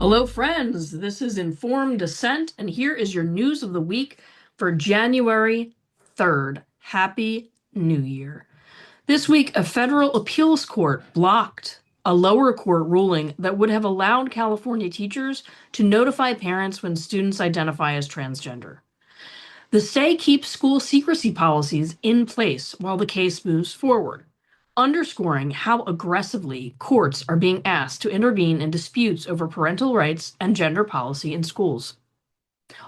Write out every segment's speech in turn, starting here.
Hello, friends. This is Informed Dissent, and here is your news of the week for January 3rd. Happy New Year. This week, a federal appeals court blocked a lower court ruling that would have allowed California teachers to notify parents when students identify as transgender. The stay keeps school secrecy policies in place while the case moves forward, underscoring how aggressively courts are being asked to intervene in disputes over parental rights and gender policy in schools.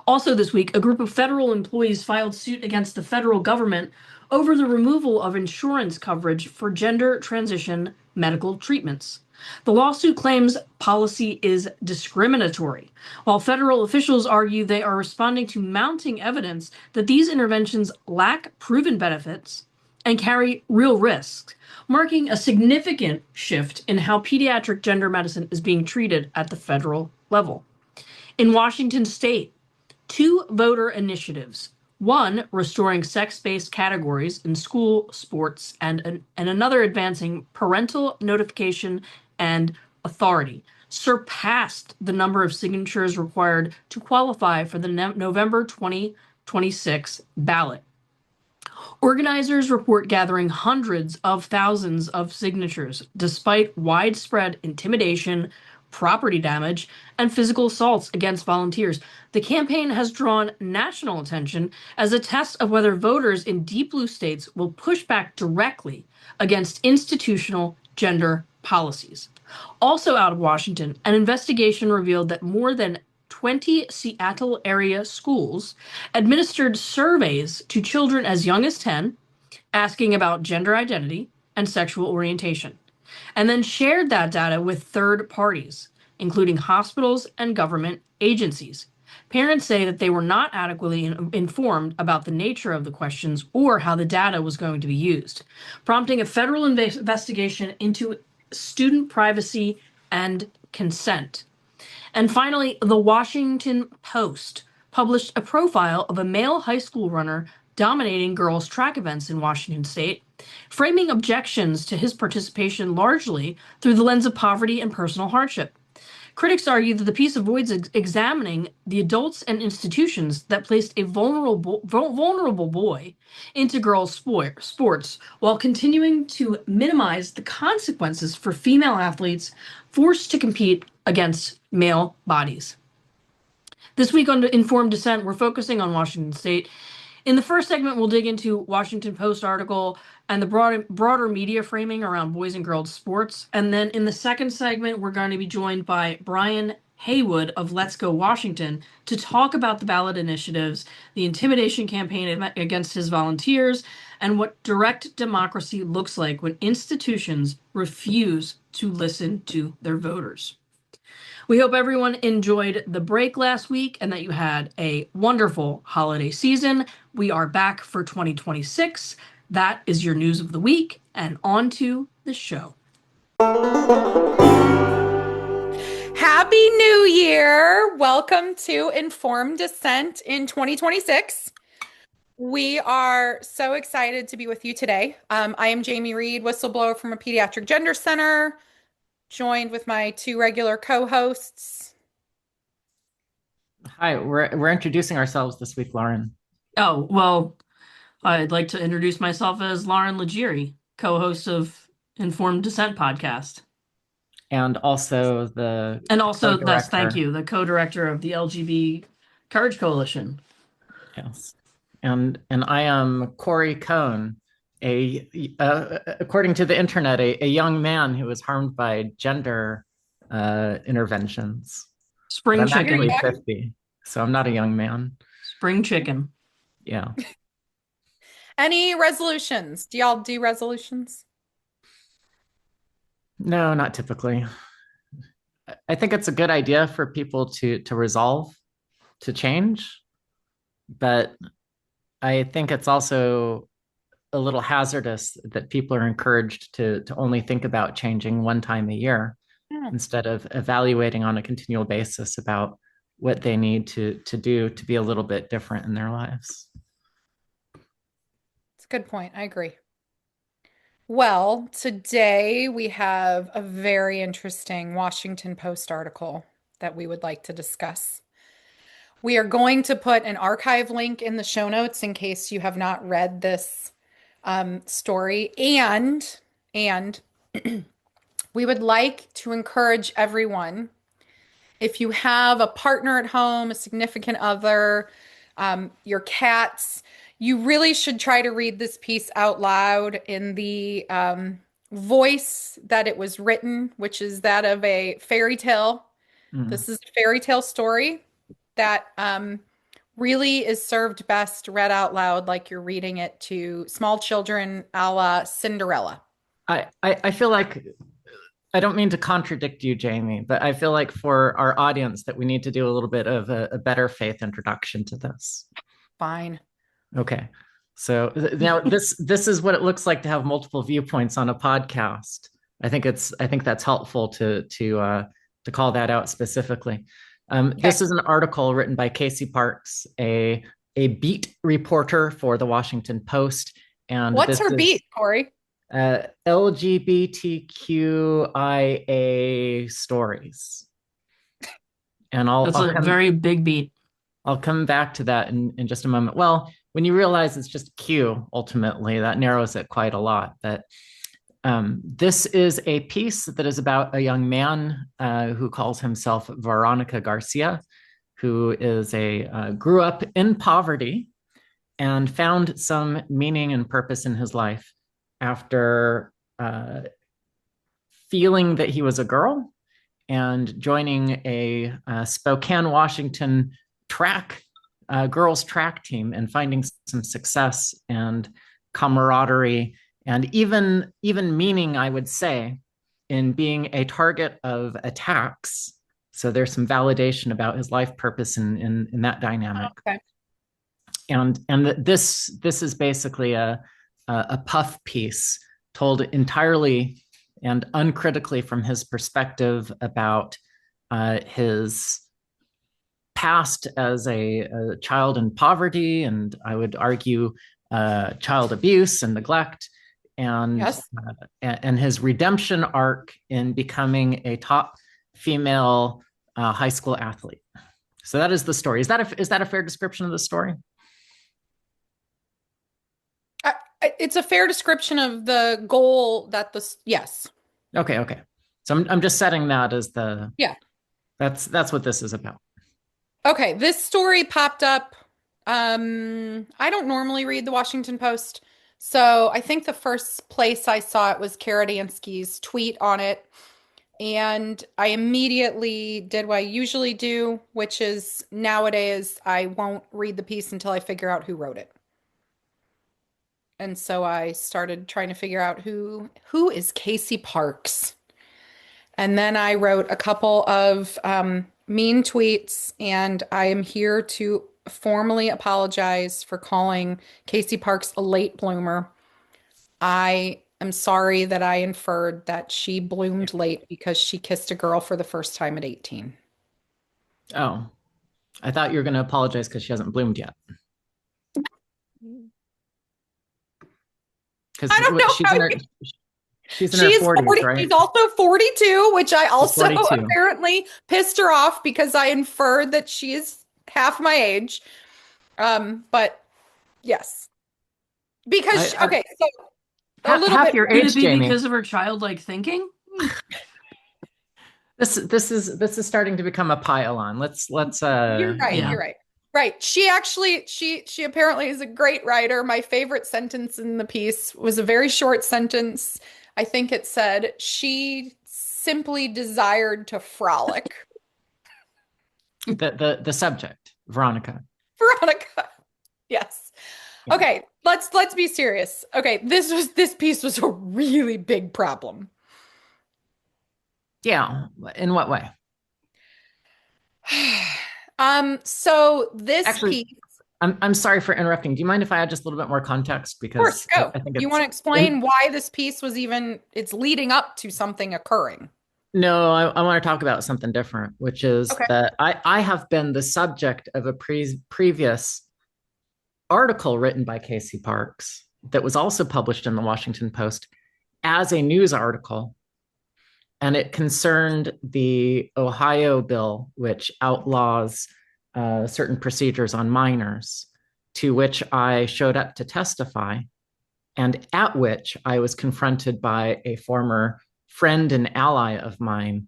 Also this week, a group of federal employees filed suit against the federal government over the removal of insurance coverage for gender transition medical treatments. The lawsuit claims policy is discriminatory, while federal officials argue they are responding to mounting evidence that these interventions lack proven benefits and carry real risks, marking a significant shift in how pediatric gender medicine is being treated at the federal level. In Washington state, two voter initiatives, one restoring sex-based categories in school sports and another advancing parental notification and authority, surpassed the number of signatures required to qualify for the November 2026 ballot. Organizers report gathering hundreds of thousands of signatures despite widespread intimidation, property damage, and physical assaults against volunteers. The campaign has drawn national attention as a test of whether voters in deep blue states will push back directly against institutional gender policies. Also out of Washington, an investigation revealed that more than 20 Seattle area schools administered surveys to children as young as 10, asking about gender identity and sexual orientation, and then shared that data with third parties, including hospitals and government agencies. Parents say that they were not adequately informed about the nature of the questions or how the data was going to be used, prompting a federal investigation into student privacy and consent. And finally, the Washington Post published a profile of a male high school runner dominating girls' track events in Washington state, framing objections to his participation largely through the lens of poverty and personal hardship. Critics argue that the piece avoids examining the adults and institutions that placed a vulnerable boy into girls' sports while continuing to minimize the consequences for female athletes forced to compete against male bodies. This week on Informed Dissent, we're focusing on Washington State. In the first segment, we'll dig into Washington Post article and the broader media framing around boys and girls sports. And then in the second segment, we're going to be joined by Brian Haywood of Let's Go Washington to talk about the ballot initiatives, the intimidation campaign against his volunteers, and what direct democracy looks like when institutions refuse to listen to their voters. We hope everyone enjoyed the break last week and that you had a wonderful holiday season. We are back for 2026. That is your news of the week, and on to the show. Happy New Year! Welcome to Informed Dissent in 2026. We are so excited to be with you today. I am Jamie Reed, whistleblower from a pediatric gender center, joined with my two regular co-hosts. Hi, we're introducing ourselves this week, Lauren. Oh, well, I'd like to introduce myself as Lauren Legere, co-host of Informed Dissent podcast. And also the thank you, the co-director of the LGB Courage Coalition. Yes. And I am Corey Cohn, according to the internet, a young man who was harmed by gender interventions. Spring I'm chicken. actually 50, so I'm not a young man. Spring chicken. Yeah. Any resolutions? Do y'all do resolutions? No, not typically. I think it's a good idea for people to resolve, to change, but I think it's also a little hazardous that people are encouraged to only think about changing one time a year instead of evaluating on a continual basis about what they need to do to be a little bit different in their lives. It's a good point. I agree. Well, today we have a very interesting Washington Post article that we would like to discuss. We are going to put an archive link in the show notes in case you have not read this story. And we would like to encourage everyone, if you have a partner at home, a significant other, your cats, you really should try to read this piece out loud in the voice that it was written, which is that of a fairy tale. Mm. This is a fairy tale story that really is served best read out loud like you're reading it to small children, a la Cinderella. I feel like, I don't mean to contradict you, Jamie, but I feel like for our audience that we need to do a little bit of a better faith introduction to this. Fine. Okay. So now this is what it looks like to have multiple viewpoints on a podcast. I think that's helpful to call that out specifically. This is an article written by Casey Parks, a beat reporter for the Washington Post. And what's her beat, Corey? LGBTQIA stories. And That's a very big beat. I'll come back to that in just a moment. Well, when you realize it's just Q, ultimately, that narrows it quite a lot. But this is a piece that is about a young man who calls himself Veronica Garcia, who is grew up in poverty and found some meaning and purpose in his life after feeling that he was a girl and joining a Spokane, Washington girls track team and finding some success and camaraderie and even meaning, I would say, in being a target of attacks. So there's some validation about his life purpose in that dynamic. Okay. And this is basically a puff piece told entirely and uncritically from his perspective about his past as a child in poverty, and I would argue child abuse and neglect, and Yes. And his redemption arc in becoming a top female high school athlete. So that is the story. Is that a fair description of the story? It's a fair description of the goal that yes. Okay. So I'm just setting that as yeah. That's what this is about. Okay, this story popped up. I don't normally read the Washington Post, so I think the first place I saw it was Kara Dansky's tweet on it, and I immediately did what I usually do, which is nowadays I won't read the piece until I figure out who wrote it. And so I started trying to figure out who is Casey Parks. And then I wrote a couple of mean tweets, and I am here to formally apologize for calling Casey Parks a late bloomer. I am sorry that I inferred that she bloomed late because she kissed a girl for the first time at 18. Oh, I thought you were going to apologize because she hasn't bloomed yet. I don't know. She's in her 40s, 40, right? She's also 42, which I also 42. apparently pissed her off because I inferred that she is half my age. But yes, because okay, so a little half bit. your Could age, it be Jamie. because of her childlike thinking? This is starting to become a pile-on. Let's You're right. yeah. You're right. Right. She apparently is a great writer. My favorite sentence in the piece was a very short sentence. I think it said, she simply desired to frolic. the subject, Veronica. Veronica. Yes. Okay, let's be serious. Okay, this piece was a really big problem. Yeah. In what way? So this Actually, piece, I'm sorry for interrupting. Do you mind if I add just a little bit more context? of course, Because go. I think You want to explain why this piece was it's leading up to something occurring? No, I want to talk about something different, which is Okay. that I have been the subject of a previous article written by Casey Parks that was also published in the Washington Post, as a news article, and it concerned the Ohio bill, which outlaws certain procedures on minors, to which I showed up to testify, and at which I was confronted by a former friend and ally of mine,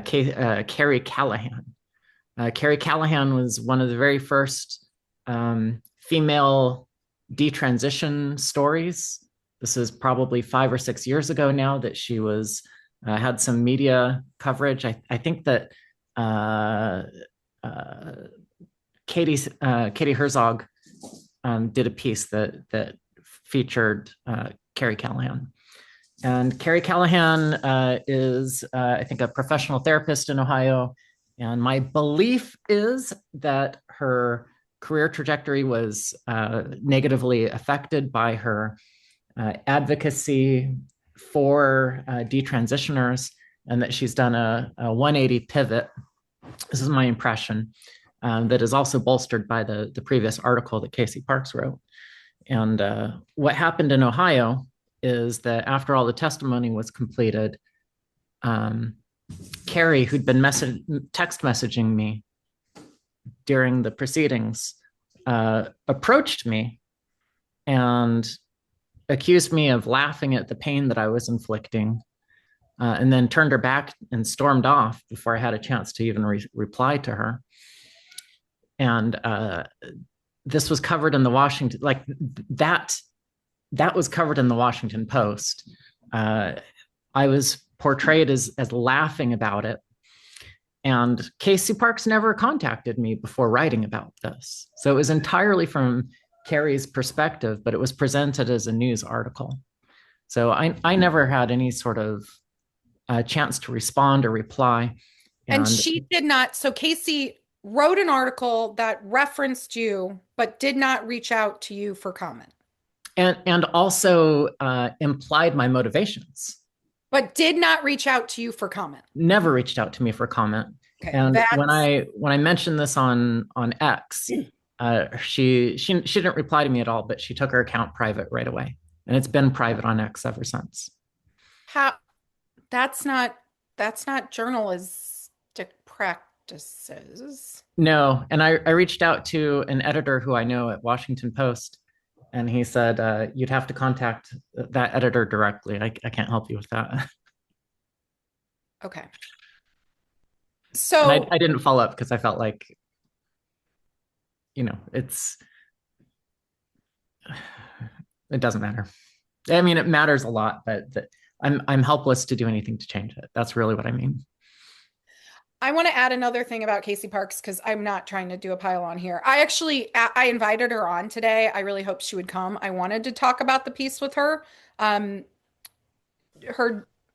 Carrie Callahan. Carrie Callahan was one of the very first female detransition stories. This is probably 5 or 6 years ago now that she was had some media coverage. I think that Katie Herzog did a piece that featured Carrie Callahan. And Carrie Callahan is, I think, a professional therapist in Ohio. And my belief is that her career trajectory was negatively affected by her advocacy for detransitioners, and that she's done a 180 pivot. This is my impression, that is also bolstered by the previous article that Casey Parks wrote. And what happened in Ohio is that after all the testimony was completed, Carrie, who'd been text messaging me during the proceedings, approached me and accused me of laughing at the pain that I was inflicting, and then turned her back and stormed off before I had a chance to even reply to her. And this was covered in the Washington, like that was covered in the Washington Post. I was portrayed as laughing about it. And Casey Parks never contacted me before writing about this. So it was entirely from Carrie's perspective, but it was presented as a news article. So I never had any sort of chance to respond or reply. And she did not. So Casey wrote an article that referenced you, but did not reach out to you for comment. And also implied my motivations. But did not reach out to you for comment. Never reached out to me for comment. Okay, and when I mentioned this on X, she didn't reply to me at all, but she took her account private right away, and it's been private on X ever since. How? That's not journalistic practices. No, and I reached out to an editor who I know at Washington Post, and he said, you'd have to contact that editor directly. I can't help you with that. Okay. So I didn't follow up because I felt like, it doesn't matter. I mean, it matters a lot, but I'm helpless to do anything to change it. That's really what I mean. I want to add another thing about Casey Parks, because I'm not trying to do a pile on here. I invited her on today. I really hoped she would come. I wanted to talk about the piece with her. Her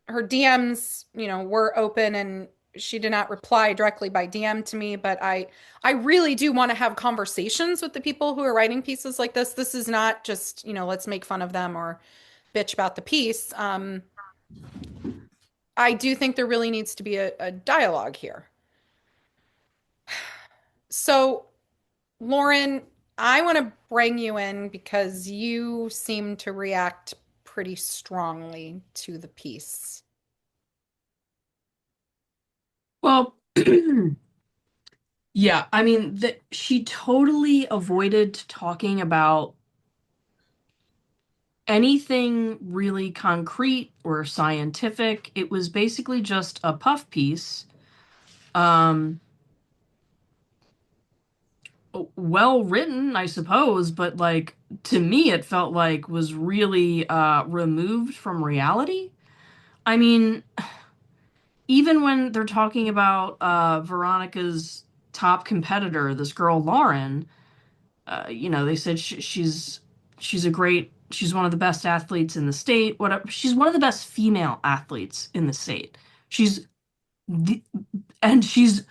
DMs, were open, and she did not reply directly by DM to me, but I really do want to have conversations with the people who are writing pieces like this. This is not just, let's make fun of them or bitch about the piece. I do think there really needs to be a dialogue here. So, Lauren, I want to bring you in because you seem to react pretty strongly to the piece. Well, yeah, I mean, she totally avoided talking about anything really concrete or scientific. It was basically just a puff piece. Well written, I suppose, but like to me it felt like was really removed from reality. I mean, even when they're talking about Veronica's top competitor, this girl Lauren, they said she's one of the best athletes in the state. Whatever, she's one of the best female athletes in the state. And she's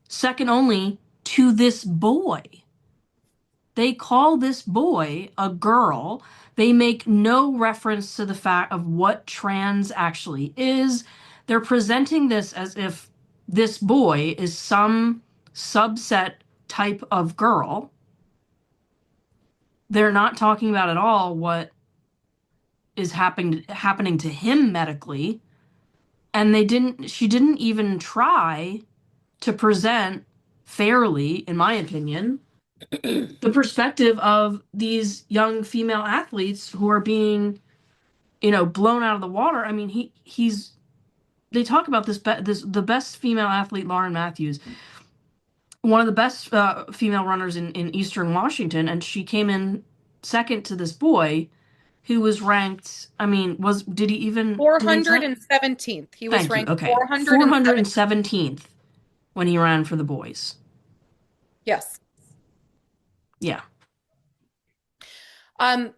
second only to this boy. They call this boy a girl. They make no reference to the fact of what trans actually is. They're presenting this as if this boy is some subset type of girl. They're not talking about at all what is happening to him medically, and she didn't even try to present fairly, in my opinion, the perspective of these young female athletes who are being, blown out of the water. I mean, he's they talk about the best female athlete, Lauren Matthews, one of the best female runners in Eastern Washington, and she came in second to this boy who was ranked. I mean, did he even do he 417th. He was Thank you. ranked Okay, 417th. 417th when he ran for the boys. Yes. Yeah.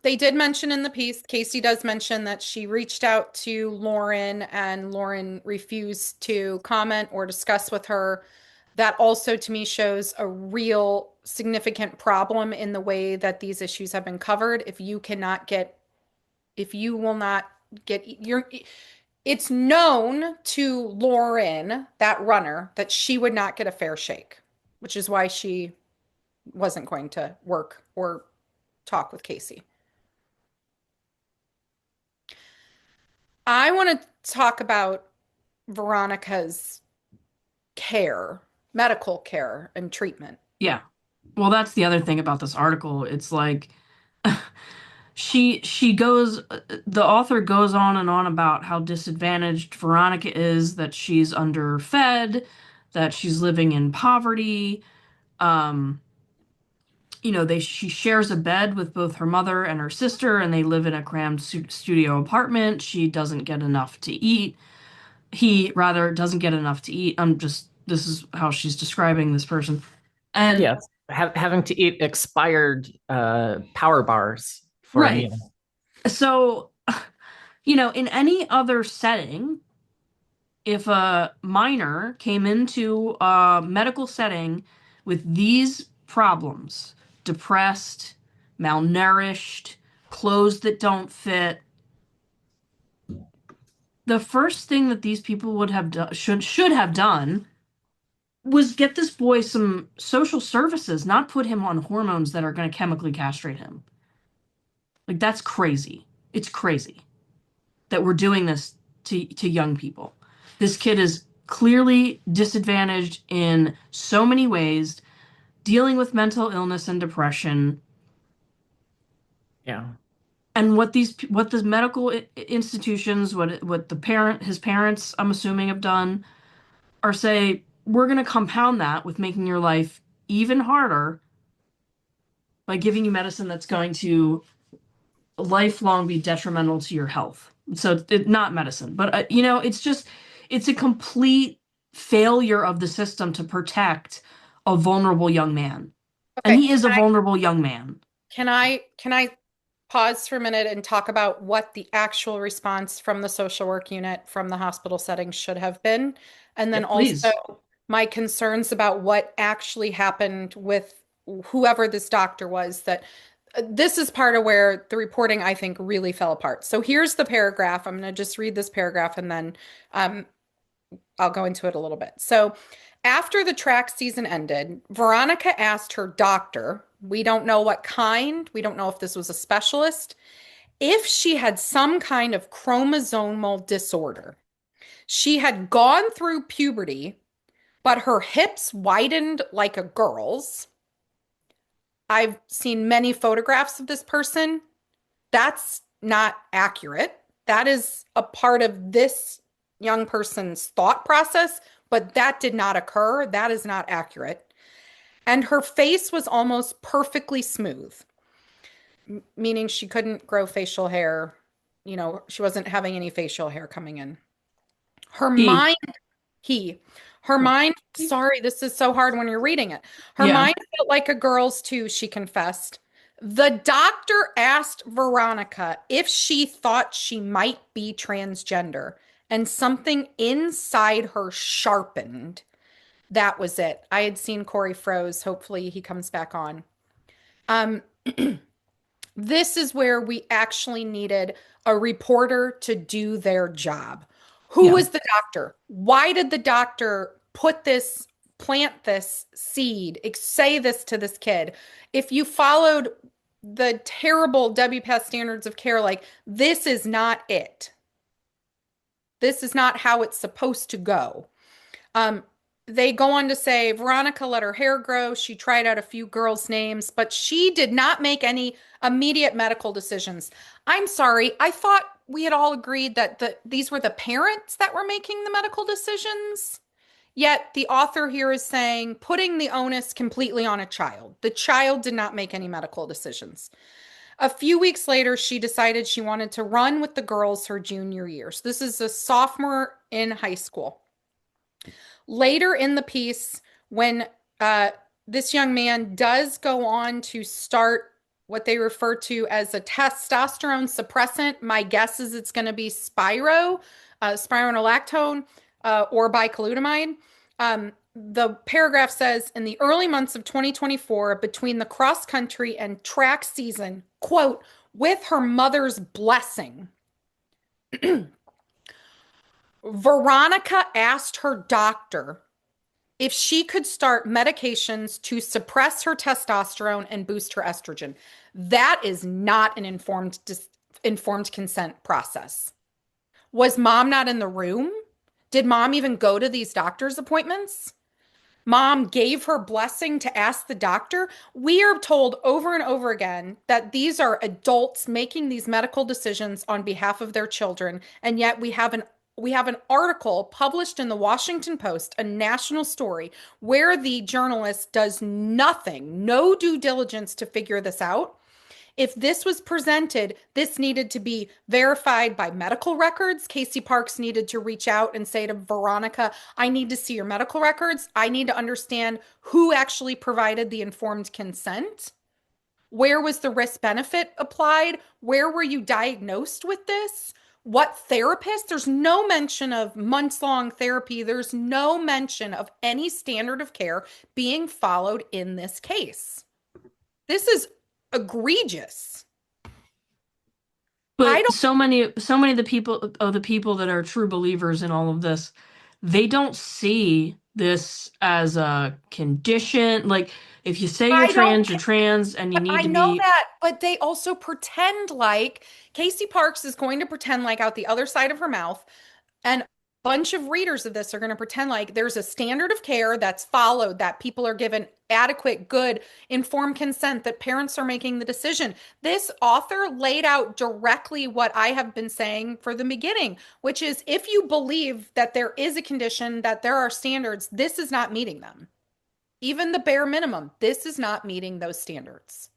They did mention in the piece, Casey does mention that she reached out to Lauren and Lauren refused to comment or discuss with her. That also to me shows a real significant problem in the way that these issues have been covered. If you will not get it's known to Lauren, that runner, that she would not get a fair shake, which is why she wasn't going to work or talk with Casey. I want to talk about Veronica's medical care and treatment. Yeah. Well, that's the other thing about this article. It's like the author goes on and on about how disadvantaged Veronica is, that she's underfed, that she's living in poverty. Um, she shares a bed with both her mother and her sister, and they live in a crammed studio apartment. She doesn't get enough to eat. He rather doesn't get enough to eat. This is how she's describing this person. And Yes, having to eat expired power bars for a right. meal. So, in any other setting, if a minor came into a medical setting with these problems, depressed, malnourished, clothes that don't fit, the first thing that these people would have done, should have done, was get this boy some social services, not put him on hormones that are going to chemically castrate him. Like, that's crazy. It's crazy that we're doing this to young people. This kid is clearly disadvantaged in so many ways, dealing with mental illness and depression. Yeah. And what the medical institutions, what his parents, I'm assuming, have done, are say, we're going to compound that with making your life even harder by giving you medicine that's going to lifelong be detrimental to your health. So not medicine, but it's a complete failure of the system to protect a vulnerable young man. Okay, and he is a vulnerable young man. Can I pause for a minute and talk about what the actual response from the social work unit from the hospital setting should have been? And then also my concerns about what actually happened with whoever this doctor was. That this is part of where the reporting, I think, really fell apart. So here's the paragraph. I'm going to just read this paragraph and then I'll go into it a little bit. So after the track season ended, Veronica asked her doctor, we don't know what kind, we don't know if this was a specialist, if she had some kind of chromosomal disorder. She had gone through puberty, but her hips widened like a girl's. I've seen many photographs of this person. That's not accurate. That is a part of this young person's thought process, but that did not occur. That is not accurate. And her face was almost perfectly smooth, meaning she couldn't grow facial hair. She wasn't having any facial hair coming in. Her mind, sorry, this is so hard when you're reading it. Her mind felt like a girl's too, she confessed. The doctor asked Veronica if she thought she might be transgender, and something inside her sharpened. That was it. I had seen Corey froze. Hopefully he comes back on. This is where we actually needed a reporter to do their job. Who was the doctor? Why did the doctor plant this seed, say this to this kid? If you followed the terrible WPATH standards of care, like, this is not it. This is not how it's supposed to go. They go on to say Veronica let her hair grow. She tried out a few girls' names, but she did not make any immediate medical decisions. I'm sorry. I thought we had all agreed that these were the parents that were making the medical decisions. Yet the author here is saying putting the onus completely on a child. The child did not make any medical decisions. A few weeks later, she decided she wanted to run with the girls her junior year. So this is a sophomore in high school. Later in the piece, when this young man does go on to start what they refer to as a testosterone suppressant, my guess is it's going to be spironolactone, or bicalutamide. The paragraph says, in the early months of 2024, between the cross country and track season, quote, with her mother's blessing, Veronica asked her doctor if she could start medications to suppress her testosterone and boost her estrogen. That is not an informed consent process. Was mom not in the room? Did mom even go to these doctor's appointments? Mom gave her blessing to ask the doctor. We are told over and over again that these are adults making these medical decisions on behalf of their children, and yet we have an article published in the Washington Post, a national story, where the journalist does nothing, no due diligence to figure this out. If this was presented, this needed to be verified by medical records. Casey Parks needed to reach out and say to Veronica, I need to see your medical records. I need to understand who actually provided the informed consent. Where was the risk benefit applied? Where were you diagnosed with this? What therapist? There's no mention of months-long therapy. There's no mention of any standard of care being followed in this case. This is egregious. But so many of the people that are true believers in all of this, they don't see this as a condition. Like, if you say you're trans, and you need to be. I know that, but they also pretend like Casey Parks is going to pretend like out the other side of her mouth, and a bunch of readers of this are going to pretend like there's a standard of care that's followed, that people are given adequate, good, informed consent, that parents are making the decision. This author laid out directly what I have been saying from the beginning, which is, if you believe that there is a condition, that there are standards, this is not meeting them. Even the bare minimum, this is not meeting those standards.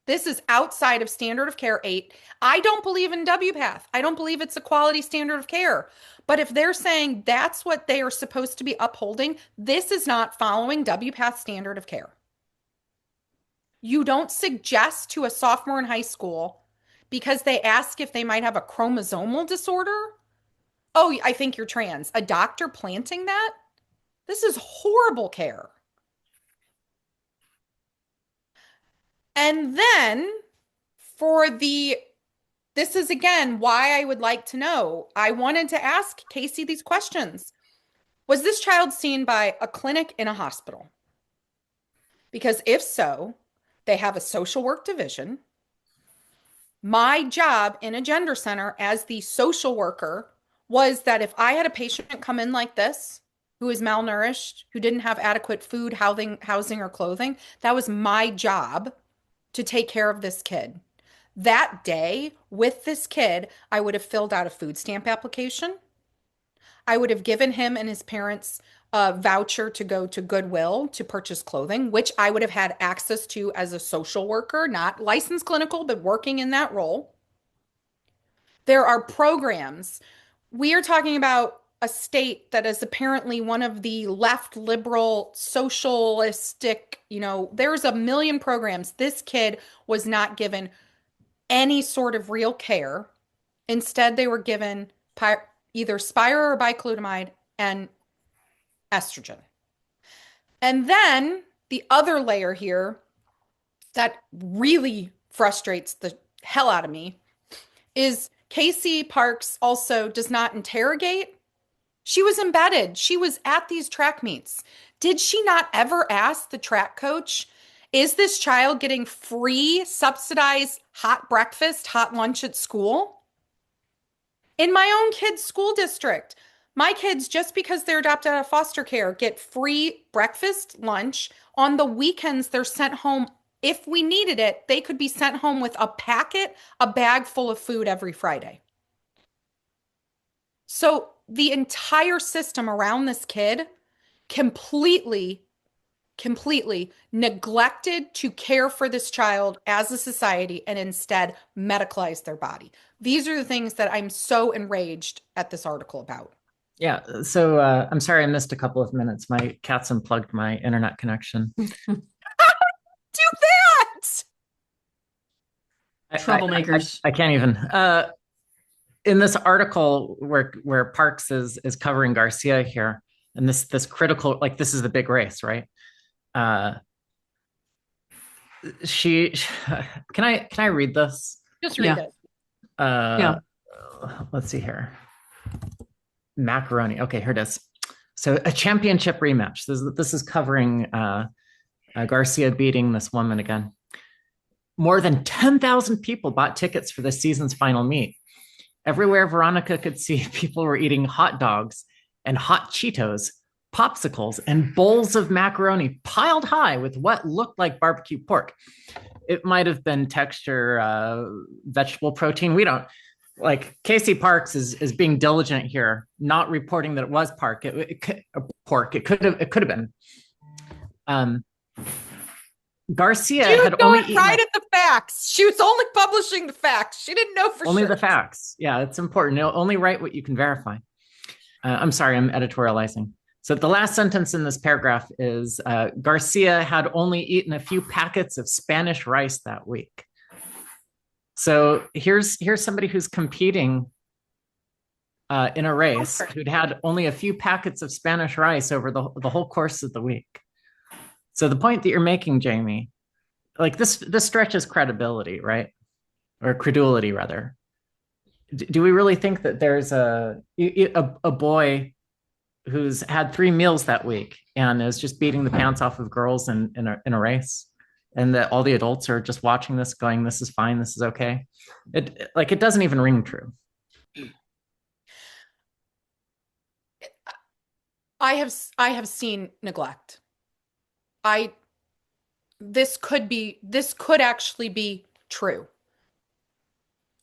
This is outside of standard of care 8. I don't believe in WPATH. I don't believe it's a quality standard of care. But if they're saying that's what they are supposed to be upholding, this is not following WPATH standard of care. You don't suggest to a sophomore in high school, because they ask if they might have a chromosomal disorder, oh, I think you're trans. A doctor planting that? This is horrible care. And then this is again why I would like to know. I wanted to ask Casey these questions. Was this child seen by a clinic in a hospital? Because if so, they have a social work division. My job in a gender center as the social worker was that if I had a patient come in like this, who is malnourished, who didn't have adequate food, housing, or clothing, that was my job to take care of this kid. That day with this kid, I would have filled out a food stamp application. I would have given him and his parents a voucher to go to Goodwill to purchase clothing, which I would have had access to as a social worker, not licensed clinical, but working in that role. There are programs. We are talking about a state that is apparently one of the left liberal socialistic, there's a million programs. This kid was not given any sort of real care. Instead, they were given either Spiro or bicalutamide and estrogen. And then the other layer here that really frustrates the hell out of me is Casey Parks also does not interrogate. She was embedded. She was at these track meets. Did she not ever ask the track coach Is this child getting free subsidized hot breakfast, hot lunch at school? In my own kid's school district, my kids, just because they're adopted out of foster care, get free breakfast, lunch. On the weekends, they're sent home. If we needed it, they could be sent home with a packet, a bag full of food every Friday. So the entire system around this kid completely neglected to care for this child as a society and instead medicalized their body. These are the things that I'm so enraged at this article about. Yeah. So I'm sorry I missed a couple of minutes. My cats unplugged my internet connection. Do that! Troublemakers. I can't even. In this article where Parks is covering Garcia here, and this critical, like, this is the big race, right? She can I read this? Just read it. Yeah. Let's see here. Macaroni. Okay, here it is. So a championship rematch. This is covering Garcia beating this woman again. More than 10,000 people bought tickets for the season's final meet. Everywhere Veronica could see, people were eating hot dogs and hot Cheetos, popsicles, and bowls of macaroni piled high with what looked like barbecue pork. It might have been texture, vegetable protein. We don't. Like, Casey Parks is being diligent here, not reporting that it was pork. It could have been. Garcia She was had only going right at the facts. She was only publishing the facts. She didn't know for only sure. the facts. Yeah, it's important. Only write what you can verify. I'm sorry, I'm editorializing. So the last sentence in this paragraph is Garcia had only eaten a few packets of Spanish rice that week. So here's somebody who's competing in a race who'd had only a few packets of Spanish rice over the whole course of the week. So the point that you're making, Jamie, like this stretches credibility, right? Or credulity, rather. Do we really think that there's a boy who's had 3 meals that week and is just beating the pants off of girls in a race, and that all the adults are just watching this going, this is fine, this is okay? It doesn't even ring true. I have seen neglect. This could actually be true.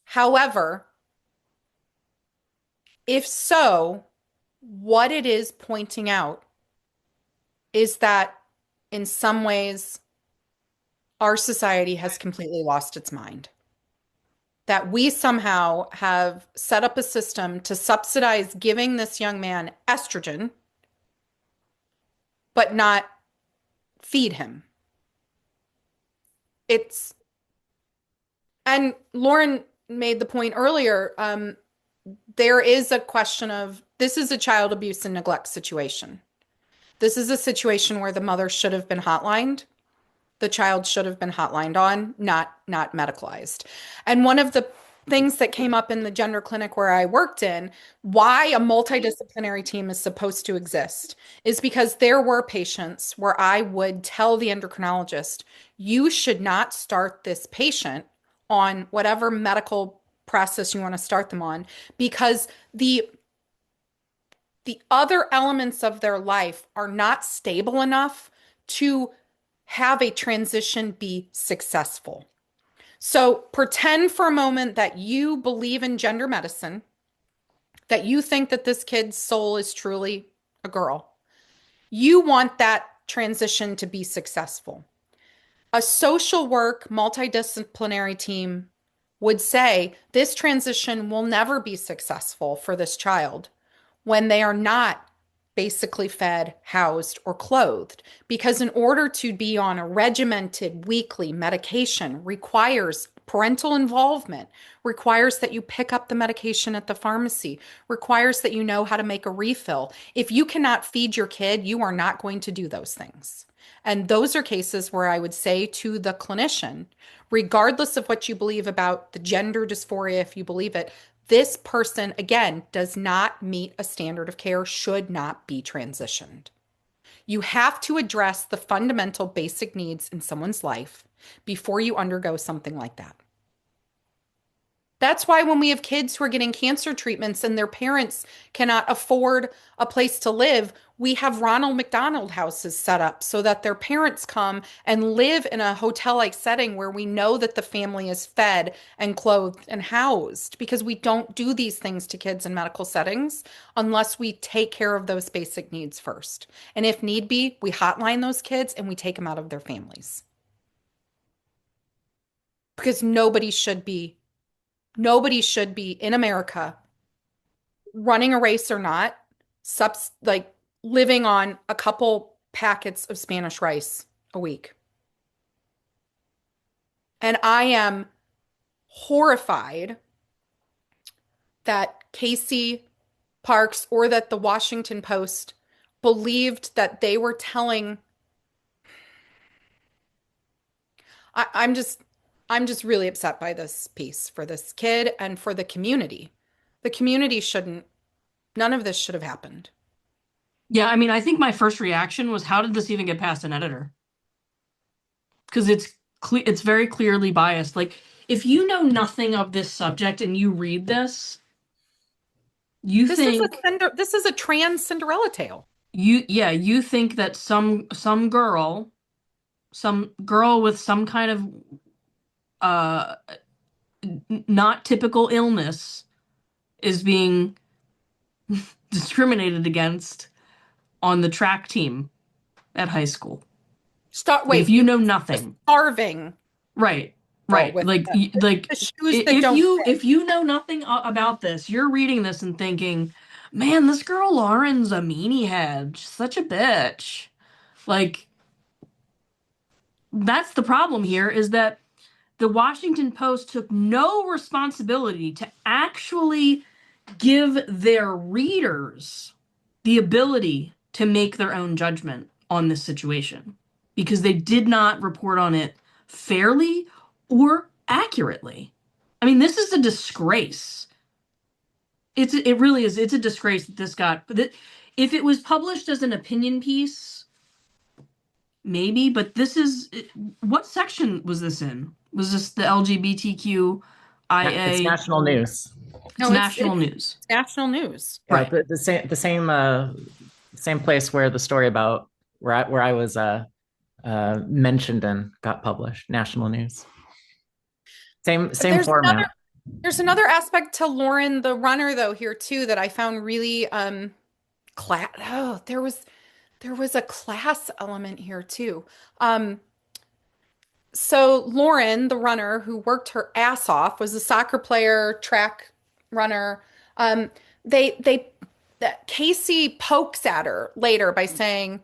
However, if so, what it is pointing out is that in some ways, our society has completely lost its mind. That we somehow have set up a system to subsidize giving this young man estrogen, but not feed him. And Lauren made the point earlier, there is a question of, this is a child abuse and neglect situation. This is a situation where the mother should have been hotlined. The child should have been hotlined on, not medicalized. And one of the things that came up in the gender clinic where I worked in, why a multidisciplinary team is supposed to exist, is because there were patients where I would tell the endocrinologist, you should not start this patient on whatever medical process you want to start them on, because the other elements of their life are not stable enough to have a transition be successful. So pretend for a moment that you believe in gender medicine, that you think that this kid's soul is truly a girl. You want that transition to be successful. A social work multidisciplinary team would say this transition will never be successful for this child when they are not basically fed, housed, or clothed. Because in order to be on a regimented weekly medication requires parental involvement, requires that you pick up the medication at the pharmacy, requires that you know how to make a refill. If you cannot feed your kid, you are not going to do those things. And those are cases where I would say to the clinician, regardless of what you believe about the gender dysphoria, if you believe it, this person, again, does not meet a standard of care, should not be transitioned. You have to address the fundamental basic needs in someone's life before you undergo something like that. That's why when we have kids who are getting cancer treatments and their parents cannot afford a place to live, we have Ronald McDonald houses set up so that their parents come and live in a hotel-like setting where we know that the family is fed and clothed and housed, because we don't do these things to kids in medical settings unless we take care of those basic needs first. And if need be, we hotline those kids and we take them out of their families. Because nobody should be in America, running a race or not, like living on a couple packets of Spanish rice a week. And I am horrified that Casey Parks or that the Washington Post believed that they were telling. I'm just really upset by this piece for this kid and for the community. The community none of this should have happened. Yeah, I mean, I think my first reaction was, how did this even get past an editor? Because it's very clearly biased. Like, if you know nothing of this subject and you read this, This is a trans Cinderella tale. you think that some girl with some kind of not typical illness is being discriminated against on the track team at high school. Wait, if you know nothing, starving, right? with Like the shoes that don't fit. if you know nothing about this, you're reading this and thinking, man, this girl Lauren's a meanie head, she's such a bitch. Like, that's the problem here, is that the Washington Post took no responsibility to actually give their readers the ability to make their own judgment on this situation, because they did not report on it fairly or accurately. I mean, this is a disgrace. It really is. It's a disgrace that this got. If it was published as an opinion piece, maybe, but what section was this in? Was this the LGBTQIA? It's national news. It's national news. It's national news. Yeah, Right. the same place where the story about where I was mentioned and got published. National news. Same format. There's another aspect to Lauren, the runner, though, here too, that I found really there was a class element here too. So Lauren, the runner who worked her ass off, was a soccer player, track runner. Casey pokes at her later by saying,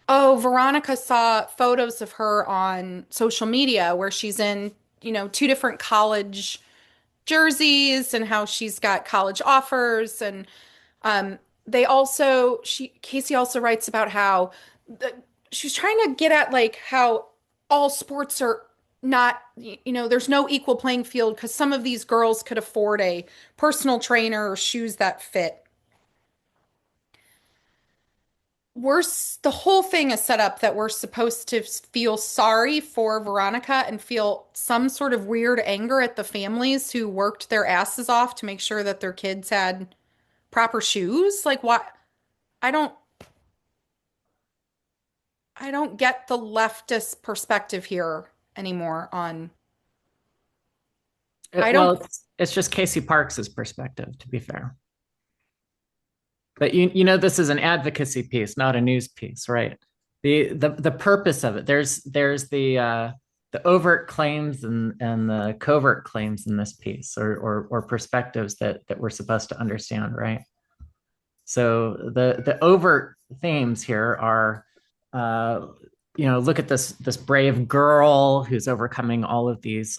"Oh, Veronica saw photos of her on social media where she's in, two different college jerseys and how she's got college offers." And Casey also writes about how she's trying to get at like how all sports are not, there's no equal playing field because some of these girls could afford a personal trainer or shoes that fit. The whole thing is set up that we're supposed to feel sorry for Veronica and feel some sort of weird anger at the families who worked their asses off to make sure that their kids had proper shoes. Like, what? I don't get the leftist perspective here anymore on. It's just Casey Parks's perspective, to be fair. But this is an advocacy piece, not a news piece, right? The purpose of it. There's the overt claims and the covert claims in this piece, or perspectives that we're supposed to understand, right? So the overt themes here are, look at this brave girl who's overcoming all of these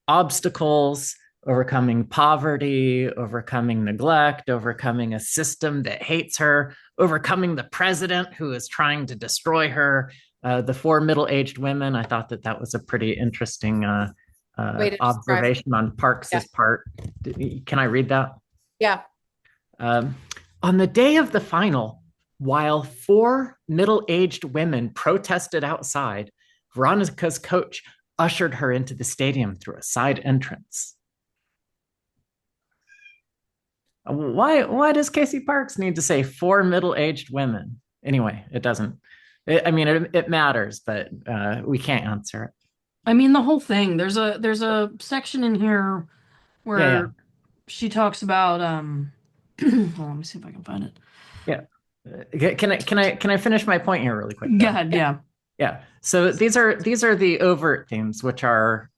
obstacles, overcoming poverty, overcoming neglect, overcoming a system that hates her, overcoming the president who is trying to destroy her, the 4 middle-aged women. I thought that was a pretty interesting observation on Parks's part. Can I read that? Yeah. On the day of the final, While four middle-aged women protested outside, Veronica's coach ushered her into the stadium through a side entrance. Why does Casey Parks need to say four middle-aged women? Anyway, it doesn't. It matters, but we can't answer it. I mean, the whole thing. There's a section in here where she talks about hold on, let me see if I can find it. Yeah. Can I finish my point here really quick? Go ahead, yeah. Yeah. So these are the overt themes, which are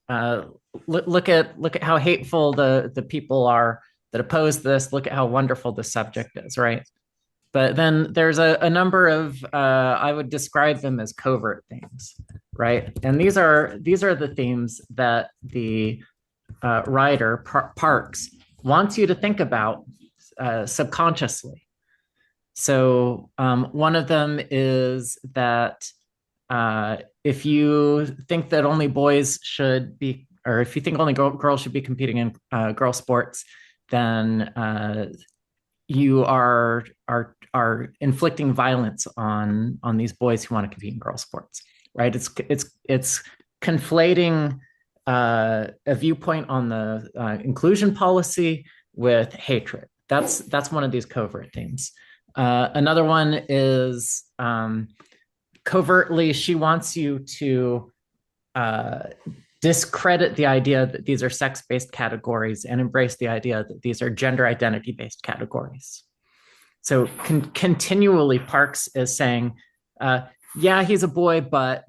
look at how hateful the people are that oppose this. Look at how wonderful the subject is, right? But then there's a number of I would describe them as covert themes, right? And these are the themes that the writer Parks wants you to think about subconsciously. So one of them is that if you think that only boys should be, or if you think only girls should be competing in girl sports, then you are inflicting violence on these boys who want to compete in girl sports, right? It's conflating a viewpoint on the inclusion policy with hatred. That's one of these covert themes. Another one is covertly, she wants you to discredit the idea that these are sex-based categories and embrace the idea that these are gender identity-based categories. So continually, Parks is saying, yeah, he's a boy, but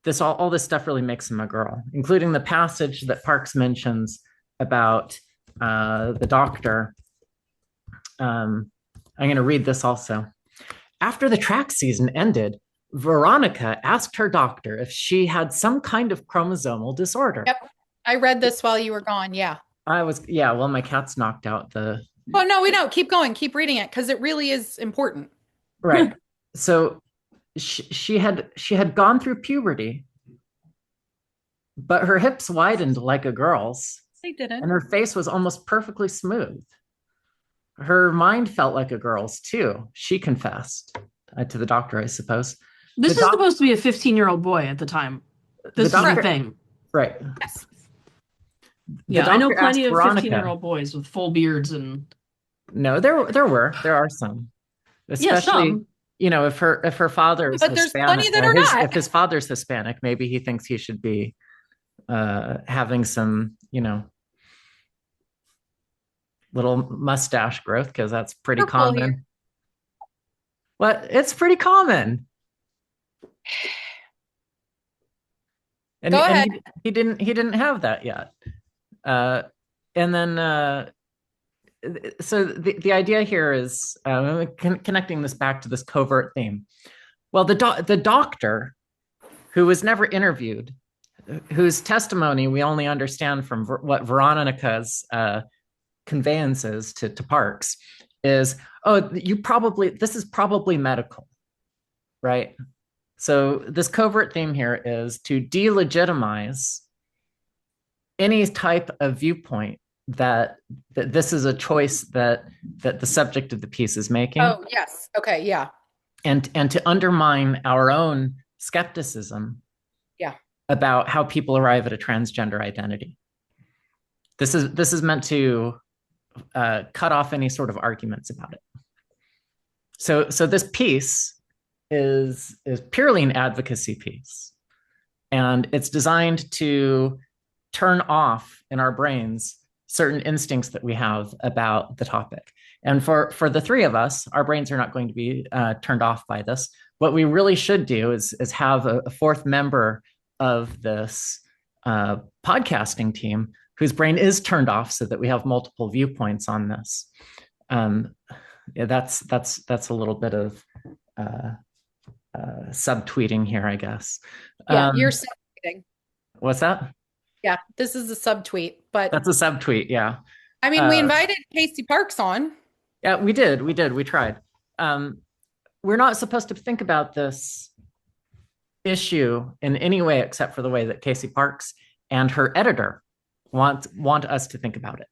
this all this stuff really makes him a girl, including the passage that Parks mentions about the doctor. I'm going to read this also. After the track season ended, Veronica asked her doctor if she had some kind of chromosomal disorder. Yep. I read this while you were gone. Yeah. Well, my cat's knocked out the. Oh, no, we don't. Keep going. Keep reading it because it really is important. Right. So she had gone through puberty, but her hips widened like a girl's. They didn't. And her face was almost perfectly smooth. Her mind felt like a girl's too, she confessed to the doctor, I suppose. This is supposed to be a 15-year-old boy at the time. This is the thing. Right. Yes. Yeah, I know plenty of 15-year-old boys with full beards and. No, there are some. Especially, some. You know, if her father is but Hispanic, there's plenty that are not. If his father's Hispanic, maybe he thinks he should be having some, little mustache growth because that's pretty common. What? It's pretty common. And, Go ahead. And he didn't have that yet. And then so the idea here is connecting this back to this covert theme. Well, the doctor, who was never interviewed, whose testimony we only understand from what Veronica's conveyances to Parks is, this is probably medical, right? So this covert theme here is to delegitimize any type of viewpoint that this is a choice that the subject of the piece is making. Oh, yes. Okay, yeah. And to undermine our own skepticism about how people arrive at a transgender identity. This is meant to cut off any sort of arguments about it. So this piece is purely an advocacy piece, and it's designed to turn off in our brains certain instincts that we have about the topic. And for the three of us, our brains are not going to be turned off by this. What we really should do is have a fourth member of this podcasting team whose brain is turned off so that we have multiple viewpoints on this. That's a little bit of subtweeting here, I guess. Yeah, you're subtweeting. What's that? Yeah, this is a subtweet, but that's a subtweet. Yeah. I mean, we invited Casey Parks on. Yeah, we did. We tried. We're not supposed to think about this issue in any way except for the way that Casey Parks and her editor want us to think about it.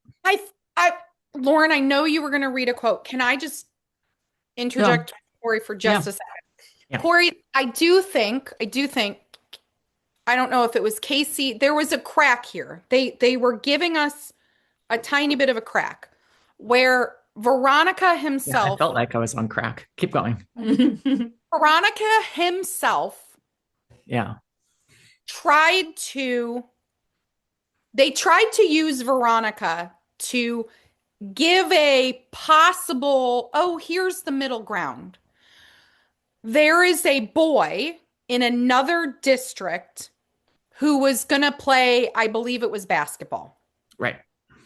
Lauren, I know you were going to read a quote. Can I just interject Corey for just Yeah. a second? Yeah. Corey, I think, I don't know if it was Casey. There was a crack here. They were giving us a tiny bit of a crack where Veronica Yeah, I himself, felt like I was on crack. Keep going. Veronica himself Yeah. tried to, they tried to use Veronica to give a possible, oh, here's the middle ground. There is a boy in another district who was going to play, I believe it was basketball, Right.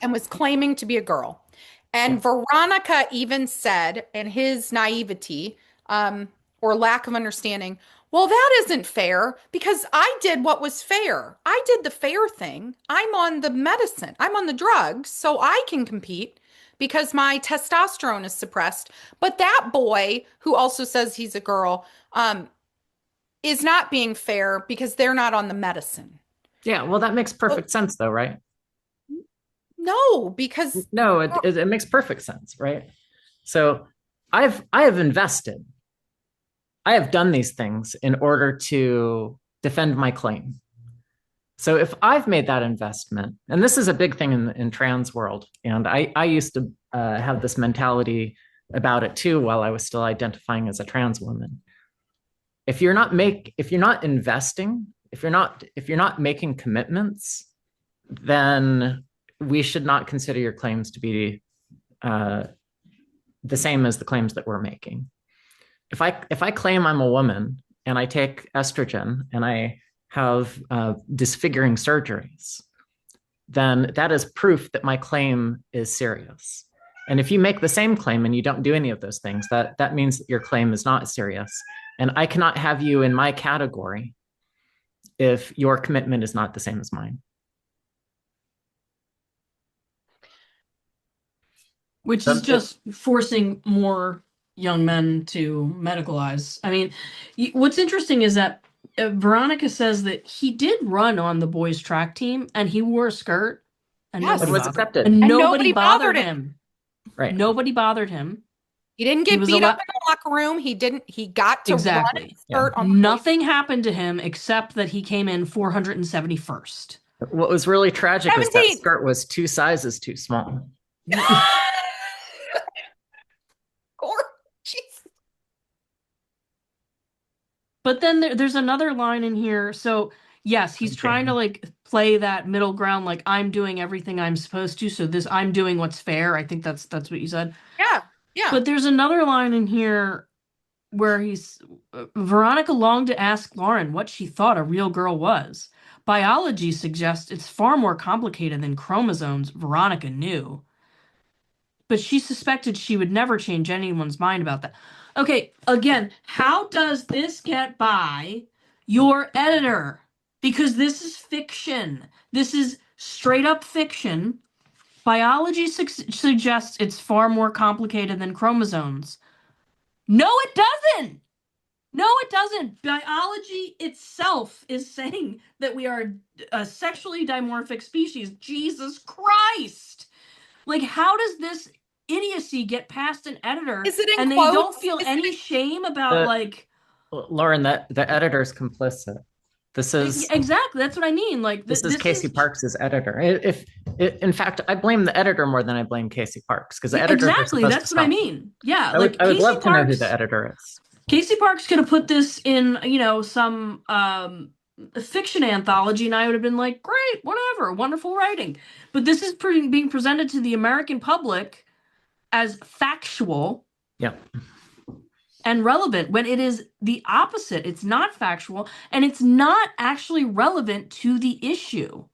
and was claiming to be a girl. And Yeah. Veronica even said, in his naivety, or lack of understanding, well, that isn't fair because I did what was fair. I did the fair thing. I'm on the medicine, I'm on the drugs, so I can compete because my testosterone is suppressed. But that boy, who also says he's a girl, is not being fair because they're not on the medicine. Yeah. Well, that makes perfect sense, though, right? No, because No, it makes perfect sense, right? So I have invested. I have done these things in order to defend my claim. So if I've made that investment, and this is a big thing in trans world, and I used to have this mentality about it too while I was still identifying as a trans woman. If you're not investing, if you're not making commitments, then we should not consider your claims to be the same as the claims that we're making. If I claim I'm a woman and I take estrogen and I have disfiguring surgeries, then that is proof that my claim is serious. And if you make the same claim and you don't do any of those things, that means that your claim is not serious. And I cannot have you in my category if your commitment is not the same as mine. Which is just forcing more young men to medicalize. I mean, what's interesting is that Veronica says that he did run on the boys' track team and he wore a skirt and Yes. nobody It was bothered. accepted. And And nobody nobody bothered bothered him. Right. Nobody bothered him. he didn't He get was beat allo- up in the locker room. He got to run Exactly. his skirt Yeah. on the boys' Nothing happened to him except that he came in 471st. What was really tragic was that 17th. skirt was 2 sizes too small. Or, jeez. But then there's another line in here. So yes, he's Okay. trying to like play that middle ground, like I'm doing everything I'm supposed to. So this I'm doing what's fair. I think that's what you said. Yeah, yeah. But there's another line in here where Veronica longed to ask Lauren what she thought a real girl was. Biology suggests it's far more complicated than chromosomes, Veronica knew. But she suspected she would never change anyone's mind about that. Okay, again, how does this get by your editor? Because this is fiction. This is straight up fiction. Biology suggests it's far more complicated than chromosomes. No, it doesn't. No, it doesn't. Biology itself is saying that we are a sexually dimorphic species. Jesus Christ. Like, how does this idiocy get past an editor Is it in and they quotes? don't feel Is any it- shame about like Lauren, the editor's complicit. This is exactly that's what I mean. Like this is Casey Parks' editor. In fact, I blame the editor more than I blame Casey Parks because the editor exactly that's what I mean. Yeah, I would Casey love to know who Parks, the editor is. Casey Parks could have put this in, some fiction anthology, and I would have been like, great, whatever, wonderful writing. But this is being presented to the American public as factual. Yeah. And relevant when it is the opposite. It's not factual and it's not actually relevant to the issue.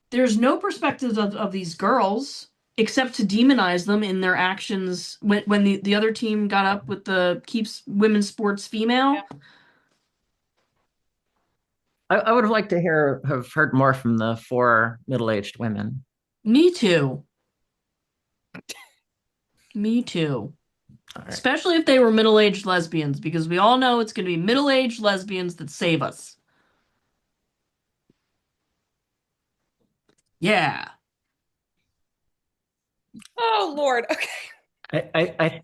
There's no perspectives of these girls except to demonize them in their actions when the other team got up with the keeps women's sports female. Yeah. I would have liked to have heard more from the 4 middle-aged women. Me too. Me too. All right. Especially if they were middle-aged lesbians, because we all know it's going to be middle-aged lesbians that save us. Yeah. Oh Lord. Okay. I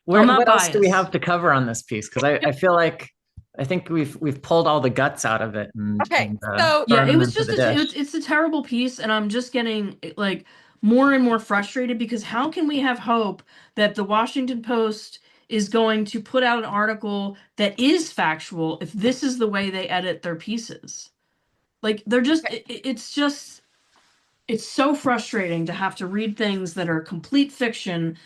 I'm not what else do we biased. have to cover on this piece? Because I feel like I think we've pulled all the guts out of it Okay. and So Yeah, thrown it them was into just the dish. it's a terrible piece, and I'm just getting like more and more frustrated because how can we have hope that the Washington Post is going to put out an article that is factual if this is the way they edit their pieces? Like they're just it's just it's so frustrating to have to read things that are complete fiction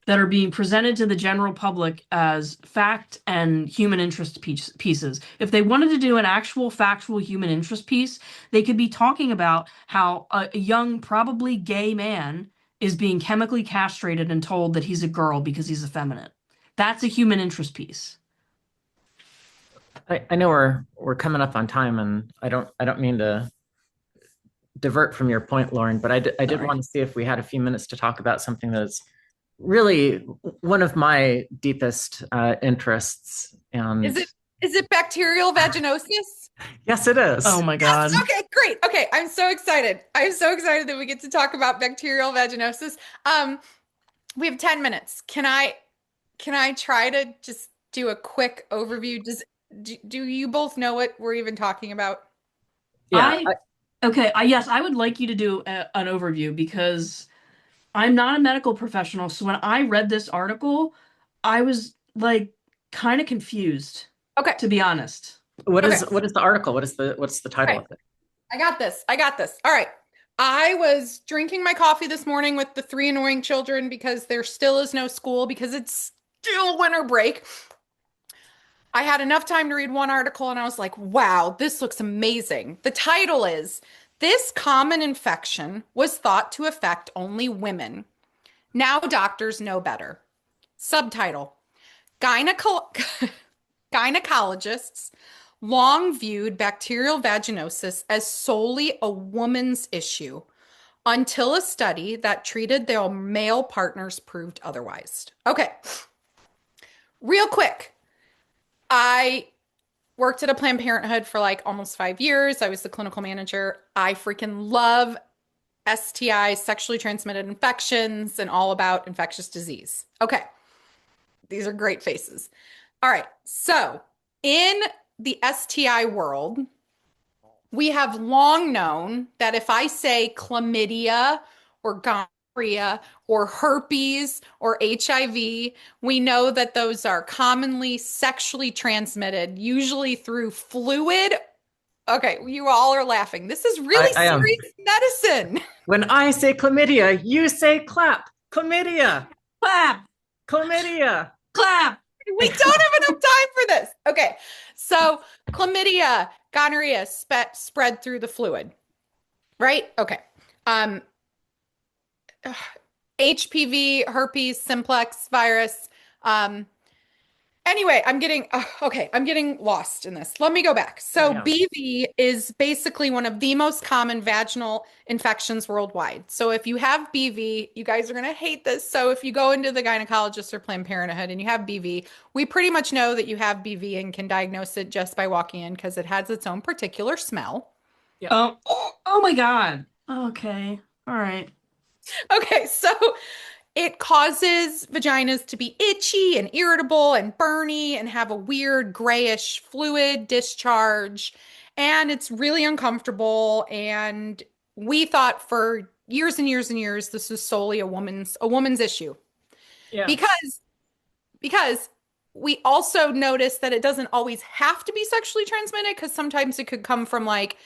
that are being presented to the general public as fact and human interest pieces. If they wanted to do an actual factual human interest piece, they could be talking about how a young, probably gay man is being chemically castrated and told that he's a girl because he's effeminate. That's a human interest piece. I know we're coming up on time, and I don't mean to divert from your point, Lauren, but I did Sorry. want to see if we had a few minutes to talk about something that's really one of my deepest interests. And is it bacterial vaginosis? yes, it is. Oh my God. Yes. Okay, great. Okay, I'm so excited. I'm so excited that we get to talk about bacterial vaginosis. We have 10 minutes. Can I try to just do a quick overview? Do you both know what we're even talking about? Yeah, Okay, yes, I would like you to do an overview because I'm not a medical professional. So when I read this article, I was like kind of confused, Okay. to be honest. what Okay. is the article? What's the title Okay. of it? I got this. I got this. All right. I was drinking my coffee this morning with the three annoying children because there still is no school because it's still winter break. I had enough time to read one article and I was like, wow, this looks amazing. The title is This Common Infection Was Thought to Affect Only Women. Now Doctors Know Better. Subtitle Gynecologists long viewed bacterial vaginosis as solely a woman's issue until a study that treated their male partners proved otherwise. Okay, real quick. I worked at a Planned Parenthood for like almost 5 years. I was the clinical manager. I freaking love STIs, sexually transmitted infections, and all about infectious disease. Okay, these are great faces. All right, so in the STI world, we have long known that if I say chlamydia or gonorrhea or herpes or HIV, we know that those are commonly sexually transmitted, usually through fluid. Okay, you all are laughing. This is really I am. serious medicine. When I say chlamydia, you say clap. Chlamydia. Clap, Chlamydia. clap. We don't have enough time for this. Okay, so chlamydia, gonorrhea spread through the fluid, right? Okay. Um, HPV, herpes, simplex virus. Anyway, I'm getting lost in this. Let me go back. So Yeah. BV is basically one of the most common vaginal infections worldwide. So if you have BV, you guys are going to hate this. So if you go into the gynecologist or Planned Parenthood and you have BV, we pretty much know that you have BV and can diagnose it just by walking in because it has its own particular smell. Oh my God. Okay. All right. Okay, so it causes vaginas to be itchy and irritable and burny and have a weird grayish fluid discharge. And it's really uncomfortable. And we thought for years and years and years this was solely a woman's issue. Yeah. Because we also noticed that it doesn't always have to be sexually transmitted because sometimes it could come from like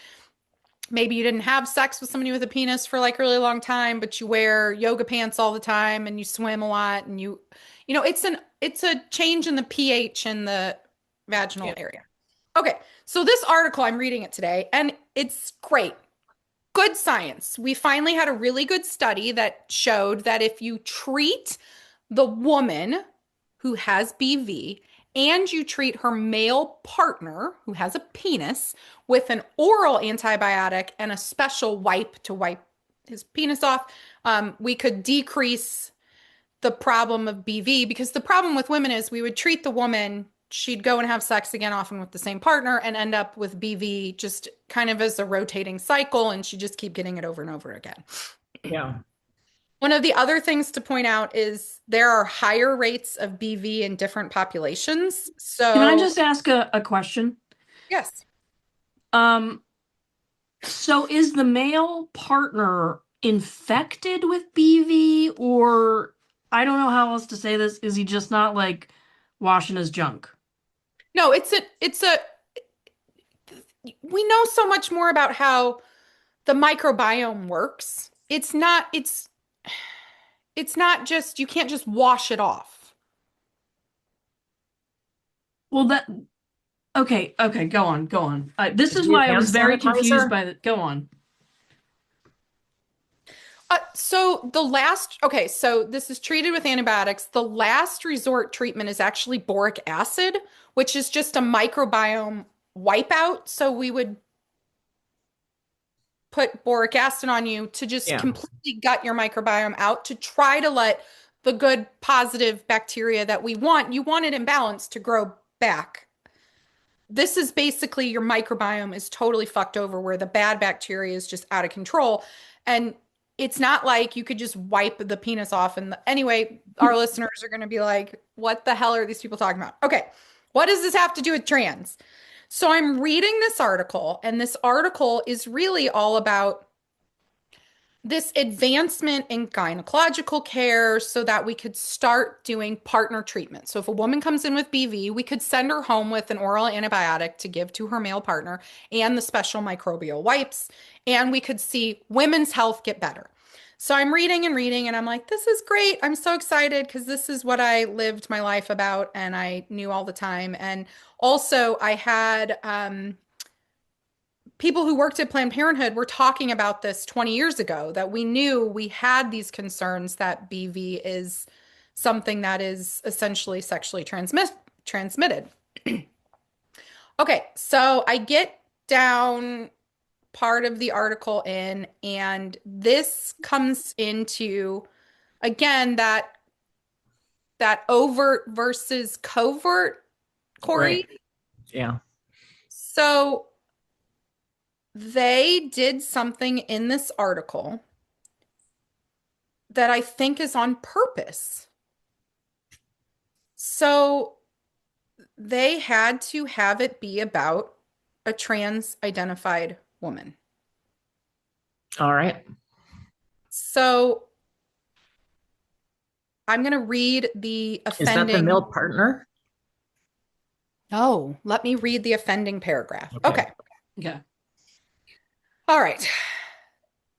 maybe you didn't have sex with somebody with a penis for like a really long time, but you wear yoga pants all the time and you swim a lot and it's a change in the pH in the vaginal area. Okay, so this article, I'm reading it today and it's great. Good science. We finally had a really good study that showed that if you treat the woman who has BV and you treat her male partner who has a penis with an oral antibiotic and a special wipe to wipe his penis off, we could decrease the problem of BV because the problem with women is we would treat the woman, she'd go and have sex again, often with the same partner, and end up with BV just kind of as a rotating cycle, and she'd just keep getting it over and over again. Yeah. One of the other things to point out is there are higher rates of BV in different populations. Can I So, just ask a question? yes. Um, so is the male partner infected with BV, or I don't know how else to say this, is he just not like washing his junk? No, we know so much more about how the microbiome works. It's not just, you can't just wash it off. Well, that okay, okay, go on, go on. This Did is you use why I hand was very confused sanitizer? by the. Go on. So this is treated with antibiotics. The last resort treatment is actually boric acid, which is just a microbiome wipeout. So we would put boric acid on you to just Yeah. completely gut your microbiome out to try to let the good positive bacteria that you want it in balance to grow back. This is basically your microbiome is totally fucked over where the bad bacteria is just out of control. And it's not like you could just wipe the penis off. Anyway, our listeners are going to be like, what the hell are these people talking about? Okay. What does this have to do with trans? So I'm reading this article, and this article is really all about this advancement in gynecological care so that we could start doing partner treatment. So if a woman comes in with BV, we could send her home with an oral antibiotic to give to her male partner and the special microbial wipes, and we could see women's health get better. So I'm reading and reading, and I'm like, this is great. I'm so excited because this is what I lived my life about and I knew all the time. And also, I had people who worked at Planned Parenthood were talking about this 20 years ago, that we knew we had these concerns that BV is something that is essentially sexually transmitted. Okay, so I get down part of the article in, and this comes into again that overt versus covert, Right. Corey. Yeah. So they did something in this article that I think is on purpose. So they had to have it be about a trans identified woman. All right. So I'm going to read the Is that the offending. male partner? Oh, let me read the offending paragraph. Okay. Okay. Okay. All right.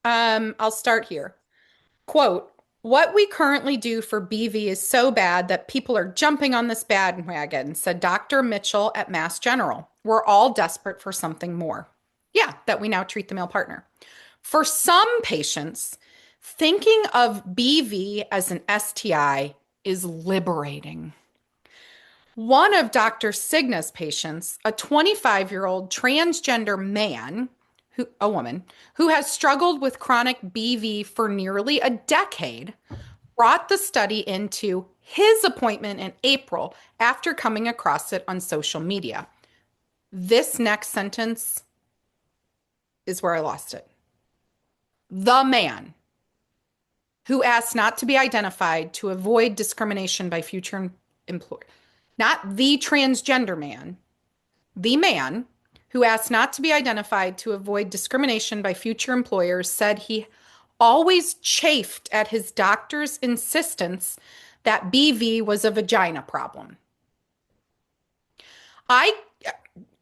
I'll start here. Quote, what we currently do for BV is so bad that people are jumping on this bandwagon, said Dr. Mitchell at Mass General. We're all desperate for something more. Yeah, that we now treat the male partner. For some patients, thinking of BV as an STI is liberating. One of Dr. Cigna's patients, a 25-year-old transgender man, a woman, who has struggled with chronic BV for nearly a decade, brought the study into his appointment in April after coming across it on social media. This next sentence is where I lost it. The man who asked not to be identified to avoid discrimination by future employers, not the transgender man, the man who asked not to be identified to avoid discrimination by future employers said he always chafed at his doctor's insistence that BV was a vagina problem. I,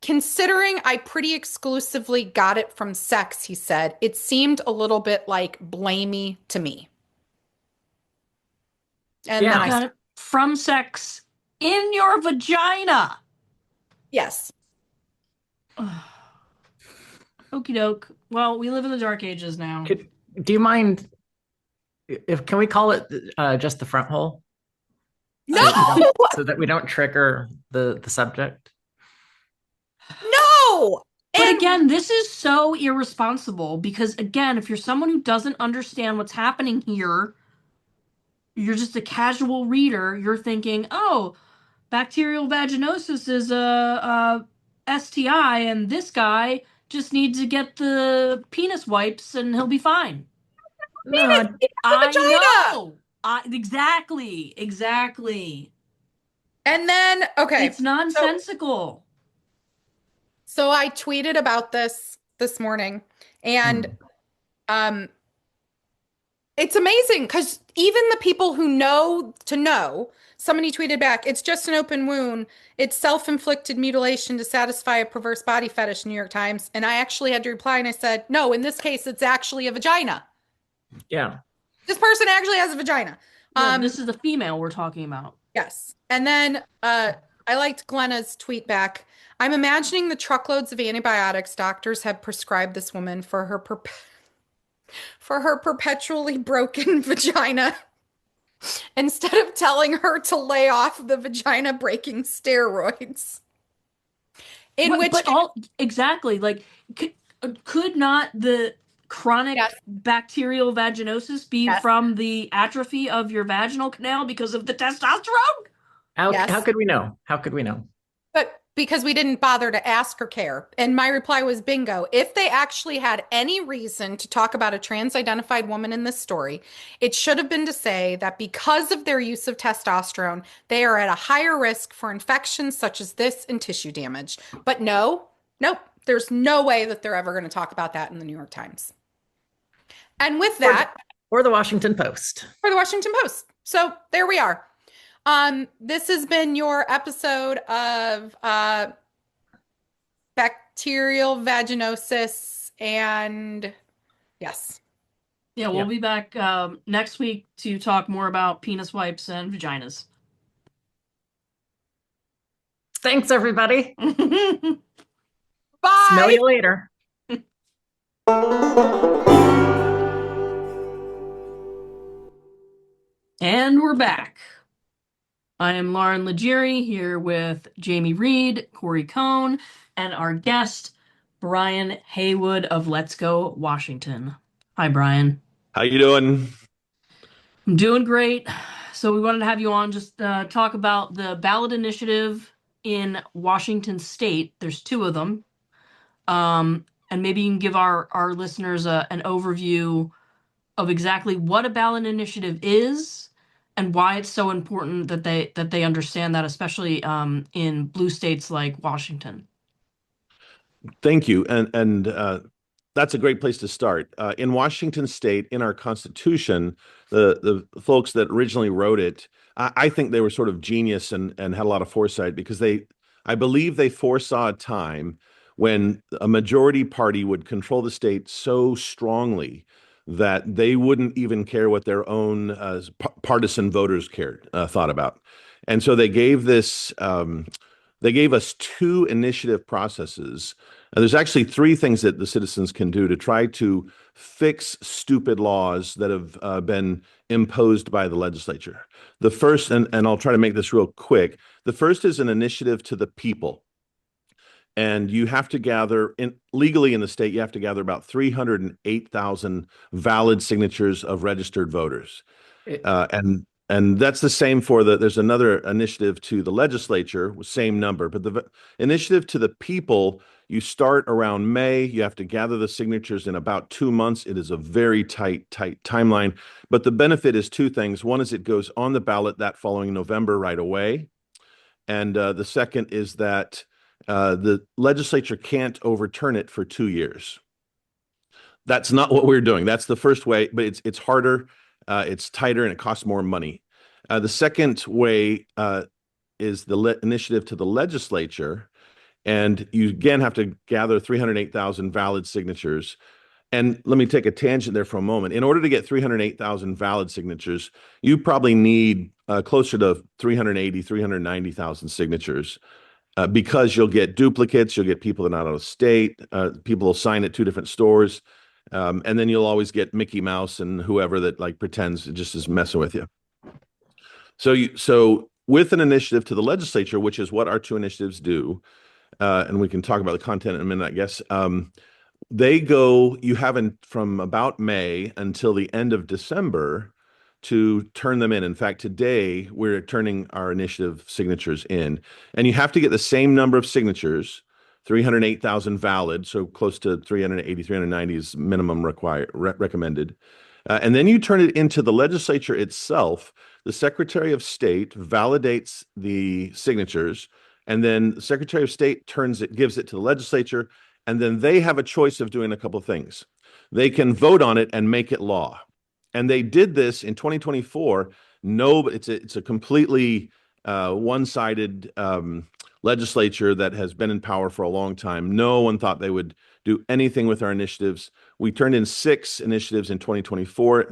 considering I pretty exclusively got it from sex, he said, it seemed a little bit like blamey to me. And then Yeah. I, Got it from sex in your vagina. yes. Okie doke. Well, we live in the dark ages now. Do you mind if can we call it just the front hole No, so that we don't trigger the subject? no. But And again, this is so irresponsible because, again, if you're someone who doesn't understand what's happening here, you're just a casual reader, you're thinking, oh, bacterial vaginosis is a STI, and this guy just needs to get the penis wipes and he'll be fine. No, It's a I vagina. know. Exactly. And then, okay, It's nonsensical. so I tweeted about this morning, and Hmm. um, it's amazing because even the people who know, somebody tweeted back, it's just an open wound. It's self-inflicted mutilation to satisfy a perverse body fetish, New York Times. And I actually had to reply and I said, no, in this case, it's actually a vagina. Yeah. This person actually has a vagina. Well, Um, this is the female we're talking about. yes. And then I liked Glenna's tweet back. I'm imagining the truckloads of antibiotics doctors have prescribed this woman for her perpetually broken vagina instead of telling her to lay off the vagina breaking steroids. In which But all exactly like could not the chronic yes, bacterial vaginosis be yes, from the atrophy of your vaginal canal because of the testosterone? How yes. could we know? How could we know? But because we didn't bother to ask or care. And my reply was bingo. If they actually had any reason to talk about a trans-identified woman in this story, it should have been to say that because of their use of testosterone, they are at a higher risk for infections such as this and tissue damage. But no, nope, there's no way that they're ever going to talk about that in the New York Times. And with Or that, or the Washington Post. for the Washington Post. So there we are. This has been your episode of bacterial vaginosis, and yes. Yeah, we'll Yeah. be back next week to talk more about penis wipes and vaginas. Thanks, everybody. Bye. Smell you later. And we're back. I am Lauren Legere here with Jamie Reed, Corey Cohn, and our guest, Brian Haywood of Let's Go Washington. Hi, Brian. How you doing? I'm doing great. So we wanted to have you on just talk about the ballot initiative in Washington State. There's two of them. And maybe you can give our listeners an overview of exactly what a ballot initiative is and why it's so important that they understand that, especially in blue states like Washington. Thank you. And that's a great place to start. In Washington State, in our Constitution, the folks that originally wrote it, I think they were sort of genius and had a lot of foresight because I believe they foresaw a time when a majority party would control the state so strongly that they wouldn't even care what their own partisan voters thought about. And so they gave this. They gave us two initiative processes. And there's actually three things that the citizens can do to try to fix stupid laws that have been imposed by the legislature. The first, and I'll try to make this real quick, the first is an initiative to the people. And you have to gather legally in the state, you have to gather about 308,000 valid signatures of registered voters. And that's the same for there's another initiative to the legislature, same number, but the initiative to the people, you start around May, you have to gather the signatures in about 2 months. It is a very tight timeline, but the benefit is two things. One is it goes on the ballot that following November right away. And the second is that the legislature can't overturn it for 2 years. That's not what we're doing. That's the first way, but it's harder. It's tighter and it costs more money. The second way is the initiative to the legislature. And you again have to gather 308,000 valid signatures. And let me take a tangent there for a moment. In order to get 308,000 valid signatures, you probably need closer to 380, 390,000 signatures because you'll get duplicates, you'll get people that are not out of state, people will sign at two different stores. And then you'll always get Mickey Mouse and whoever that like pretends just is messing with you. So with an initiative to the legislature, which is what our two initiatives do, and we can talk about the content in a minute, I guess. You have from about May until the end of December to turn them in. In fact, today we're turning our initiative signatures in, and you have to get the same number of signatures. 308,000 valid, so close to 380, 390 is minimum recommended. And then you turn it into the legislature itself. The Secretary of State validates the signatures, and then the Secretary of State gives it to the legislature, and then they have a choice of doing a couple of things. They can vote on it and make it law. And they did this in 2024. No, it's a completely one-sided legislature that has been in power for a long time. No one thought they would do anything with our initiatives. We turned in 6 initiatives in 2024.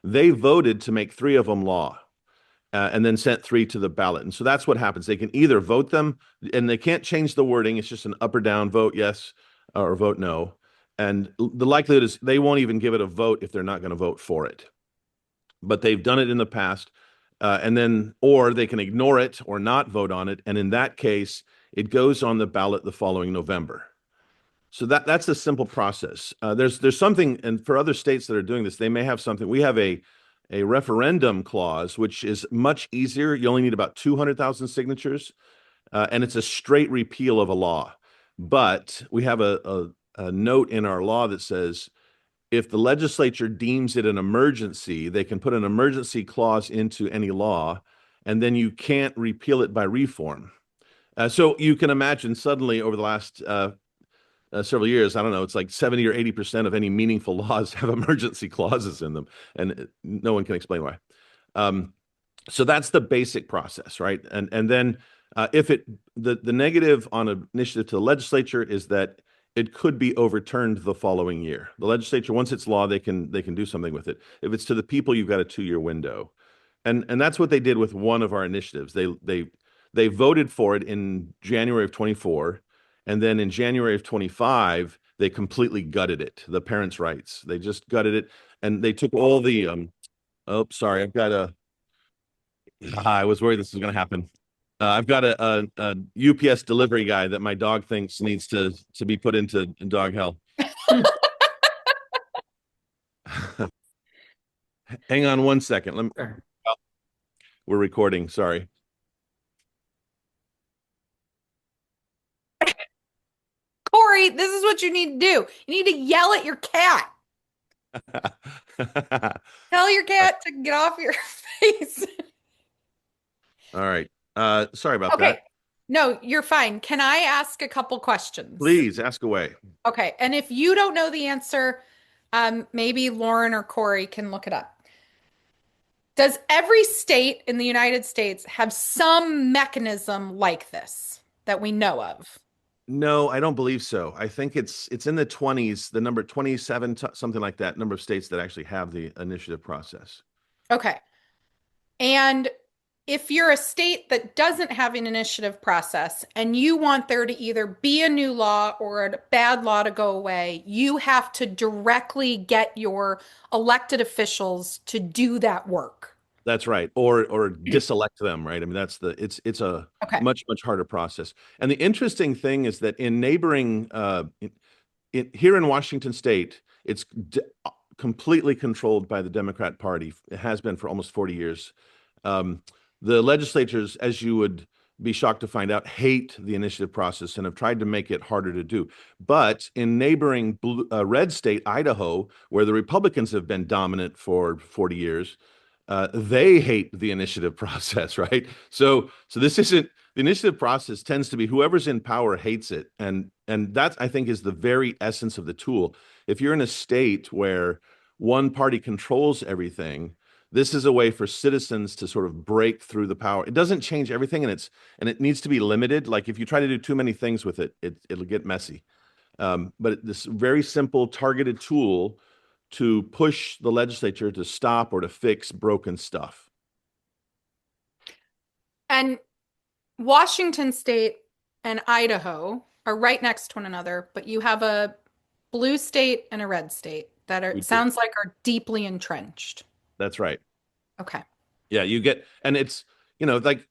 They voted to make 3 of them law, and then sent 3 to the ballot. And so that's what happens. They can either vote them, and they can't change the wording. It's just an up or down vote, yes, or vote no. And the likelihood is they won't even give it a vote if they're not going to vote for it. But they've done it in the past. Or they can ignore it or not vote on it. And in that case, it goes on the ballot the following November. So that's a simple process. There's something, and for other states that are doing this, they may have something. We have a referendum clause, which is much easier. You only need about 200,000 signatures, and it's a straight repeal of a law. But we have a note in our law that says if the legislature deems it an emergency, they can put an emergency clause into any law, and then you can't repeal it by reform. So you can imagine suddenly over the last several years, I don't know, it's like 70 or 80% of any meaningful laws have emergency clauses in them, and no one can explain why. So that's the basic process, right? And then if the negative on an initiative to the legislature is that it could be overturned the following year. The legislature, once it's law, they can do something with it. If it's to the people, you've got a 2-year window, and that's what they did with one of our initiatives. They voted for it in January of 24, and then in January of 25, they completely gutted it. The parents' rights, they just gutted it, and they took all the oh, sorry, I've got a. I was worried this was going to happen. I've got a UPS delivery guy that my dog thinks needs to be put into dog hell. Hang on one second. We're recording. Sorry. Corey, this is what you need to do. You need to yell at your cat. Tell your cat to get off your face. All right. Sorry about Okay. that. No, you're fine. Can I ask a couple questions? Please ask away. Okay. And if you don't know the answer, maybe Lauren or Corey can look it up. Does every state in the United States have some mechanism like this that we know of? No, I don't believe so. I think it's in the 20s, the number 27, something like that, number of states that actually have the initiative process. Okay. And if you're a state that doesn't have an initiative process and you want there to either be a new law or a bad law to go away, you have to directly get your elected officials to do that work. That's right. Or diselect them, right? I mean, it's a Okay. much harder process. And the interesting thing is that in neighboring here in Washington State, it's completely controlled by the Democrat Party. It has been for almost 40 years. The legislatures, as you would be shocked to find out, hate the initiative process and have tried to make it harder to do. But in neighboring red state, Idaho, where the Republicans have been dominant for 40 years, they hate the initiative process, right? So this isn't, the initiative process tends to be whoever's in power hates it. And that, I think, is the very essence of the tool. If you're in a state where one party controls everything, this is a way for citizens to sort of break through the power. It doesn't change everything, and it needs to be limited. Like if you try to do too many things with it, it'll get messy. But this very simple targeted tool to push the legislature to stop or to fix broken stuff. And Washington State and Idaho are right next to one another, but you have a blue state and a red state that are sounds like are deeply entrenched. That's right. Okay. Yeah, you get, and it's, like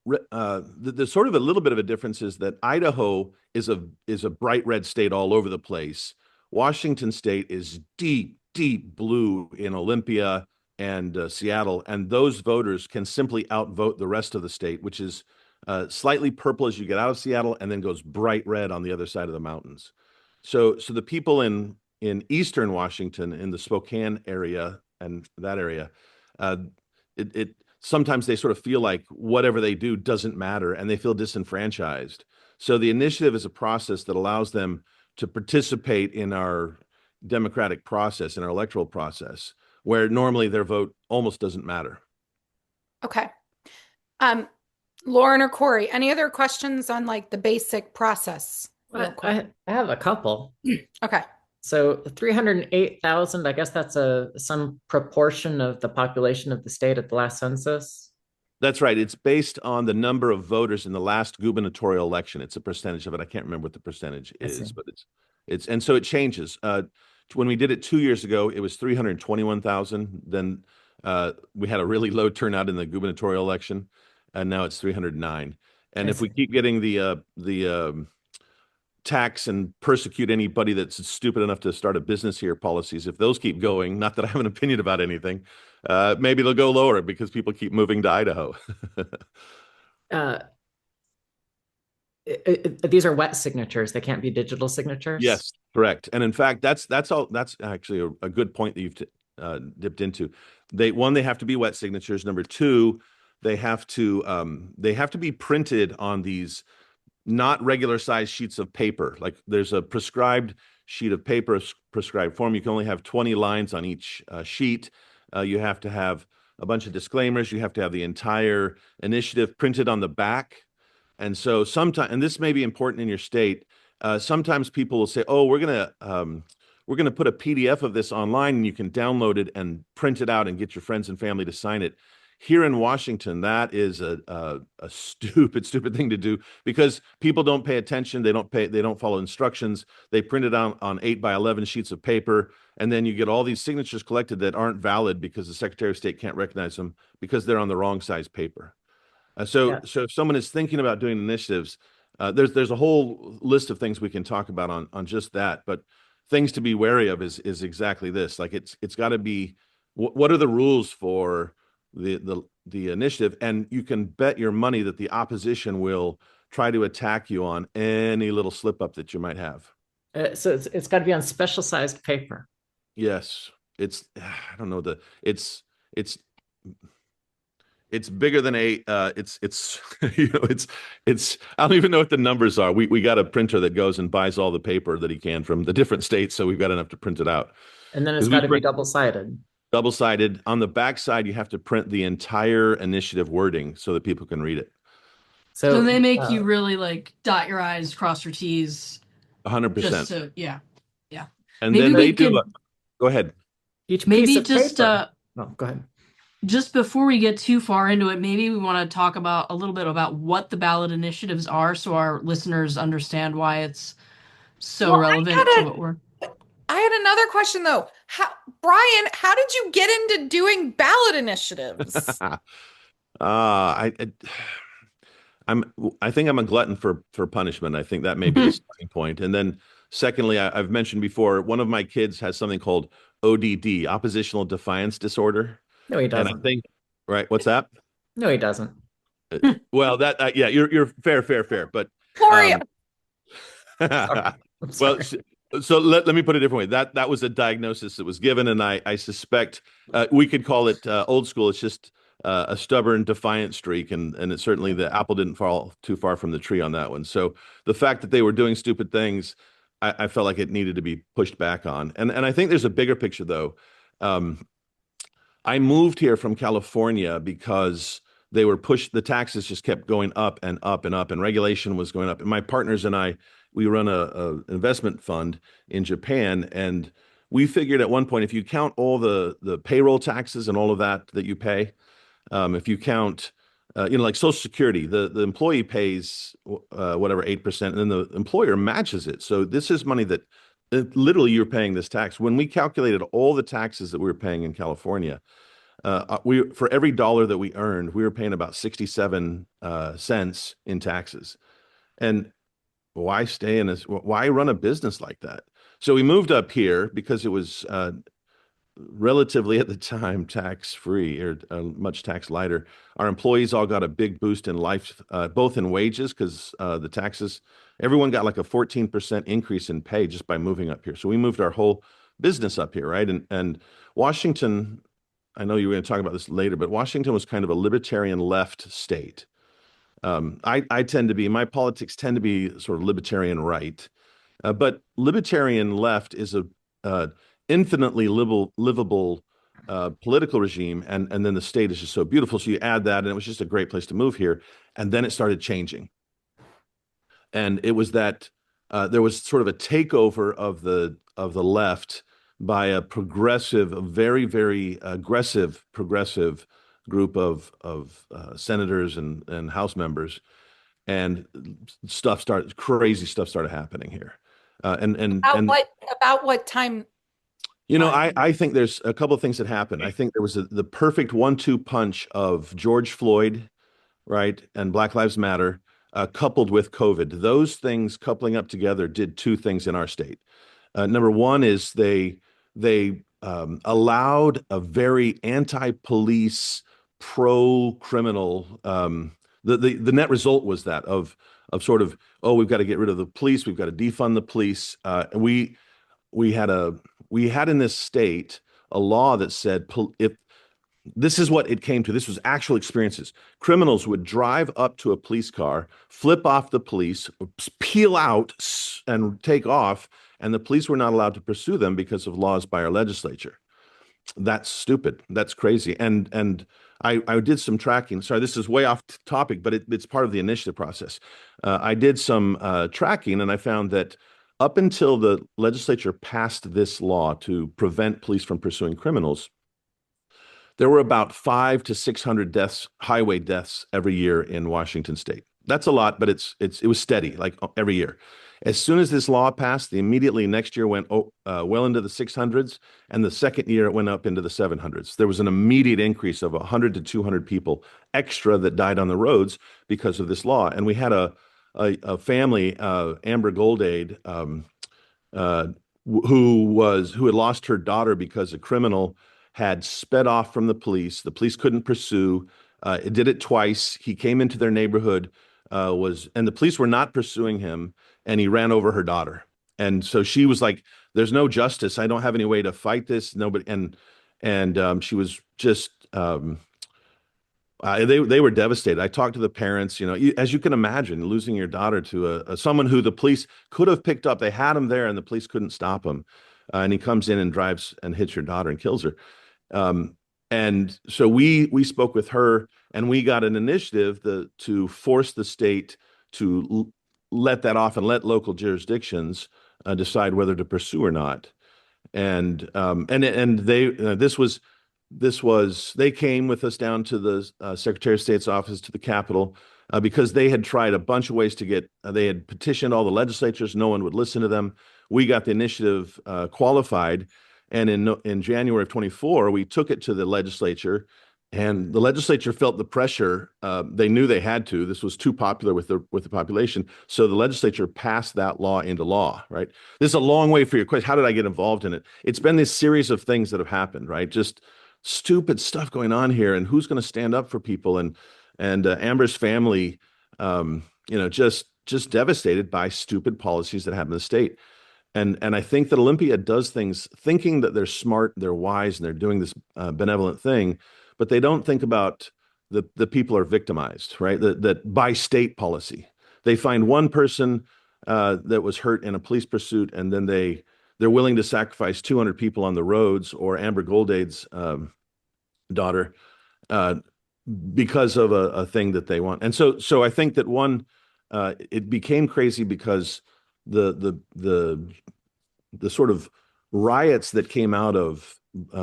there's sort of a little bit of a difference is that Idaho is a bright red state all over the place. Washington State is deep blue in Olympia and Seattle, and those voters can simply outvote the rest of the state, which is slightly purple as you get out of Seattle and then goes bright red on the other side of the mountains. So the people in in Eastern Washington, in the Spokane area and that area, uh, it sometimes they sort of feel like whatever they do doesn't matter and they feel disenfranchised. So the initiative is a process that allows them to participate in our democratic process, in our electoral process, where normally their vote almost doesn't matter. Okay. Lauren or Corey, any other questions on like the basic process? Real quick. I have a couple. Okay. So 308,000, I guess that's some proportion of the population of the state at the last census. That's right. It's based on the number of voters in the last gubernatorial election. It's a percentage of it. I can't remember what the percentage I is, see. but and so it changes. When we did it 2 years ago, it was 321,000. Then we had a really low turnout in the gubernatorial election, and now it's 309. And I if we see. keep getting the tax and persecute anybody that's stupid enough to start a business here policies, if those keep going, not that I have an opinion about anything, maybe it'll go lower because people keep moving to Idaho. Uh, these are wet signatures. They can't be digital signatures. Yes, correct. And in fact, that's actually a good point that you've dipped into. They have to be wet signatures. Number two, they have to be printed on these not regular size sheets of paper. Like there's a prescribed sheet of paper, prescribed form. You can only have 20 lines on each sheet. You have to have a bunch of disclaimers. You have to have the entire initiative printed on the back. And so sometimes, and this may be important in your state, sometimes people will say, "Oh, we're gonna put a PDF of this online, and you can download it and print it out and get your friends and family to sign it." Here in Washington, that is a stupid thing to do because people don't pay attention. They don't follow instructions. They print it on 8 by 11 sheets of paper, and then you get all these signatures collected that aren't valid because the Secretary of State can't recognize them because they're on the wrong size paper. So if someone is thinking about doing initiatives, there's a whole list of things we can talk about on just that. But things to be wary of is exactly this. Like it's got to be what are the rules for the initiative, and you can bet your money that the opposition will try to attack you on any little slip up that you might have. So it's got to be on special sized paper. Yes, I don't know it's bigger than it's I don't even know what the numbers are. We got a printer that goes and buys all the paper that he can from the different states, so we've got enough to print it out. And then it's got to be double-sided. Double-sided. On the back side, you have to print the entire initiative wording so that people can read it. So they make you really like dot your I's, cross your T's. 100%. Yeah. And maybe then they do. Go ahead. Each maybe piece of just paper. Go ahead. Just before we get too far into it, maybe we want to talk about a little bit about what the ballot initiatives are, so our listeners understand why it's so relevant to what we're. I had another question though. Brian, how did you get into doing ballot initiatives? I think I'm a glutton for punishment. I think that may be the starting point. And then secondly, I've mentioned before, one of my kids has something called ODD, oppositional defiance disorder. No, he doesn't. And I think, right, what's that? No, he doesn't. Well, that yeah, you're fair, but Corey. well, so let me put it a different way. That was a diagnosis that was given, and I suspect we could call it old school. It's just a stubborn, defiant streak, and it's certainly the apple didn't fall too far from the tree on that one. So the fact that they were doing stupid things, I felt like it needed to be pushed back on. And I think there's a bigger picture though. I moved here from California because the taxes just kept going up and up and up, and regulation was going up. And my partners and I, we run a investment fund in Japan, and we figured at one point, if you count all the payroll taxes and all of that you pay, if you count, like Social Security, the employee pays whatever 8%, and then the employer matches it. So this is money that literally you're paying this tax. When we calculated all the taxes that we were paying in California, for every dollar that we earned, we were paying about 67 cents in taxes. And why why run a business like that? So we moved up here because it was relatively at the time tax free or much tax lighter. Our employees all got a big boost in life, both in wages because the taxes. Everyone got like a 14% increase in pay just by moving up here. So we moved our whole business up here, right? And Washington, I know you were going to talk about this later, but Washington was kind of a libertarian left state. I tend to be, my politics tend to be sort of libertarian right, but libertarian left is a infinitely livable political regime, and then the state is just so beautiful. So you add that, and it was just a great place to move here. And then it started changing, and it was that there was sort of a takeover of the left by a progressive, a very, very aggressive progressive group of senators and House members, and crazy stuff started happening here. About what time? I think there's a couple of things that happened. I think there was the perfect 1-2 punch of George Floyd, right, and Black Lives Matter, coupled with COVID. Those things coupling up together did two things in our state. Number one is they allowed a very anti-police, pro-criminal. The net result was that of sort of, oh, we've got to get rid of the police, we've got to defund the police. We had in this state a law that said if this is what it came to, this was actual experiences. Criminals would drive up to a police car, flip off the police, peel out and take off, and the police were not allowed to pursue them because of laws by our legislature. That's stupid. That's crazy. And I did some tracking. Sorry, this is way off topic, but it's part of the initiative process. I did some tracking, and I found that up until the legislature passed this law to prevent police from pursuing criminals, there were about 500 to 600 deaths, highway deaths every year in Washington state. That's a lot, but it was steady, like every year. As soon as this law passed, the immediately next year went well into the 600s, and the second year it went up into the 700s. There was an immediate increase of 100 to 200 people extra that died on the roads because of this law. And we had a family, Amber Goldade, who had lost her daughter because a criminal had sped off from the police. The police couldn't pursue. It did it twice. He came into their neighborhood, and the police were not pursuing him, and he ran over her daughter. And so she was like, "There's no justice. I don't have any way to fight this." Nobody, and she was just. They were devastated. I talked to the parents. As you can imagine, losing your daughter to someone who the police could have picked up. They had him there, and the police couldn't stop him. And he comes in and drives and hits your daughter and kills her. And so we spoke with her, and we got an initiative to force the state to let that off and let local jurisdictions decide whether to pursue or not. And they came with us down to the Secretary of State's office, to the Capitol, because they had tried a bunch of ways to they had petitioned all the legislatures. No one would listen to them. We got the initiative qualified. And in January of 24, we took it to the legislature, and the legislature felt the pressure. They knew they had to. This was too popular with the population. So the legislature passed that law into law, right? This is a long way for your question. How did I get involved in it? It's been this series of things that have happened, right? Just stupid stuff going on here, and who's going to stand up for people? And Amber's family, just devastated by stupid policies that happen in the state. And I think that Olympia does things thinking that they're smart, they're wise, and they're doing this benevolent thing, but they don't think about the people are victimized, right? That by state policy, they find one person that was hurt in a police pursuit, and then they're willing to sacrifice 200 people on the roads, or Amber Goldade's daughter, because of a thing that they want. And so I think that it became crazy because the sort of riots that came out of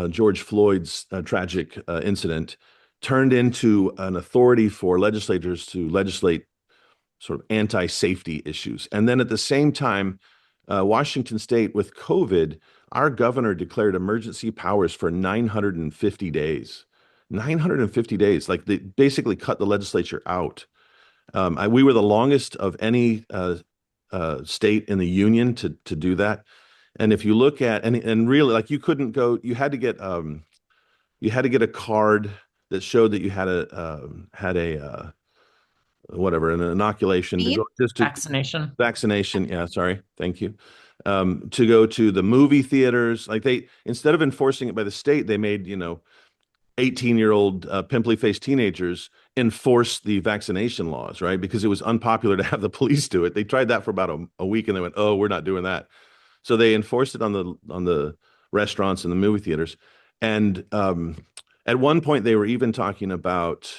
George Floyd's tragic incident turned into an authority for legislators to legislate sort of anti-safety issues. And then at the same time, Washington State, with COVID, our governor declared emergency powers for 950 days. 950 days, like they basically cut the legislature out. We were the longest of any state in the union to do that. And if you look at and really, like, you couldn't go, you had to get a card that showed that you had a whatever, an inoculation to Vaccine? go, just to Vaccination. vaccination. Yeah, sorry. Thank you. To go to the movie theaters. Like, they, instead of enforcing it by the state, they made, 18-year-old pimply faced teenagers enforce the vaccination laws, right? Because it was unpopular to have the police do it. They tried that for about a week, and they went, "Oh, we're not doing that." So they enforced it on the restaurants and the movie theaters. And at one point, they were even talking about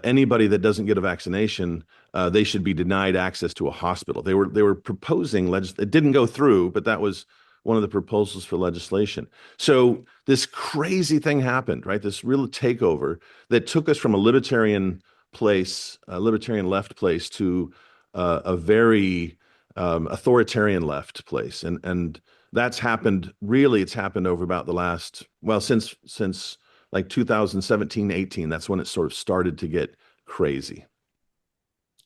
anybody that doesn't get a vaccination, they should be denied access to a hospital. They were proposing it didn't go through, but that was one of the proposals for legislation. So this crazy thing happened, right? This real takeover that took us from a libertarian place, a libertarian left place, to a very authoritarian left place, and that's happened. Really, it's happened over about the last, well, since like 2017, 18. That's when it sort of started to get crazy.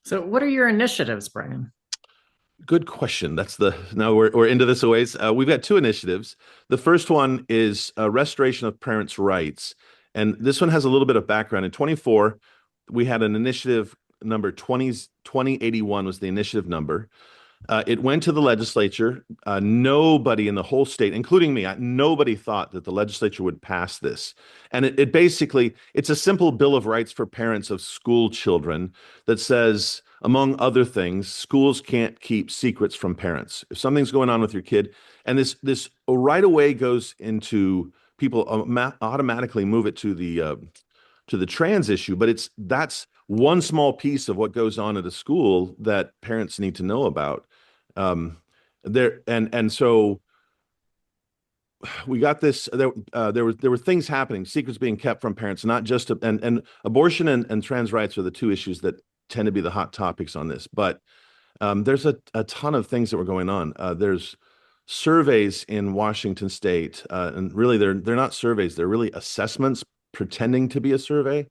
So what are your initiatives, Brian? Good question. Now we're into this a ways. We've got two initiatives. The first one is restoration of parents' rights. And this one has a little bit of background. In 24, we had an initiative number 2081 was the initiative number. It went to the legislature. Nobody in the whole state, including me, nobody thought that the legislature would pass this. And it basically, it's a simple Bill of Rights for parents of school children that says, among other things, schools can't keep secrets from parents. If something's going on with your kid, and this right away goes into, people automatically move it to the trans issue, but that's one small piece of what goes on at a school that parents need to know about. So we got this. There were things happening, secrets being kept from parents, not just and abortion and trans rights are the two issues that tend to be the hot topics on this. But there's a ton of things that were going on. There's surveys in Washington State, and really they're not surveys; they're really assessments pretending to be a survey.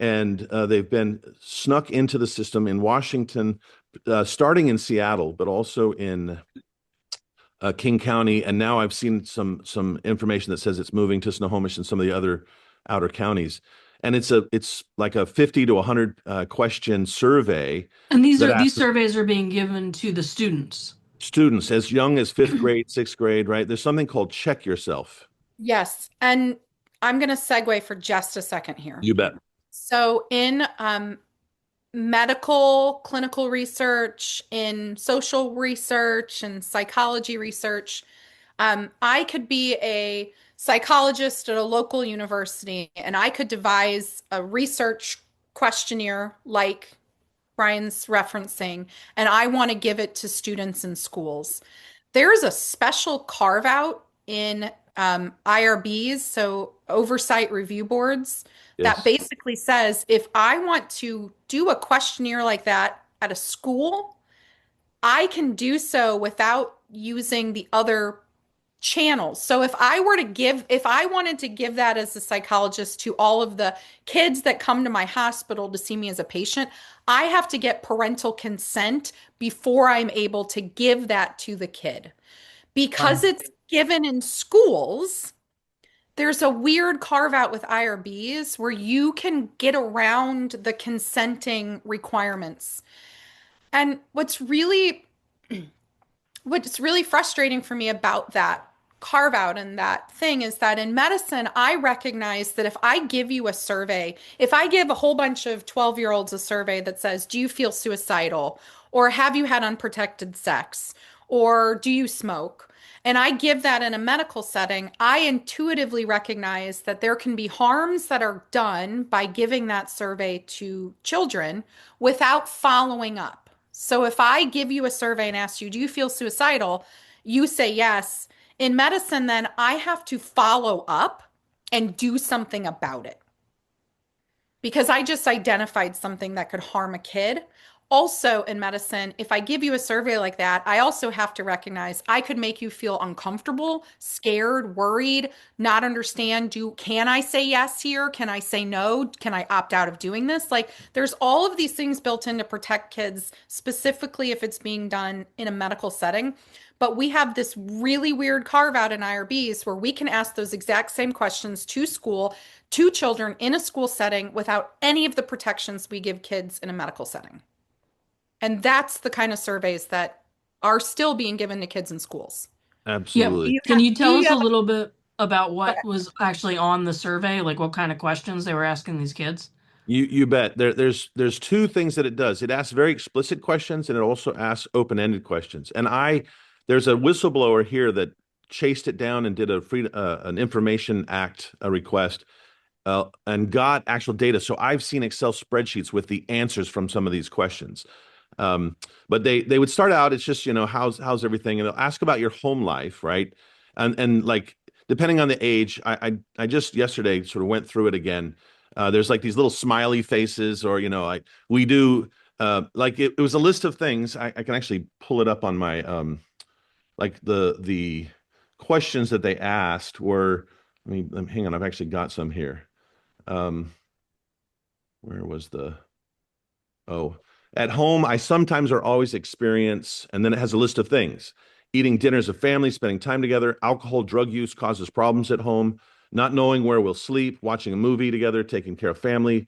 And they've been snuck into the system in Washington, starting in Seattle, but also in King County. And now I've seen some information that says it's moving to Snohomish and some of the other outer counties. And it's like a 50 to 100 question survey. And these surveys are being given to the students As young as 5th grade, 6th grade, right? There's something called Check Yourself. Yes. And I'm going to segue for just a second here. You bet. So in medical, clinical research, in social research and psychology research, I could be a psychologist at a local university, and I could devise a research questionnaire like Brian's referencing, and I want to give it to students in schools. There's a special carve out in IRBs, so oversight review boards, Yes. that basically says if I want to do a questionnaire like that at a school, I can do so without using the other channels. So if I wanted to give that as a psychologist to all of the kids that come to my hospital to see me as a patient, I have to get parental consent before I'm able to give that to the kid. Because it's given in schools, there's a weird carve out with IRBs where you can get around the consenting requirements. And what's really frustrating for me about that carve out and that thing is that in medicine, I recognize that if I give you a survey, if I give a whole bunch of 12-year-olds a survey that says, do you feel suicidal? Or have you had unprotected sex? Or do you smoke? And I give that in a medical setting, I intuitively recognize that there can be harms that are done by giving that survey to children without following up. So if I give you a survey and ask you, do you feel suicidal? You say yes. In medicine, then I have to follow up and do something about it because I just identified something that could harm a kid. Also in medicine, if I give you a survey like that, I also have to recognize I could make you feel uncomfortable, scared, worried, not understand, can I say yes here? Can I say no? Can I opt out of doing this? Like there's all of these things built in to protect kids, specifically if it's being done in a medical setting. But we have this really weird carve out in IRBs where we can ask those exact same questions to school, to children in a school setting without any of the protections we give kids in a medical setting. And that's the kind of surveys that are still being given to kids in schools. Absolutely. Can you tell us a have- little bit about what was actually on the survey? Like what kind of questions they were asking these kids? You bet. There's two things that it does. It asks very explicit questions and it also asks open-ended questions. And there's a whistleblower here that chased it down and did an Information Act request and got actual data. So I've seen Excel spreadsheets with the answers from some of these questions. But they would start out, it's just, how's everything? And they'll ask about your home life, right? And like, depending on the age, I just yesterday sort of went through it again. There's like these little smiley faces, or, like we do, like it was a list of things. I can actually pull it up on my, like the questions that they asked were, hang on, I've actually got some here. Where was at home, I sometimes or always experience, and then it has a list of things. Eating dinner as a family, spending time together, alcohol, drug use causes problems at home, not knowing where we'll sleep, watching a movie together, taking care of family,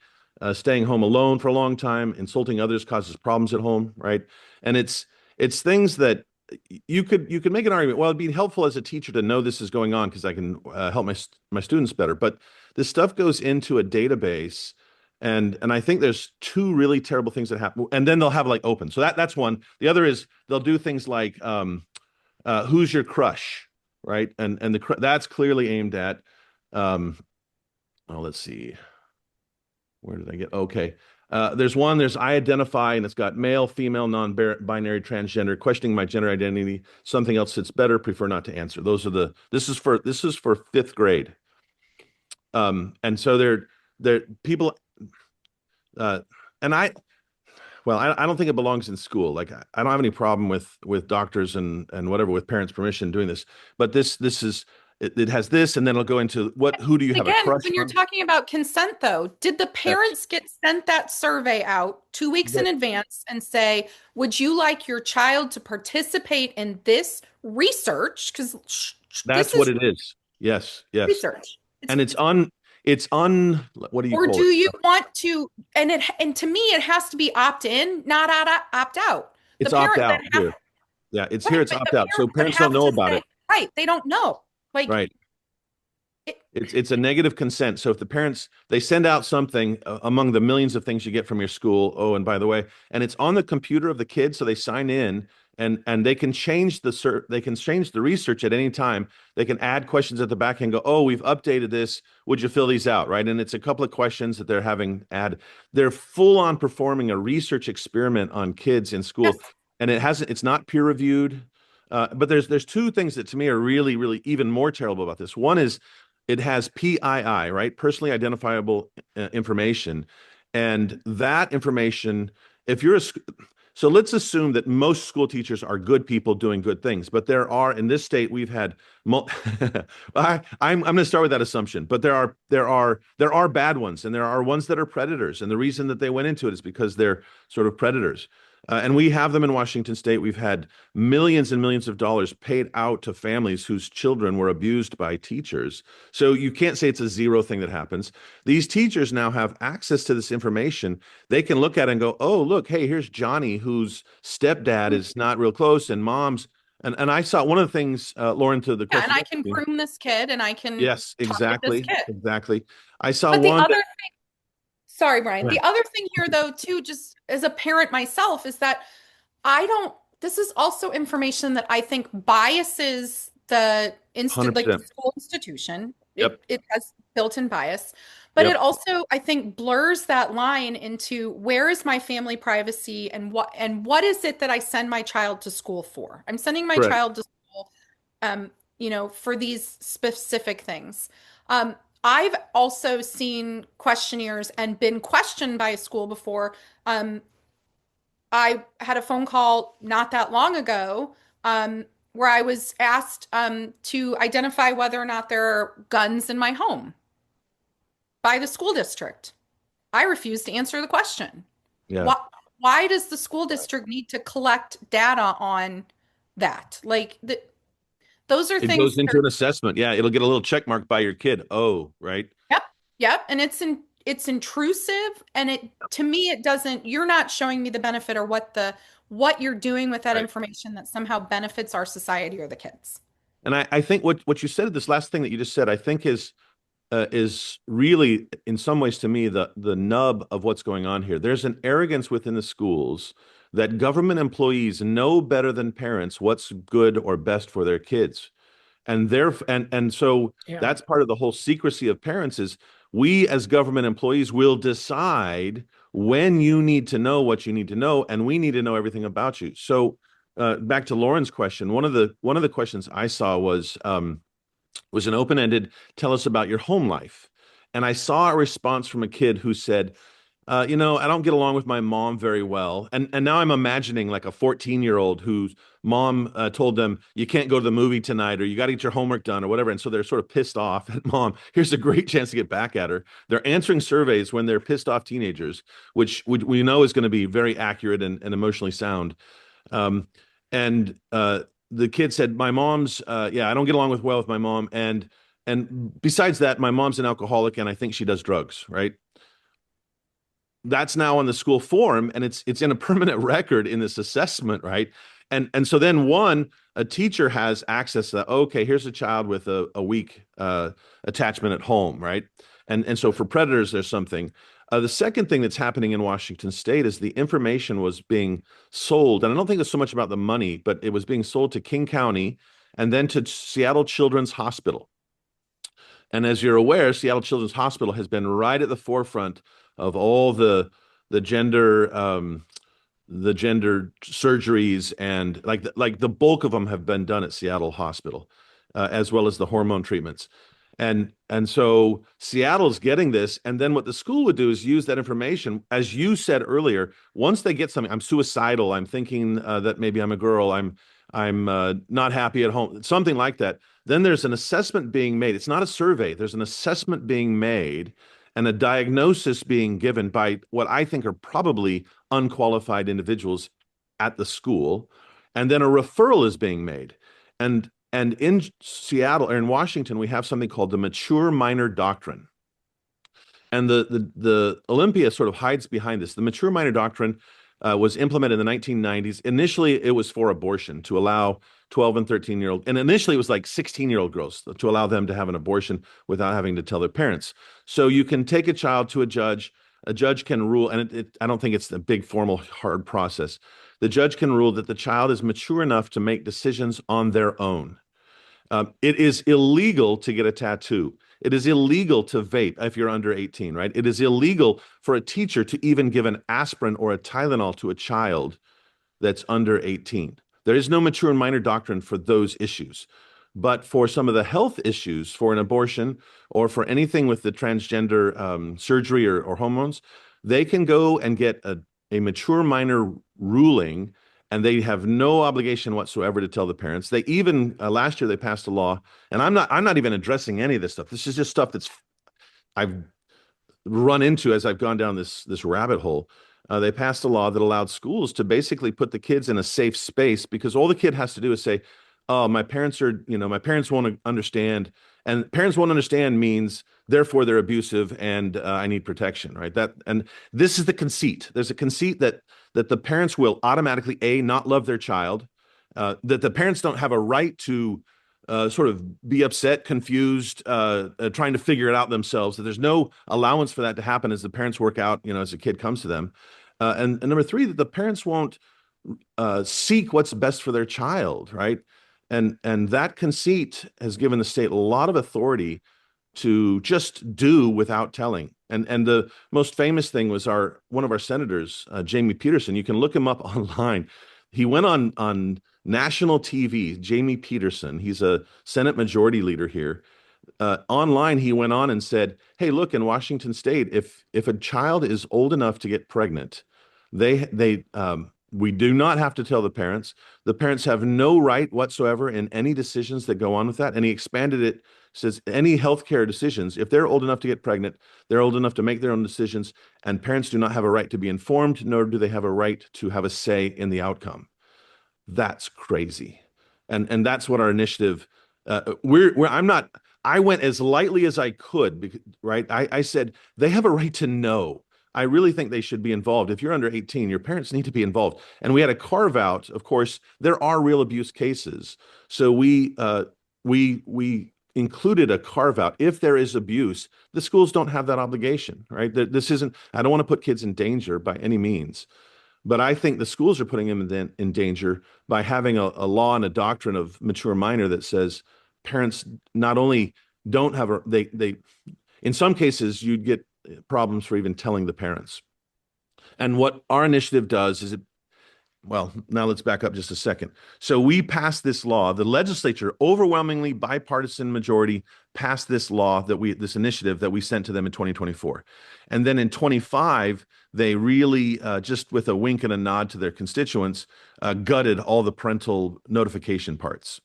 staying home alone for a long time, insulting others causes problems at home, right? And it's things that you could make an argument. Well, it'd be helpful as a teacher to know this is going on because I can help my students better. But this stuff goes into a database. And I think there's two really terrible things that happen, and then they'll have like open. So that's one. The other is they'll do things like who's your crush, right? And that's clearly aimed at. Let's see. Where did I get? Okay. There's I identify, and it's got male, female, non-binary, transgender, questioning my gender identity. Something else fits better. Prefer not to answer. This is for fifth grade. And so they're people. And I don't think it belongs in school. Like I don't have any problem with doctors and whatever, with parents' permission doing this. But this is it has this, and then it'll go into who do you have a crush when you're on? talking about consent, though, did the parents get sent that survey out 2 weeks in advance and say, would you like your child to participate in this research? Because That's what it is. Yes. Research. And it's on what do you or call do it? you want to, and to me it has to be opt-in, not opt out. It's opt out here. Yeah, it's here. It's opt out. So parents don't know about it. Right. They don't know. Like, right. It's a negative consent. So if the parents, they send out something among the millions of things you get from your school. Oh, and by the way, and it's on the computer of the kids, so they sign in and they can change the research at any time. They can add questions at the back and go, oh, we've updated this. Would you fill these out? Right. And it's a couple of questions that they're having add. They're full on performing a research experiment on kids in school. Yes. And it's not peer reviewed. But there's two things that to me are really, really even more terrible about this. One is it has PII, right? Personally identifiable information. And that information, so let's assume that most school teachers are good people doing good things, but there are, in this state, we've had, I'm going to start with that assumption, but there are bad ones, and there are ones that are predators. And the reason that they went into it is because they're sort of predators. And we have them in Washington State. We've had millions and millions of dollars paid out to families whose children were abused by teachers. So you can't say it's a zero thing that happens. These teachers now have access to this information. They can look at it and go, oh, look, hey, here's Johnny, whose stepdad is not real close, and mom's. And I saw one of the things, Lauren, to the question. And I can groom this kid, and I can. Yes, exactly. Exactly. I saw but one. Sorry, Brian. The other thing here, though, too, just as a parent myself, is that this is also information that I think biases the school institution. Yep. It has built-in bias, but it also, I think, blurs that line into where is my family privacy and what is it that I send my child to school for? I'm sending my child to school, for these specific things. I've also seen questionnaires and been questioned by a school before. I had a phone call not that long ago where I was asked to identify whether or not there are guns in my home by the school district. I refused to answer the question. Yeah. Why does the school district need to collect data on that. Like those are It things goes that into are, an assessment. Yeah, it'll get a little check mark by your kid. Oh, right. yep, yep. And it's intrusive, and it, to me, it doesn't, you're not showing me the benefit or what you're doing with that Right. information that somehow benefits our society or the kids. And I think what you said, this last thing that you just said, I think is really in some ways to me the nub of what's going on here. There's an arrogance within the schools that government employees know better than parents what's good or best for their kids. And so Yeah. that's part of the whole secrecy of parents is we as government employees will decide when you need to know what you need to know, and we need to know everything about you. So back to Lauren's question, one of the questions I saw was an open-ended, tell us about your home life. And I saw a response from a kid who said, I don't get along with my mom very well. And now I'm imagining like a 14-year-old whose mom told them, you can't go to the movie tonight, or you got to get your homework done, or whatever. And so they're sort of pissed off at mom. Here's a great chance to get back at her. They're answering surveys when they're pissed off teenagers, which we know is going to be very accurate and emotionally sound. And the kid said, my mom's, I don't get along well with my mom. And besides that, my mom's an alcoholic and I think she does drugs, right? That's now on the school form, and it's in a permanent record in this assessment, right? And so then a teacher has access to that. Okay, here's a child with a weak attachment at home, right? And so for predators, there's something. The second thing that's happening in Washington State is the information was being sold, and I don't think it's so much about the money, but it was being sold to King County and then to Seattle Children's Hospital. And as you're aware, Seattle Children's Hospital has been right at the forefront of all the gender surgeries, and like the bulk of them have been done at Seattle Hospital, as well as the hormone treatments. And so Seattle's getting this, and then what the school would do is use that information, as you said earlier. Once they get something, I'm suicidal, I'm thinking that maybe I'm a girl, I'm not happy at home, something like that. Then there's an assessment being made. It's not a survey. There's an assessment being made and a diagnosis being given by what I think are probably unqualified individuals at the school. And then a referral is being made. And in Seattle or in Washington, we have something called the mature minor doctrine. And the Olympia sort of hides behind this. The mature minor doctrine was implemented in the 1990s. Initially, it was for abortion, to allow 12 and 13-year-old, and initially it was like 16-year-old girls, to allow them to have an abortion without having to tell their parents. So you can take a child to a judge can rule, and I don't think it's a big formal hard process. The judge can rule that the child is mature enough to make decisions on their own. It is illegal to get a tattoo. It is illegal to vape if you're under 18, right? It is illegal for a teacher to even give an aspirin or a Tylenol to a child that's under 18. There is no mature and minor doctrine for those issues. But for some of the health issues, for an abortion or for anything with the transgender surgery or hormones, they can go and get a mature minor ruling, and they have no obligation whatsoever to tell the parents. They even last year they passed a law, and I'm not even addressing any of this stuff. This is just stuff I've run into as I've gone down this rabbit hole. They passed a law that allowed schools to basically put the kids in a safe space, because all the kid has to do is say, oh, my parents won't understand. And parents won't understand means therefore they're abusive and I need protection, right? And this is the conceit. There's a conceit that the parents will automatically not love their child, that the parents don't have a right to sort of be upset, confused, trying to figure it out themselves, that there's no allowance for that to happen as the parents work out, as a kid comes to them. And number three, that the parents won't seek what's best for their child, right? And that conceit has given the state a lot of authority to just do without telling. And the most famous thing was one of our senators, Jamie Peterson. You can look him up online. He went on national TV, Jamie Peterson. He's a Senate Majority Leader here. Online, he went on and said, hey, look, in Washington State, if a child is old enough to get pregnant, we do not have to tell the parents. The parents have no right whatsoever in any decisions that go on with that. And he expanded it, says any healthcare decisions, if they're old enough to get pregnant, they're old enough to make their own decisions, and parents do not have a right to be informed, nor do they have a right to have a say in the outcome. That's crazy. And that's what our initiative. I went as lightly as I could, because, right? I said they have a right to know. I really think they should be involved. If you're under 18, your parents need to be involved. And we had a carve out. Of course, there are real abuse cases, so we included a carve out. If there is abuse, the schools don't have that obligation, right? This isn't. I don't want to put kids in danger by any means, but I think the schools are putting them in danger by having a law and a doctrine of mature minor that says parents not only don't have they in some cases you'd get problems for even telling the parents. And what our initiative does is well, now let's back up just a second. So we passed this law. The legislature, overwhelmingly bipartisan majority, passed this law this initiative that we sent to them in 2024. And then in 25, they really, just with a wink and a nod to their constituents, gutted all the parental notification parts.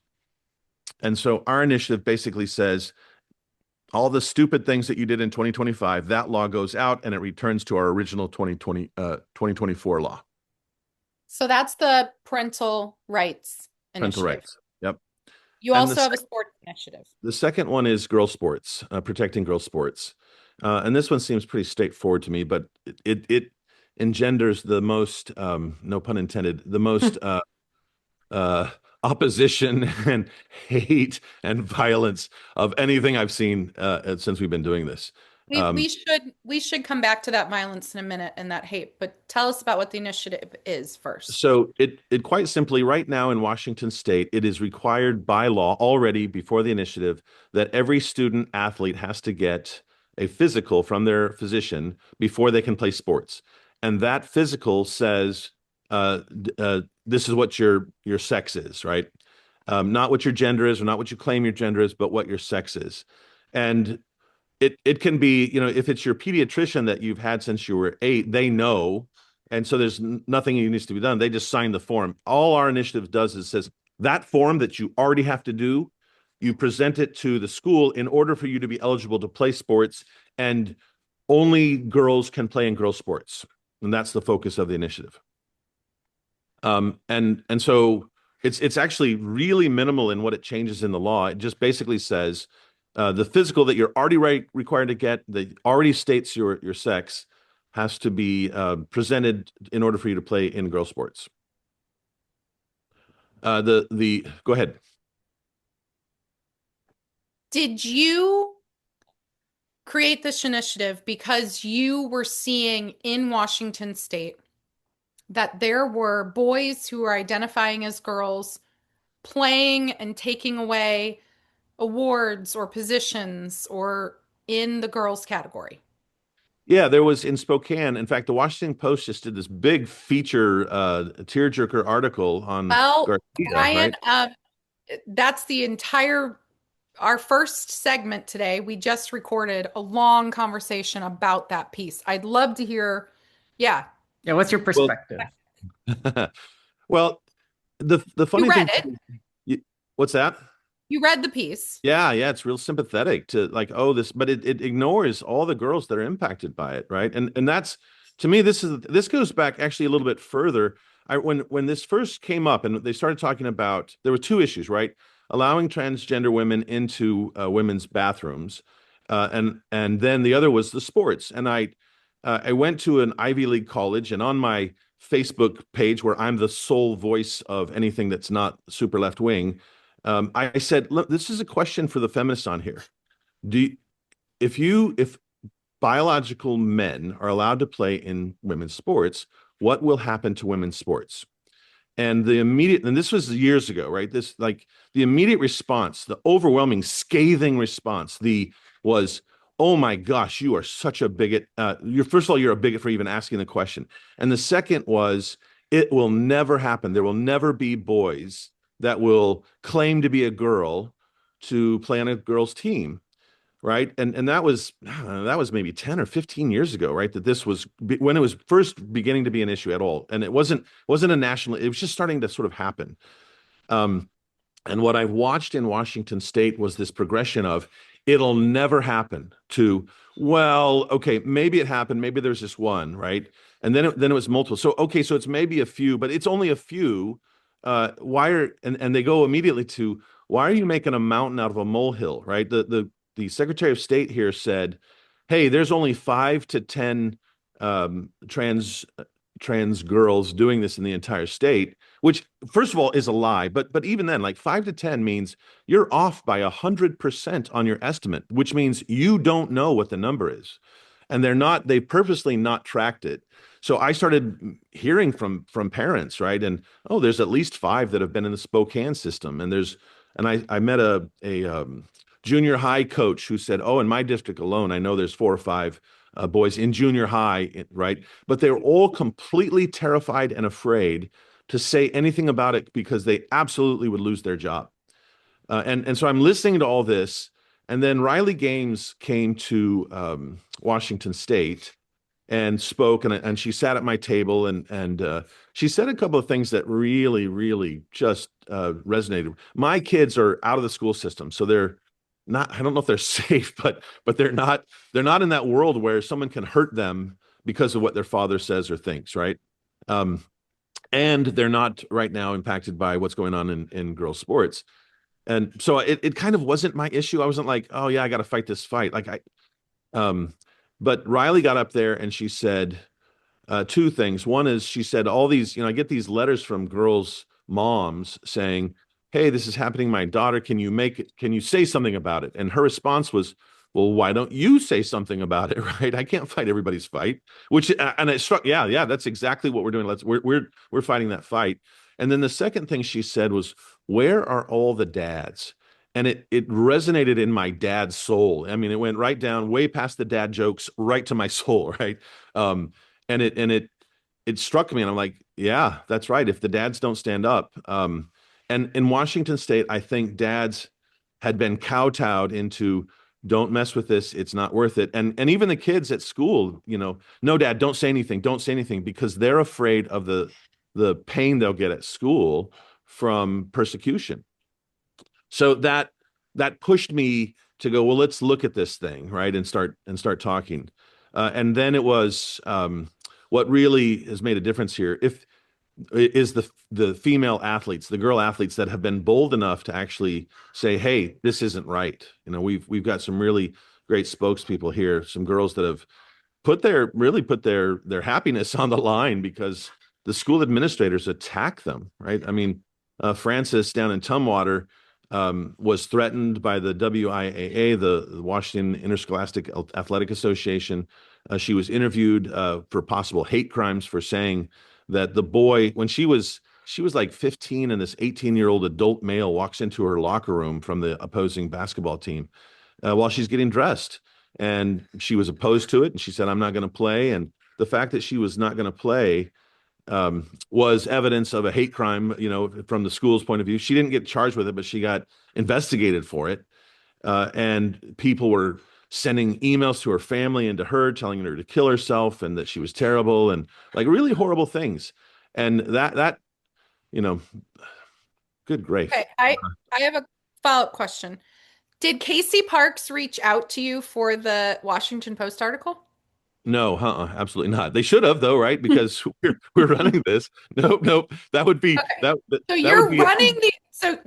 And so our initiative basically says, all the stupid things that you did in 2025, that law goes out and it returns to our original 2024 law. So that's the parental rights Parental initiative. rights. Yep. You And also the have a sports initiative. The second one is girl sports, protecting girl sports. And this one seems pretty straightforward to me, but it engenders the most, no pun intended, the most opposition and hate and violence of anything I've seen since we've been doing this. We should come back to that violence in a minute and that hate, but tell us about what the initiative is first. So it quite simply, right now in Washington State, it is required by law already before the initiative that every student athlete has to get a physical from their physician before they can play sports. And that physical says this is what your sex is, right? Not what your gender is or not what you claim your gender is, but what your sex is. And it can be, if it's your pediatrician that you've had since you were 8, they know. And so there's nothing that needs to be done. They just sign the form. All our initiative does is says that form that you already have to do, you present it to the school in order for you to be eligible to play sports, and only girls can play in girls sports. And that's the focus of the initiative. And so it's actually really minimal in what it changes in the law. It just basically says the physical that you're already required to get, that already states your sex, has to be presented in order for you to play in girl sports. Go ahead. Did you create this initiative because you were seeing in Washington State that there were boys who were identifying as girls playing and taking away awards or positions or in the girls category? Yeah, there was in Spokane. In fact, the Washington Post just did this big feature, tearjerker article on Garcia, Brian, right? that's our first segment today. We just recorded a long conversation about that piece. I'd love to hear. Yeah. Yeah, what's your perspective? Well, the funny You read thing. What's that? You read the piece. Yeah, it's real sympathetic to this, but it ignores all the girls that are impacted by it, right? And that's, to me, this goes back actually a little bit further. When this first came up and they started talking about, there were two issues, right? Allowing transgender women into women's bathrooms, and then the other was the sports. And I went to an Ivy League college, and on my Facebook page, where I'm the sole voice of anything that's not super left wing, I said, look, this is a question for the feminists on here. If biological men are allowed to play in women's sports, what will happen to women's sports? And this was years ago, right? The immediate response, the overwhelming, scathing response, was, oh my gosh, you are such a bigot. First of all, you're a bigot for even asking the question. And the second was, it will never happen. There will never be boys that will claim to be a girl to play on a girls' team, right? And that was maybe 10 or 15 years ago, right? That this was when it was first beginning to be an issue at all, and it wasn't a national. It was just starting to sort of happen. And what I've watched in Washington State was this progression of it'll never happen to, well, okay, maybe it happened, maybe there's just one, right? And then it was multiple. So okay, so it's maybe a few, but it's only a few. why are and they go immediately to why are you making a mountain out of a molehill, right? The Secretary of State here said, "Hey, there's only 5 to 10 trans girls doing this in the entire state," which first of all is a lie. But even then, like 5 to 10 means you're off by 100% on your estimate, which means you don't know what the number is, and they've purposely not tracked it. So I started hearing from parents, right? And oh, there's at least 5 that have been in the Spokane system, and I met a junior high coach who said, oh, in my district alone, I know there's 4 or 5 boys in junior high, right? But they're all completely terrified and afraid to say anything about it because they absolutely would lose their job. And so I'm listening to all this, and then Riley Gaines came to Washington State and spoke, and she sat at my table, and she said a couple of things that really, really just resonated. My kids are out of the school system, so they're not, I don't know if they're safe, but they're not in that world where someone can hurt them because of what their father says or thinks, right? And they're not right now impacted by what's going on in girls sports. And so it kind of wasn't my issue. I wasn't like, oh yeah, I got to fight this fight. But Riley got up there and she said 2 things. One is she said all these, I get these letters from girls' moms saying, hey, this is happening to my daughter. Can you say something about it? And her response was, well, why don't you say something about it, right? I can't fight everybody's fight. And it struck, yeah, that's exactly what we're doing. We're fighting that fight. And then the second thing she said was, where are all the dads? And it resonated in my dad's soul. I mean, it went right down, way past the dad jokes, right to my soul, right? And it struck me, and I'm like, yeah, that's right. If the dads don't stand up, and in Washington State, I think dads had been kowtowed into, don't mess with this, it's not worth it. And even the kids at school, no, dad, don't say anything, because they're afraid of the pain they'll get at school from persecution. So that pushed me to go, well, let's look at this thing, right, and start talking. And then it was what really has made a difference here is the female athletes, the girl athletes that have been bold enough to actually say, hey, this isn't right. We've got some really great spokespeople here, some girls that have put their happiness on the line because the school administrators attack them, right? I mean, Frances down in Tumwater was threatened by the WIAA, the Washington Interscholastic Athletic Association. She was interviewed for possible hate crimes for saying that the boy, when she was like 15, and this 18-year-old adult male walks into her locker room from the opposing basketball team while she's getting dressed. And she was opposed to it. And she said, I'm not going to play. And the fact that she was not going to play was evidence of a hate crime, from the school's point of view. She didn't get charged with it, but she got investigated for it. And people were sending emails to her family and to her, telling her to kill herself and that she was terrible and like really horrible things. And that, good grief. Okay, I have a follow-up question. Did Casey Parks reach out to you for the Washington Post article? No, absolutely not. They should have, though, right? Because we're running this. Nope. That would be okay. that. So you're running the. So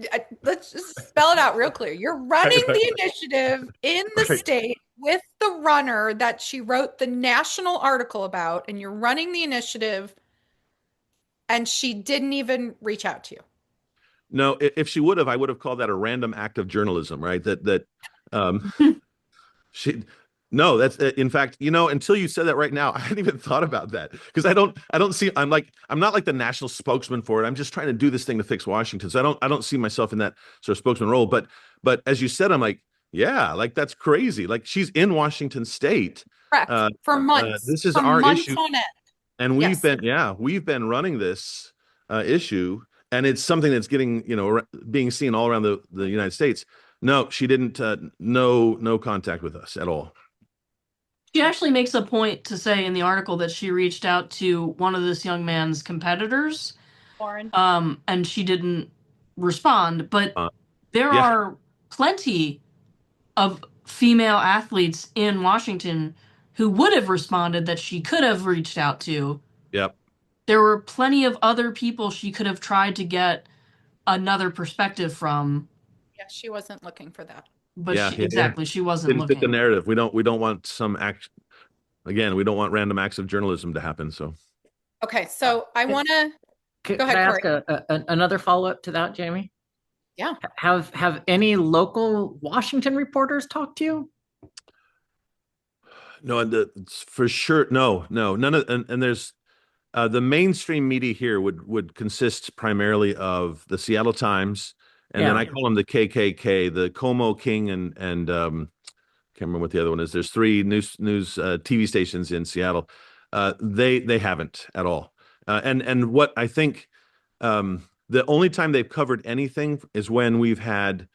let's just spell it out real clear. You're running the initiative in the state with the runner that she wrote the national article about, and you're running the initiative, and she didn't even reach out to you. No, if she would have, I would have called that a random act of journalism, right? She. No, that's in fact, until you said that right now, I hadn't even thought about that because I don't see, I'm not like the national spokesman for it. I'm just trying to do this thing to fix Washington. So I don't see myself in that sort of spokesman role. But as you said, I'm like, yeah, like that's crazy. Like she's in Washington State. Correct. For months. This is for our months issue. On end. And we've been running this issue, and it's something that's getting, being seen all around the United States. No, she didn't, no contact with us at all. She actually makes a point to say in the article that she reached out to one of this young man's competitors, Lauren. And she didn't respond. But there are plenty of female athletes in Washington who would have responded that she could have reached out to. Yep. there were plenty of other people she could have tried to get another perspective from, Yeah, she wasn't looking for that. but Yeah, she yeah. exactly she wasn't Didn't fit the looking. narrative. We don't want some act. Again, we don't want random acts of journalism to happen. So Okay, so I want to Could, go could ahead, I Corey. ask another follow-up to that, Jamie? Yeah. Have any local Washington reporters talked to you? no, and for sure, no, none of, and there's the mainstream media here would consist primarily of the Seattle Times, and then Yeah. I call them the KKK, the Como King, and can't remember what the other one is. There's three news TV stations in Seattle. They haven't at all. And what I think the only time they've covered anything is when we've had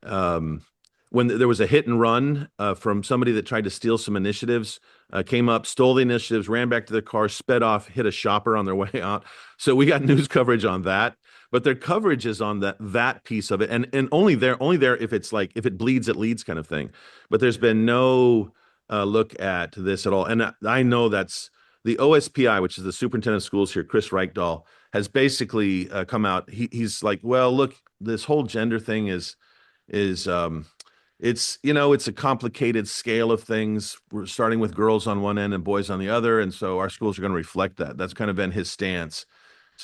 um, when there was a hit and run from somebody that tried to steal some initiatives, came up, stole the initiatives, ran back to their car, sped off, hit a shopper on their way out. So we got news coverage on that. But their coverage is on that piece of it, and only there if it's like if it bleeds, it leads kind of thing. But there's been no look at this at all, and I know that's the OSPI, which is the superintendent of schools here, Chris Reichdahl, has basically come out. He's like, well, look, this whole gender thing is it's a complicated scale of things. We're starting with girls on one end and boys on the other, and so our schools are going to reflect that. That's kind of been his stance,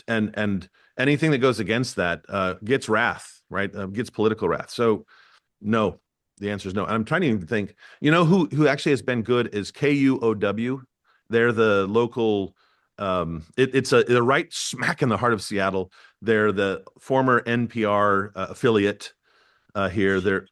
and anything that goes against that gets wrath, right? Gets political wrath. So no, the answer is no. And I'm trying to even think, who actually has been good is KUOW. They're the local. They're right smack in the heart of Seattle. They're the former NPR affiliate here.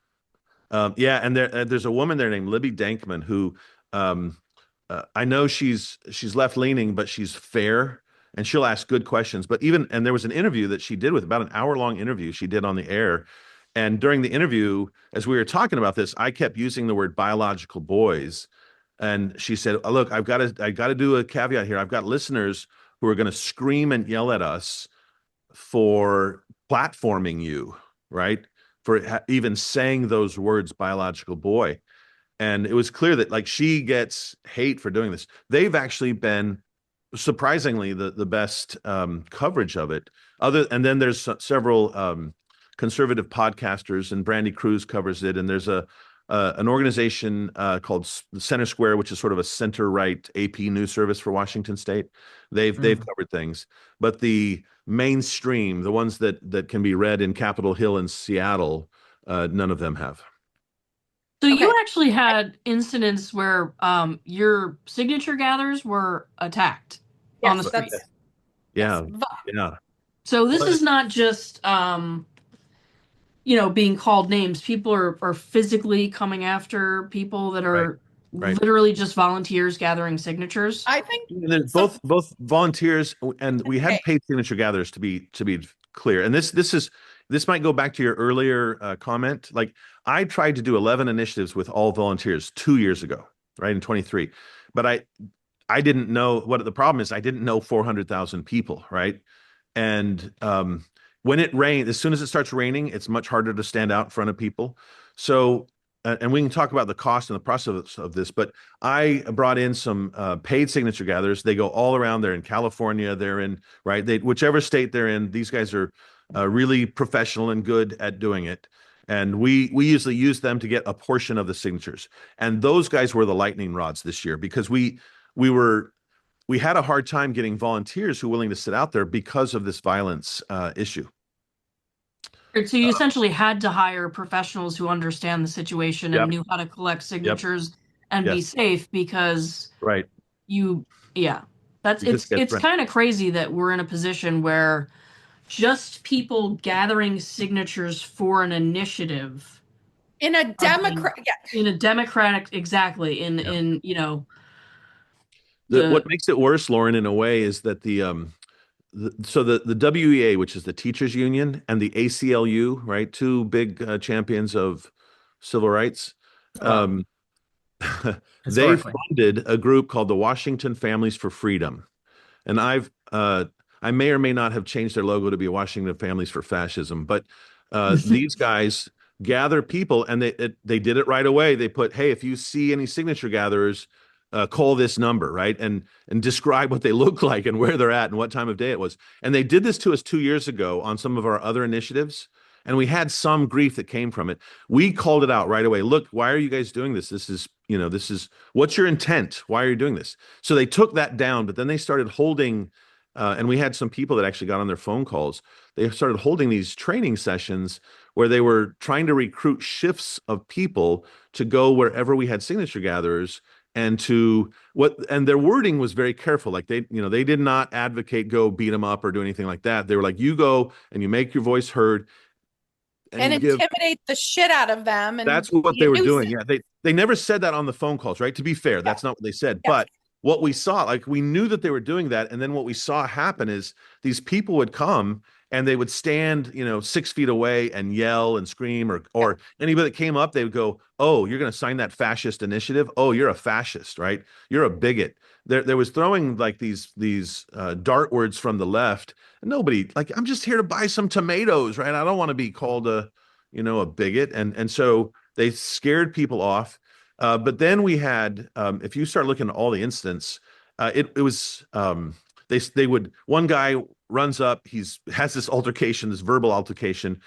Yeah, and there's a woman there named Libby Dankman who I know she's left leaning, but she's fair and she'll ask good questions. But and there was an interview that she did with about an hour-long interview she did on the air. And during the interview, as we were talking about this, I kept using the word biological boys. And she said, oh, look, I got to do a caveat here. I've got listeners who are going to scream and yell at us for platforming you, right? For even saying those words, biological boy. And it was clear that like she gets hate for doing this. They've actually been surprisingly the best coverage of it. And then there's several conservative podcasters, and Brandy Cruz covers it. And there's an organization called Center Square, which is sort of a center-right AP news service for Washington State. They've covered things, but the mainstream, the ones that can be read in Capitol Hill and Seattle, none of them have. So Okay. you actually had incidents where your signature gatherers were attacked on the Yes, street. that's Yeah, yes. yeah. So this is not just being called names. People are physically coming after people that are Right. literally just volunteers gathering signatures. I think And then So- both volunteers, and we had Okay. paid signature gatherers to be clear. And this might go back to your earlier comment. Like I tried to do 11 initiatives with all volunteers 2 years ago, right in 23, but I didn't know what the problem is. I didn't know 400,000 people, right? And when it rains, as soon as it starts raining, it's much harder to stand out in front of people. So, and we can talk about the cost and the process of this, but I brought in some paid signature gatherers. They go all around. They're in California. They're in, right? Whichever state they're in, these guys are really professional and good at doing it. And we usually use them to get a portion of the signatures. And those guys were the lightning rods this year because we had a hard time getting volunteers who were willing to sit out there because of this violence issue. So you essentially had to hire professionals who understand the situation Yep. and knew how to collect signatures and be Yes. safe because Right. that's You just get it's right. kind of crazy that we're in a position where just people gathering signatures for an initiative in a Democrat, in a democratic in What makes it worse, Lauren, in a way, is that the WEA, which is the teachers union, and the ACLU, right, two big champions of civil rights, they Historically. funded a group called the Washington Families for Freedom, and I may or may not have changed their logo to be Washington Families for Fascism, but these guys gather people, and they did it right away. They put, hey, if you see any signature gatherers, call this number, right? And describe what they look like and where they're at and what time of day it was. And they did this to us 2 years ago on some of our other initiatives, and we had some grief that came from it. We called it out right away. Look, why are you guys doing this? This is what's your intent? Why are you doing this? So they took that down, but then they started holding, and we had some people that actually got on their phone calls. They started holding these training sessions where they were trying to recruit shifts of people to go wherever we had signature gatherers, and their wording was very careful. Like they did not advocate go beat them up or do anything like that. They were like, you go and you make your voice heard and intimidate the shit out of them. And that's what they were doing. Yeah. They never said that on the phone calls, right? To be fair, that's not what they said. But what we saw, like we knew that they were doing that. And then what we saw happen is these people would come and they would stand, 6 feet away and yell and scream, or anybody that came up, they would go, oh, you're going to sign that fascist initiative. Oh, you're a fascist, right? You're a bigot. There was throwing like these dart words from the left. And nobody, like, I'm just here to buy some tomatoes, right? I don't want to be called a bigot. And so they scared people off. But then we had, if you start looking at all the incidents, it was, one guy runs up, has this altercation, this verbal altercation,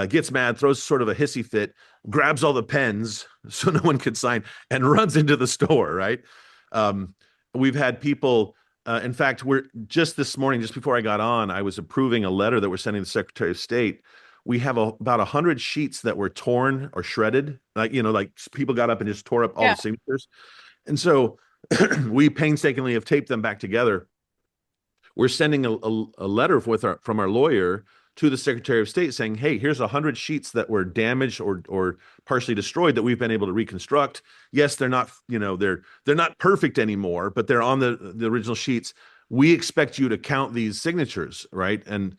gets mad, throws sort of a hissy fit, grabs all the pens so no one could sign, and runs into the store, right? We've had people, in fact, we're just this morning, just before I got on, I was approving a letter that we're sending the Secretary of State. We have about 100 sheets that were torn or shredded, like people got up and just tore up all the signatures. And so we painstakingly have taped them back together. We're sending a letter from our lawyer to the Secretary of State saying, hey, here's 100 sheets that were damaged or partially destroyed that we've been able to reconstruct. Yes, they're not, they're not perfect anymore, but they're on the original sheets. We expect you to count these signatures, right? And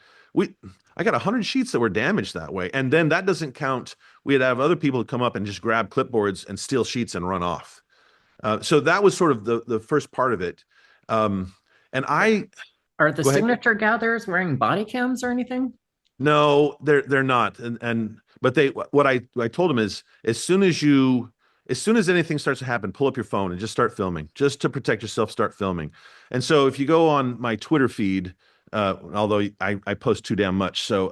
I got 100 sheets that were damaged that way. And then that doesn't count. We'd have other people come up and just grab clipboards and steal sheets and run off. So that was sort of the first part of it. Are the signature gatherers wearing body cams or anything? No, they're not. But what I told them is as soon as anything starts to happen, pull up your phone and just start filming. Just to protect yourself, start filming. And so if you go on my Twitter feed, although I post too damn much, so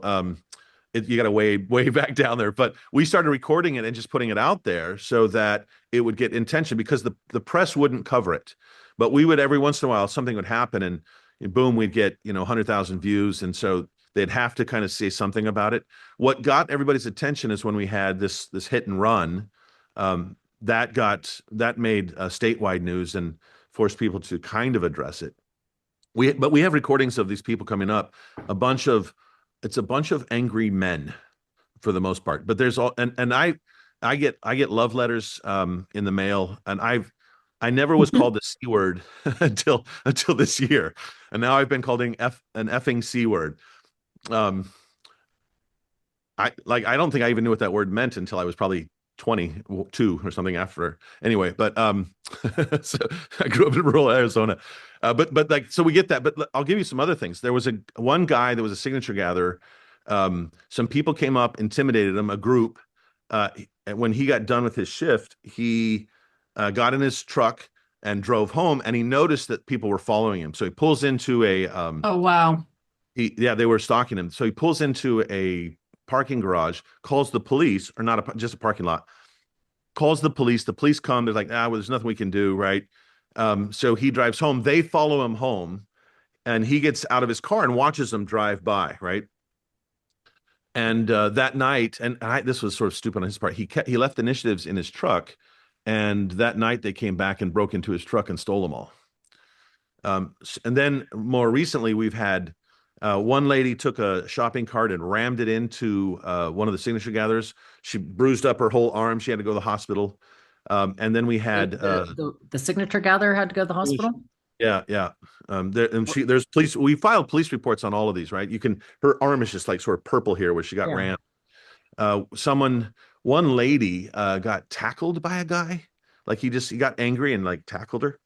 you got to way back down there. But we started recording it and just putting it out there so that it would get attention, because the press wouldn't cover it. But we would, every once in a while, something would happen and boom, we'd get 100,000 views, and so they'd have to kind of say something about it. What got everybody's attention is when we had this hit and run, that made statewide news and forced people to kind of address it. But we have recordings of these people coming up. It's a bunch of angry men for the most part. But there's I get love letters in the mail, and I never was called the C word until this year. And now I've been called an effing C word. I don't think I even knew what that word meant until I was probably 22 or something after. Anyway, but so I grew up in rural Arizona. So we get that. But I'll give you some other things. There was one guy that was a signature gatherer. Some people came up, intimidated him, a group. When he got done with his shift, he got in his truck and drove home, and he noticed that people were following him. So he pulls into oh, wow. They were stalking him. So he pulls into a parking garage, calls the police, or not just a parking lot, calls the police. The police come. They're like, well, there's nothing we can do, right? So he drives home. They follow him home, and he gets out of his car and watches them drive by, right? And that night, this was sort of stupid on his part, he left initiatives in his truck. And that night they came back and broke into his truck and stole them all. And then more recently, we've had one lady took a shopping cart and rammed it into one of the signature gatherers. She bruised up her whole arm. She had to go to the hospital. And then we had the signature gatherer had to go to the hospital. Yeah. There's police. We filed police reports on all of these, right? Her arm is just like sort of purple here where she got rammed. One lady got tackled by a guy. Like he got angry and like tackled her.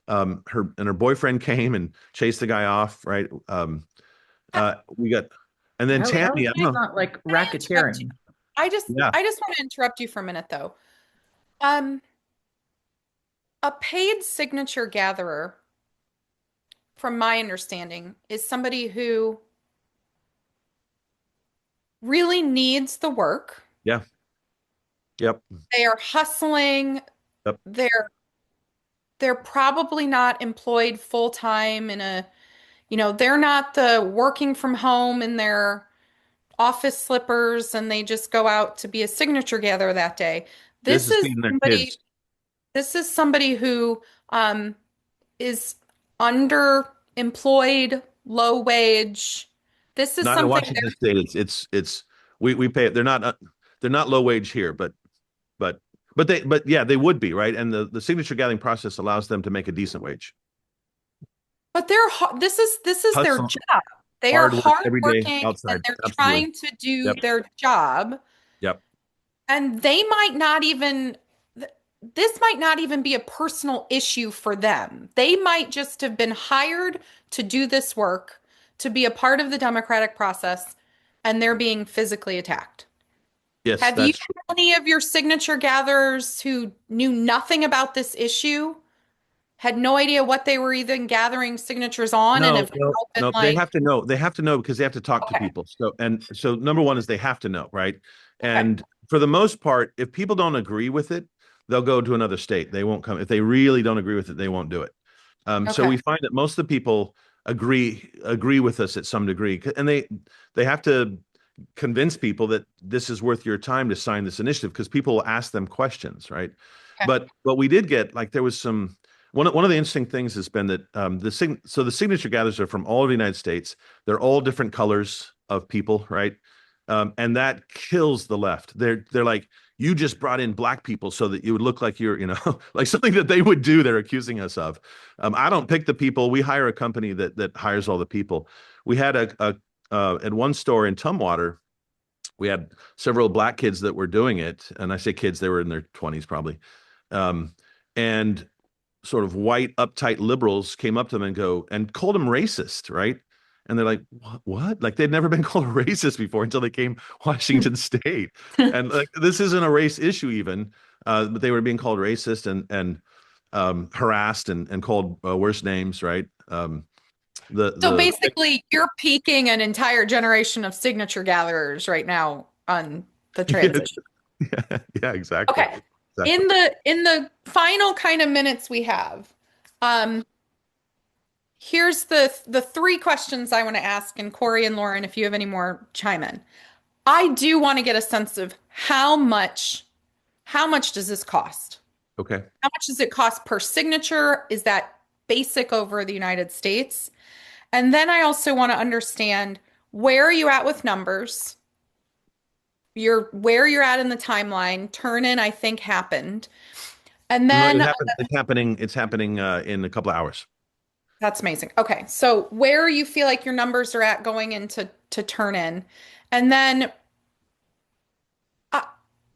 Her boyfriend came and chased the guy off, right? And then Tammy, not like racketeering. I just want to interrupt you for a minute though. a paid signature gatherer, from my understanding, is somebody who really needs the work. Yeah. Yep. They are hustling. Yep. They're probably not employed full time in a, they're not the working from home in their office slippers and they just go out to be a signature gatherer that day. This This is is feeding their somebody, kids. this is somebody who is underemployed, low wage. This is Not in something Washington State. It's we pay it. They're not low wage here, but yeah, they would be, right? And the signature gathering process allows them to make a decent wage. but this is their Hustle, job. They are hard work every day hardworking outside. and they're Absolutely. trying to do Yep. their job. Yep. And they might not even, this might not even be a personal issue for them. They might just have been hired to do this work, to be a part of the democratic process, and they're being physically attacked. Yes, Have you that's had any of your signature gatherers who knew nothing about this issue, had no idea what they were even gathering signatures on, and have now been no. They like, have to know. They have to know because they have to talk to Okay. people. So number one is they have to know, right? And for the most part, if people don't agree with it, they'll go to another state. They won't come. If they really don't agree with it, they won't do it. So Okay. we find that most of the people agree with us at some degree, and they have to convince people that this is worth your time to sign this initiative because people will ask them questions, right? Okay. But we did get like there was some one of the interesting things has been that the signature gatherers are from all over the United States. They're all different colors of people, right? And that kills the left. They're like, you just brought in black people so that you would look like you're, like something that they would do. They're accusing us of. I don't pick the people. We hire a company that hires all the people. We had at one store in Tumwater, we had several black kids that were doing it, and I say kids, they were in their 20s probably, and sort of white, uptight liberals came up to them and called them racist, right? And they're like, what? Like they'd never been called a racist before until they came Washington State. And like this isn't a race issue even, but they were being called racist and harassed and called worse names, right? So basically, you're piquing an entire generation of signature gatherers right now on the transition. Yeah, exactly. Okay. Exactly. In the final kind of minutes we have, here's the three questions I want to ask, and Corey and Lauren, if you have any more, chime in. I do want to get a sense of how much does this cost? Okay. How much does it cost per signature? Is that basic over the United States? And then I also want to understand, where are you at with numbers? Where you're at in the timeline. Turn-in, I think, happened. And then It's happening in a couple of hours. That's amazing. Okay. So where you feel like your numbers are at going into turn-in. And then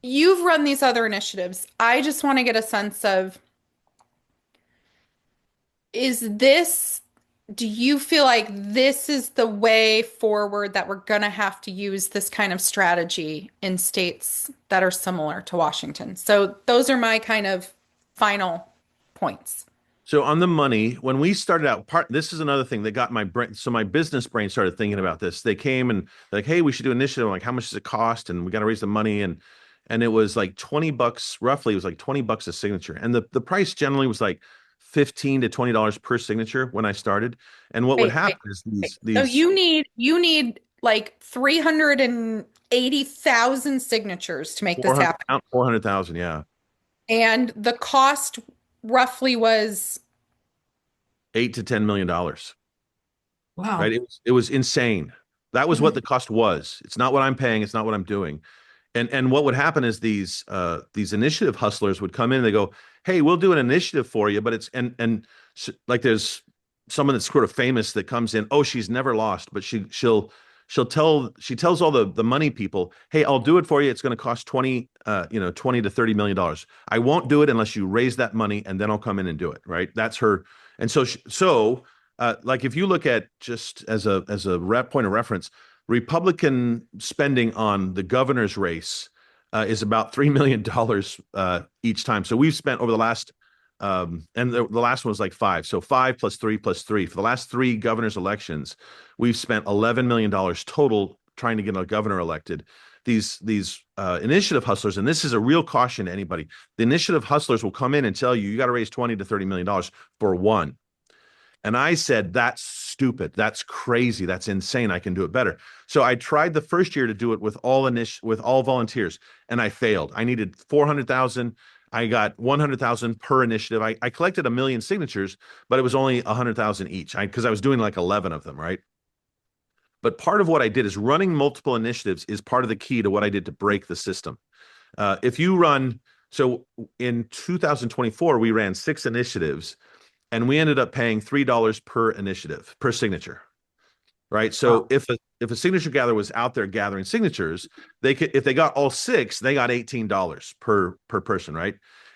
you've run these other initiatives. I just want to get a sense of, do you feel like this is the way forward, that we're going to have to use this kind of strategy in states that are similar to Washington? So those are my kind of final points. So on the money, when we started out, this is another thing that got my brain. So my business brain started thinking about this. They came and they're like, hey, we should do an initiative. I'm like, how much does it cost? And we got to raise the money. And it was like $20, roughly. It was like $20 a signature. And the price generally was like $15 to $20 per signature when I started. And what would happen is these. So you need like 380,000 signatures to make this happen. 400,000, yeah. And the cost roughly was $8 to $10 million. Wow. Right. It was insane. That was what the cost was. It's not what I'm paying. It's not what I'm doing. And what would happen is these initiative hustlers would come in and they go, hey, we'll do an initiative for you. But it's like there's someone that's sort of famous that comes in. Oh, she's never lost, but she tells all the money people, hey, I'll do it for you. It's going to cost 20 to $30 million. I won't do it unless you raise that money, and then I'll come in and do it. Right. That's her. And so like if you look at, just as a point of reference, Republican spending on the governor's race is about $3 million each time. So we've spent over the last and the last one was like 5. So 5 plus 3 plus 3. For the last 3 governor's elections, we've spent $11 million total trying to get a governor elected. These initiative hustlers, and this is a real caution to anybody, the initiative hustlers will come in and tell you got to raise $20 to $30 million for one. And I said, that's stupid. That's crazy. That's insane. I can do it better. So I tried the first year to do it with all volunteers, and I failed. I needed 400,000. I got 100,000 per initiative. I collected 1 million signatures, but it was only 100,000 each because I was doing like 11 of them, right? But part of what I did is running multiple initiatives is part of the key to what I did to break the system. If you run, so in 2024, we ran 6 initiatives, and we ended up paying $3 per initiative, per signature, right? So if a signature gatherer was out there gathering signatures, if they got all 6, they got $18 per person, right?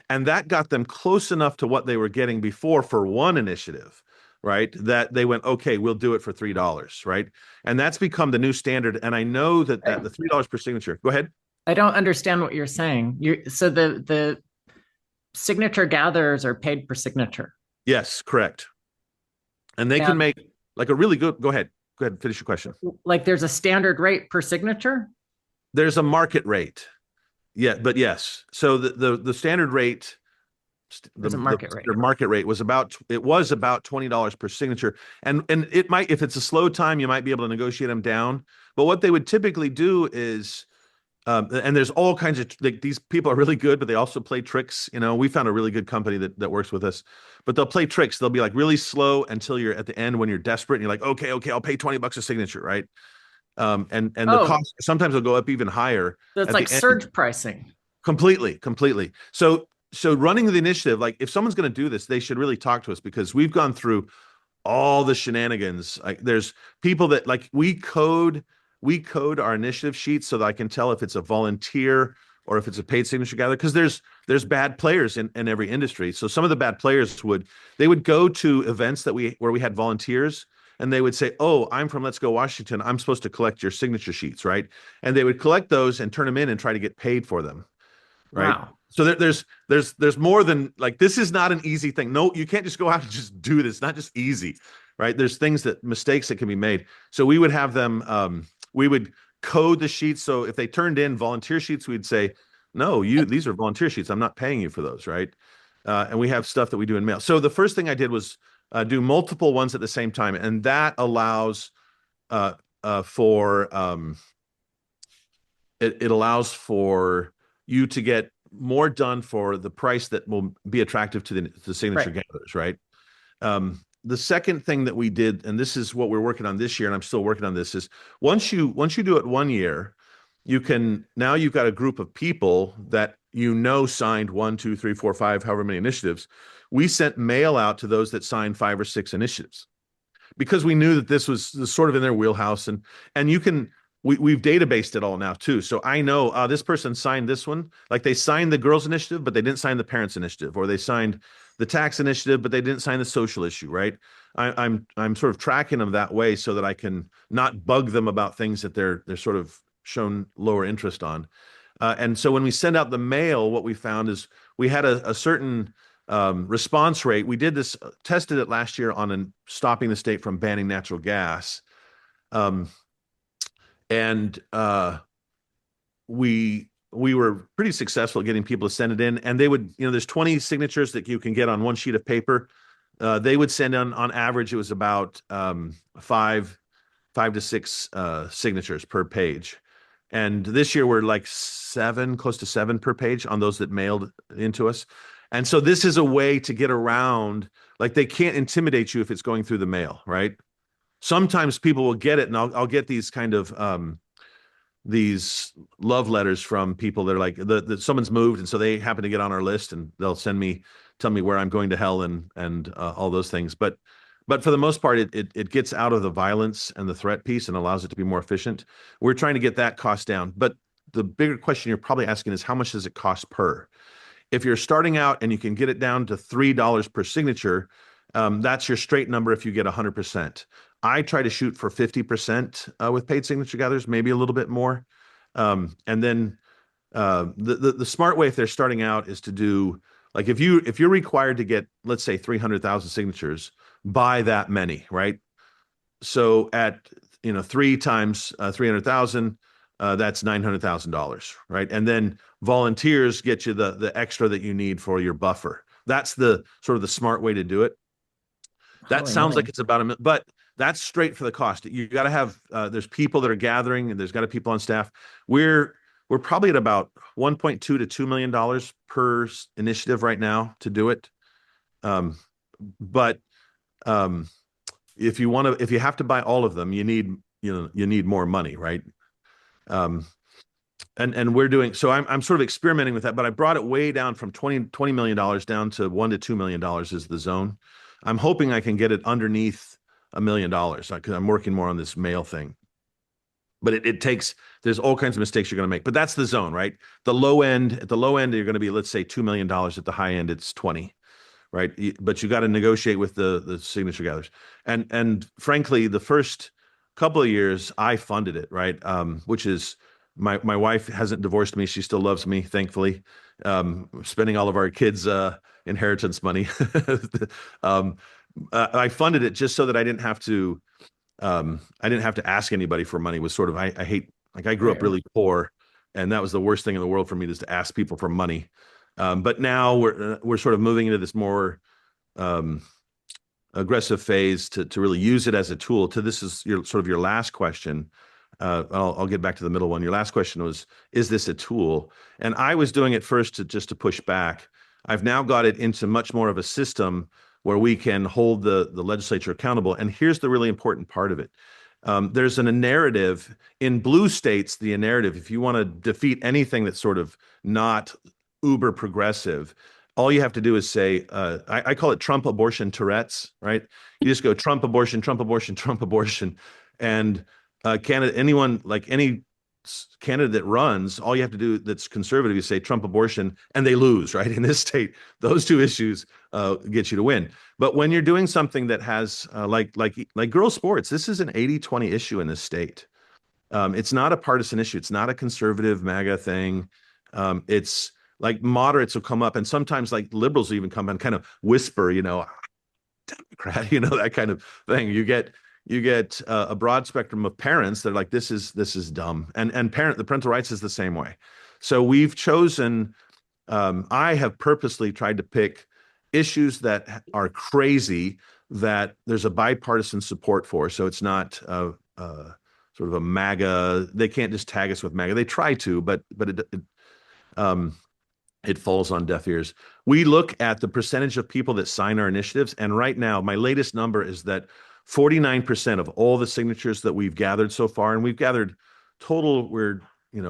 And that got them close enough to what they were getting before for one initiative, right? That they went, okay, we'll do it for $3, right? And that's become the new standard. And I know that the $3 per signature. Go ahead. I don't understand what you're saying. So the signature gatherers are paid per signature. Yes, correct. And they can make like a really good, go ahead, finish your question. Like there's a standard rate per signature? There's a market rate. Yeah, but yes. So the standard rate, the market rate was about $20 per signature. And it might, if it's a slow time, you might be able to negotiate them down. But what they would typically do is, and there's all kinds of, like, these people are really good, but they also play tricks. You know, we found a really good company that works with us, but they'll play tricks. They'll be like really slow until you're at the end when you're desperate and you're like, okay, I'll pay $20 a signature, right? And the cost sometimes will go up even higher. So it's like surge pricing. Completely. So running the initiative, like if someone's going to do this, they should really talk to us because we've gone through all the shenanigans. Like there's people that like we code our initiative sheets so that I can tell if it's a volunteer or if it's a paid signature gatherer, because there's bad players in every industry. So some of the bad players would go to events where we had volunteers, and they would say, oh, I'm from Let's Go Washington, I'm supposed to collect your signature sheets, right? And they would collect those and turn them in and try to get paid for them, right? Wow. So there's more than, like, this is not an easy thing. No, you can't just go out and just do this. It's not just easy, right? There's mistakes that can be made. So we would have them, we would code the sheets. So if they turned in volunteer sheets, we'd say, no, these are volunteer sheets. I'm not paying you for those, right? And we have stuff that we do in mail. So the first thing I did was do multiple ones at the same time. And that allows it allows for you to get more done for the price that will be attractive to the signature gatherers, right? The second thing that we did, and this is what we're working on this year, and I'm still working on this, is once you do it 1 year, you've got a group of people that signed 1, 2, 3, 4, 5, however many initiatives. We sent mail out to those that signed 5 or 6 initiatives because we knew that this was sort of in their wheelhouse, and we've databased it all now too. So I know this person signed this one, like they signed the girls initiative, but they didn't sign the parents initiative, or they signed the tax initiative, but they didn't sign the social issue, right? I'm sort of tracking them that way so that I can not bug them about things that they're sort of shown lower interest on. And so when we send out the mail, what we found is we had a certain response rate. We did this, tested it last year on stopping the state from banning natural gas. We were pretty successful at getting people to send it in, and they would, there's 20 signatures that you can get on one sheet of paper. They would send on average, it was about 5 to 6 signatures per page. And this year we're like 7, close to 7 per page on those that mailed into us. And so this is a way to get around, like they can't intimidate you if it's going through the mail, right? Sometimes people will get it, and I'll get these kind of these love letters from people that are like, someone's moved, and so they happen to get on our list, and they'll tell me where I'm going to hell and all those things. But for the most part, it gets out of the violence and the threat piece and allows it to be more efficient. We're trying to get that cost down. But the bigger question you're probably asking is, how much does it cost per? If you're starting out and you can get it down to $3 per signature, that's your straight number if you get 100%. I try to shoot for 50% with paid signature gatherers, maybe a little bit more. And then the smart way if they're starting out is to do Like if you're required to get, let's say, 300,000 signatures, by that many, right? So at 3 times 300,000, that's $900,000, right? And then volunteers get you the extra that you need for your buffer. That's the sort of the smart way to do it. That Holy sounds moly. like it's about $1 million, but that's straight for the cost. You got to have there's people that are gathering, and there's got to people on staff. We're probably at about 1.2 to $2 million per initiative right now to do it. But if you have to buy all of them, you need more money, right? And we're doing so. I'm sort of experimenting with that, but I brought it way down from $20 million down to $1 to $2 million is the zone. I'm hoping I can get it underneath $1 million because I'm working more on this mail thing. But it takes, there's all kinds of mistakes you're going to make. But that's the zone, right? At the low end, you're going to be, let's say, $2 million. At the high end, it's 20, right? But you got to negotiate with the signature gatherers. And frankly, the first couple of years, I funded it, right? Which is, my wife hasn't divorced me. She still loves me, thankfully. Spending all of our kids' inheritance money. I funded it just so that I didn't have to ask anybody for money. Was sort of, I hate, like, I grew up really poor, and that was the worst thing in the world for me, is to ask people for money. But now we're sort of moving into this more aggressive phase to really use it as a tool. This is your last question. I'll get back to the middle one. Your last question was, is this a tool? And I was doing it first just to push back. I've now got it into much more of a system where we can hold the legislature accountable. And here's the really important part of it. There's a narrative in blue states. The narrative, if you want to defeat anything that's sort of not uber progressive, all you have to do is say, I call it Trump abortion Tourette's, right? You just go Trump abortion, Trump abortion, Trump abortion. And any candidate that runs, all you have to do that's conservative, you say Trump abortion, and they lose, right? In this state, those two issues get you to win. But when you're doing something that has like girls sports, this is an 80-20 issue in this state. It's not a partisan issue. It's not a conservative MAGA thing. It's like moderates will come up, and sometimes like liberals will even come and kind of whisper, Democrat, that kind of thing. You get a broad spectrum of parents that are like, this is dumb. And the parental rights is the same way. So we've chosen, I have purposely tried to pick issues that are crazy, that there's a bipartisan support for. So it's not sort of a MAGA. They can't just tag us with MAGA. They try to, but it falls on deaf ears. We look at the percentage of people that sign our initiatives. And right now, my latest number is that 49% of all the signatures that we've gathered so far, and we've gathered total, we're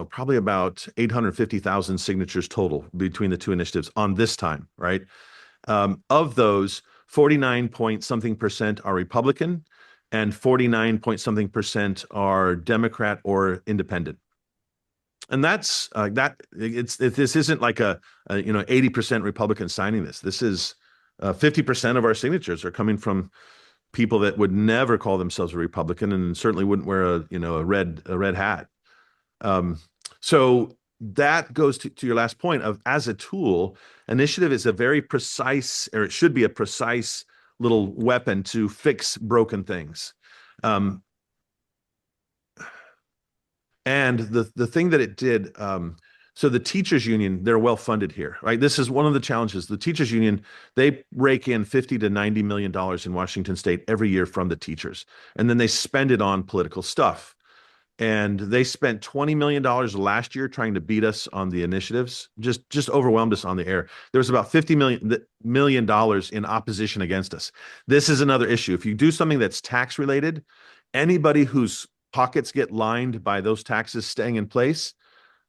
probably about 850,000 signatures total between the two initiatives on this time, right? Of those, 49 point something percent are Republican, and 49 point something percent are Democrat or independent. And that's this isn't like a 80% Republican signing this. This is 50% of our signatures are coming from people that would never call themselves a Republican, and certainly wouldn't wear a red hat. So that goes to your last point of, as a tool, initiative is a very precise, or it should be a precise little weapon to fix broken things. And the thing that it did, so the teachers union, they're well funded here, right? This is one of the challenges. The teachers union, they rake in $50 to $90 million in Washington state every year from the teachers, and then they spend it on political stuff. And they spent $20 million last year trying to beat us on the initiatives, just overwhelmed us on the air. There was about $50 million in opposition against us. This is another issue. If you do something that's tax related, anybody whose pockets get lined by those taxes staying in place,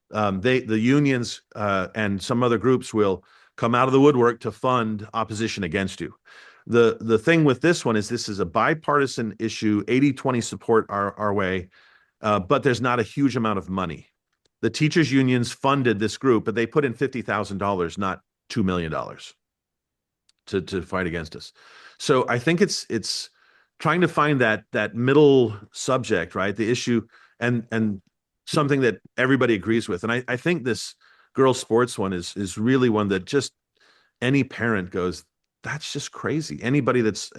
the unions and some other groups will come out of the woodwork to fund opposition against you. The thing with this one is, this is a bipartisan issue, 80-20 support our way, but there's not a huge amount of money. The teachers unions funded this group, but they put in $50,000, not $2 million to fight against us. So I think it's trying to find that middle subject, right? The issue and something that everybody agrees with. And I think this girls sports one is really one that just, any parent goes, that's just crazy. Anybody that's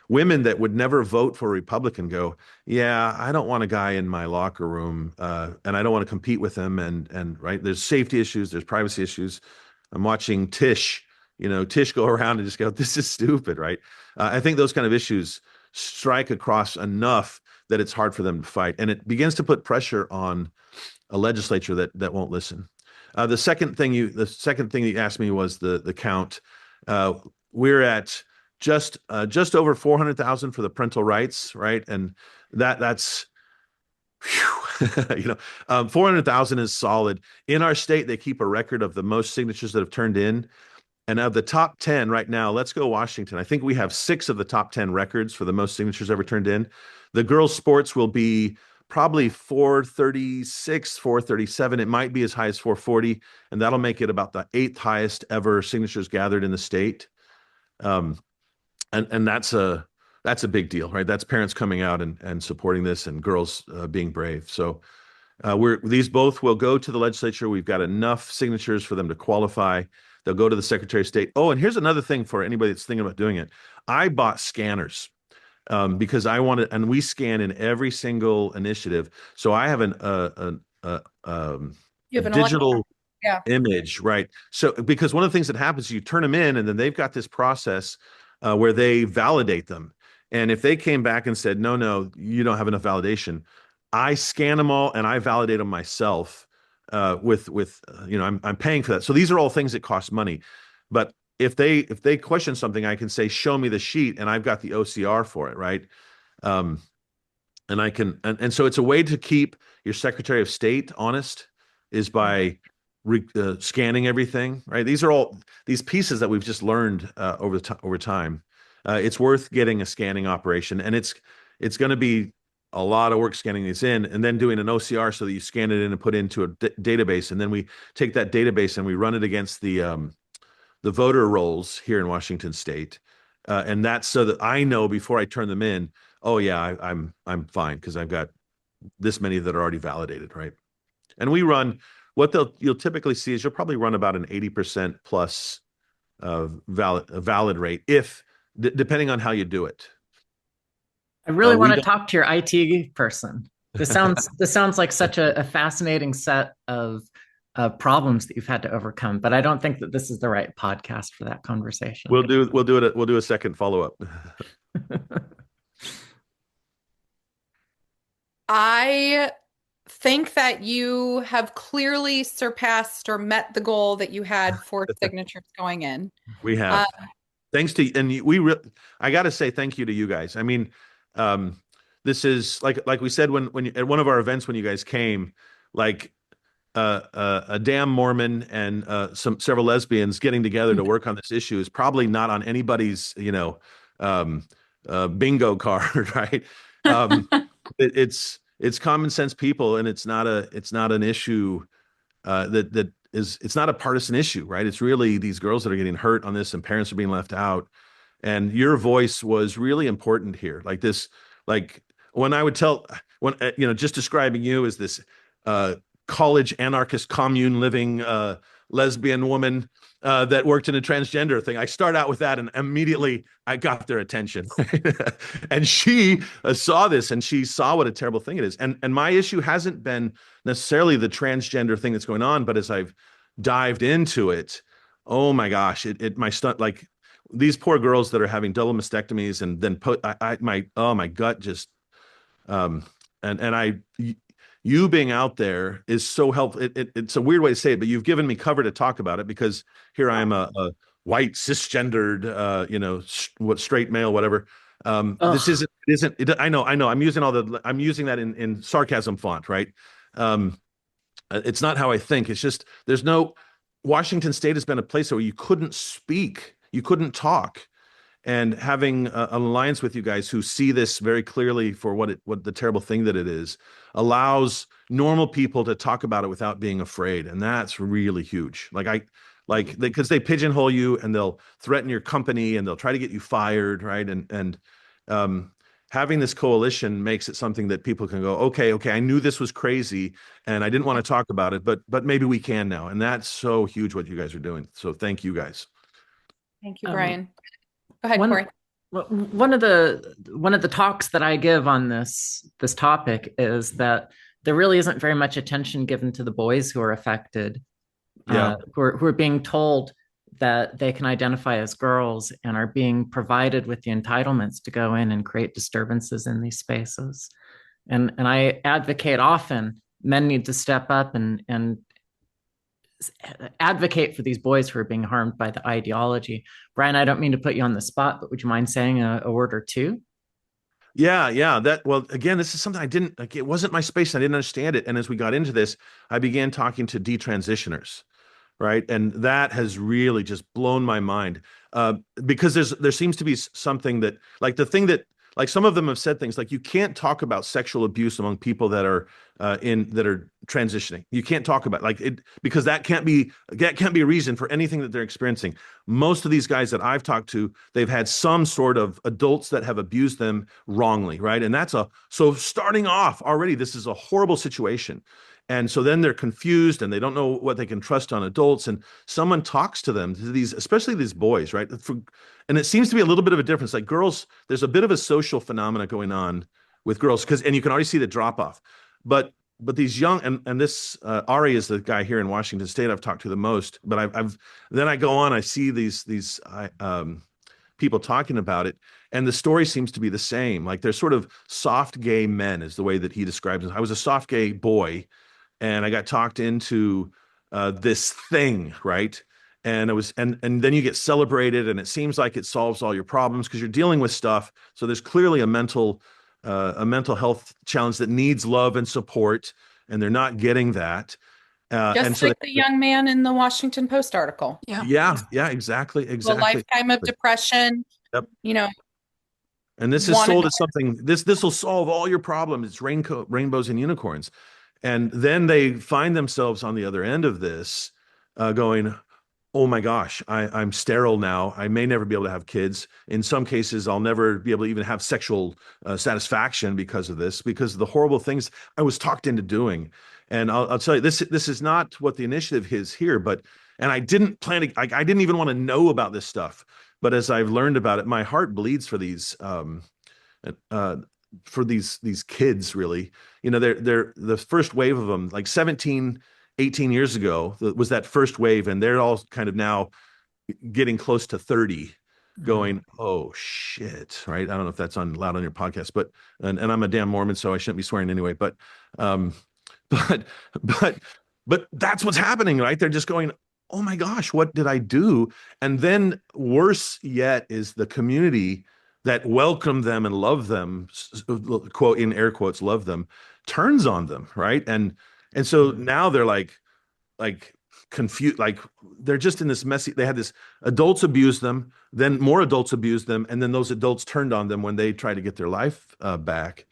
women that would never vote for a Republican go, yeah, I don't want a guy in my locker room, and I don't want to compete with him. And right, there's safety issues, there's privacy issues. I'm watching Tish go around and just go, this is stupid, right? I think those kind of issues strike across enough that it's hard for them to fight, and it begins to put pressure on a legislature that won't listen. The second thing that you asked me was the count. We're at just over 400,000 for the parental rights, right? And that's 400,000 is solid. In our state, they keep a record of the most signatures that have turned in. And of the top 10 right now, let's go Washington. I think we have 6 of the top 10 records for the most signatures ever turned in. The girls' sports will be probably 436, 437. It might be as high as 440, and that'll make it about the 8th highest ever signatures gathered in the state. And that's a big deal, right? That's parents coming out and supporting this, and girls being brave. So these both will go to the legislature. We've got enough signatures for them to qualify. They'll go to the Secretary of State. Oh, and here's another thing for anybody that's thinking about doing it. I bought scanners because I wanted, and we scan in every single initiative. So I have You have an digital yeah. image, right? So because one of the things that happens, you turn them in, and then they've got this process where they validate them. And if they came back and said, no, you don't have enough validation, I scan them all and I validate them myself. I'm paying for that. So these are all things that cost money. But if they question something, I can say, show me the sheet, and I've got the OCR for it, right? And I can, and so it's a way to keep your Secretary of State honest, is by scanning everything, right? These are all these pieces that we've just learned over time. It's worth getting a scanning operation, and it's going to be a lot of work scanning these in, and then doing an OCR so that you scan it in and put it into a database, and then we take that database and we run it against the voter rolls here in Washington State, and that's so that I know before I turn them in. Oh yeah, I'm fine because I've got this many that are already validated, right? And we run what you'll typically see is you'll probably run about an 80% plus valid rate, if depending on how you do it. I really want to talk to your IT person. This sounds like such a fascinating set of problems that you've had to overcome, but I don't think that this is the right podcast for that conversation. We'll do a second follow-up. I think that you have clearly surpassed or met the goal that you had for signatures going in. We have. Thanks to, and I got to say thank you to you guys. I mean, this is like we said when at one of our events when you guys came, like a damn Mormon and several lesbians getting together to work on this issue is probably not on anybody's bingo card, right? It's common sense people, and it's not an issue it's not a partisan issue, right? It's really these girls that are getting hurt on this, and parents are being left out. And your voice was really important here. Like this, like when I would just describing you as this college anarchist commune living lesbian woman that worked in a transgender thing. I start out with that, and immediately I got their attention. And she saw this, and she saw what a terrible thing it is. And my issue hasn't been necessarily the transgender thing that's going on, but as I've dived into it, oh my gosh, like these poor girls that are having double mastectomies, and then my gut just you being out there is so helpful. It's a weird way to say it, but you've given me cover to talk about it, because here I am, a white cisgendered, straight male, whatever. This isn't. I know. I'm using that in sarcasm font, right? It's not how I think. It's just Washington State has been a place where you couldn't speak, you couldn't talk. And having an alliance with you guys who see this very clearly for what the terrible thing that it is, allows normal people to talk about it without being afraid. And that's really huge. Because they pigeonhole you, and they'll threaten your company, and they'll try to get you fired, right? And having this coalition makes it something that people can go, okay, I knew this was crazy and I didn't want to talk about it, but maybe we can now. And that's so huge what you guys are doing. So thank you guys. Thank you, Um, Brian. Go ahead, one, Corey. one of the talks that I give on this topic is that there really isn't very much attention given to the boys who are affected, Yeah. who are being told that they can identify as girls and are being provided with the entitlements to go in and create disturbances in these spaces. And I advocate often men need to step up and advocate for these boys who are being harmed by the ideology. Brian, I don't mean to put you on the spot, but would you mind saying a word or two? Yeah. Well, again, this is something I didn't like. It wasn't my space. I didn't understand it. And as we got into this, I began talking to detransitioners, right? And that has really just blown my mind, because there seems to be something that, like, the thing that, like, some of them have said things like, you can't talk about sexual abuse among people that are transitioning. You can't talk about, like, it, because that can't be a reason for anything that they're experiencing. Most of these guys that I've talked to, they've had some sort of adults that have abused them wrongly, right? And so starting off already, this is a horrible situation. And so then they're confused and they don't know what they can trust on adults. And someone talks to them, to these, especially these boys, right? And it seems to be a little bit of a difference. Like, girls, there's a bit of a social phenomena going on with girls, and you can already see the drop off. But these young, and this Ari is the guy here in Washington State I've talked to the most. But then I go on, I see these people talking about it, and the story seems to be the same. Like, they're sort of soft gay men, is the way that he describes it. I was a soft gay boy, and I got talked into this thing, right? And then you get celebrated, and it seems like it solves all your problems because you're dealing with stuff. So there's clearly a mental health challenge that needs love and support, and they're not getting that. Just and so like the young man in the Washington Post article. Yeah. exactly. The lifetime of depression. Yep. You know, And this is sold as something, this will solve all your problems. It's rainbows and unicorns. And then they find themselves on the other end of this, going, oh my gosh, I'm sterile now. I may never be able to have kids. In some cases, I'll never be able to even have sexual satisfaction because of this, because of the horrible things I was talked into doing. And I'll tell you, this is not what the initiative is here, and I didn't plan to, I didn't even want to know about this stuff. But as I've learned about it, my heart bleeds for these kids, really. You know, they're the first wave of them, like 17, 18 years ago, was that first wave, and they're all kind of now getting close to 30, going, oh shit, right? I don't know if that's loud on your podcast, but and I'm a damn Mormon, so I shouldn't be swearing anyway. But that's what's happening, right? They're just going, oh my gosh, what did I do? And then worse yet is the community that welcomed them and loved them, quote, in air quotes, love them, turns on them, right? And so now they're like confused, like they're just in this messy, they had this, adults abuse them, then more adults abuse them, and then those adults turned on them when they try to get their life back.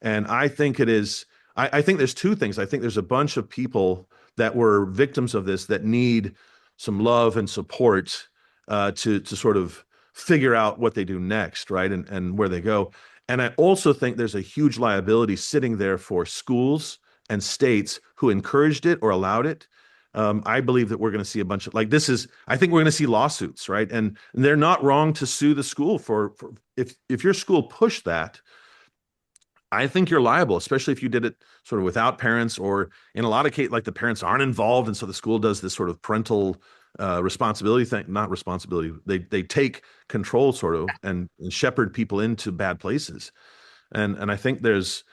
And I think I think there's two things. I think there's a bunch of people that were victims of this that need some love and support to sort of figure out what they do next, right? And where they go. And I also think there's a huge liability sitting there for schools and states who encouraged it or allowed it. I believe that we're going to see a bunch of, like, I think we're going to see lawsuits, right? And they're not wrong to sue the school for if your school pushed that. I think you're liable, especially if you did it sort of without parents, or in a lot of cases, like, the parents aren't involved. And so the school does this sort of parental responsibility thing, not responsibility. They take control sort of and shepherd people into bad places. And I think there's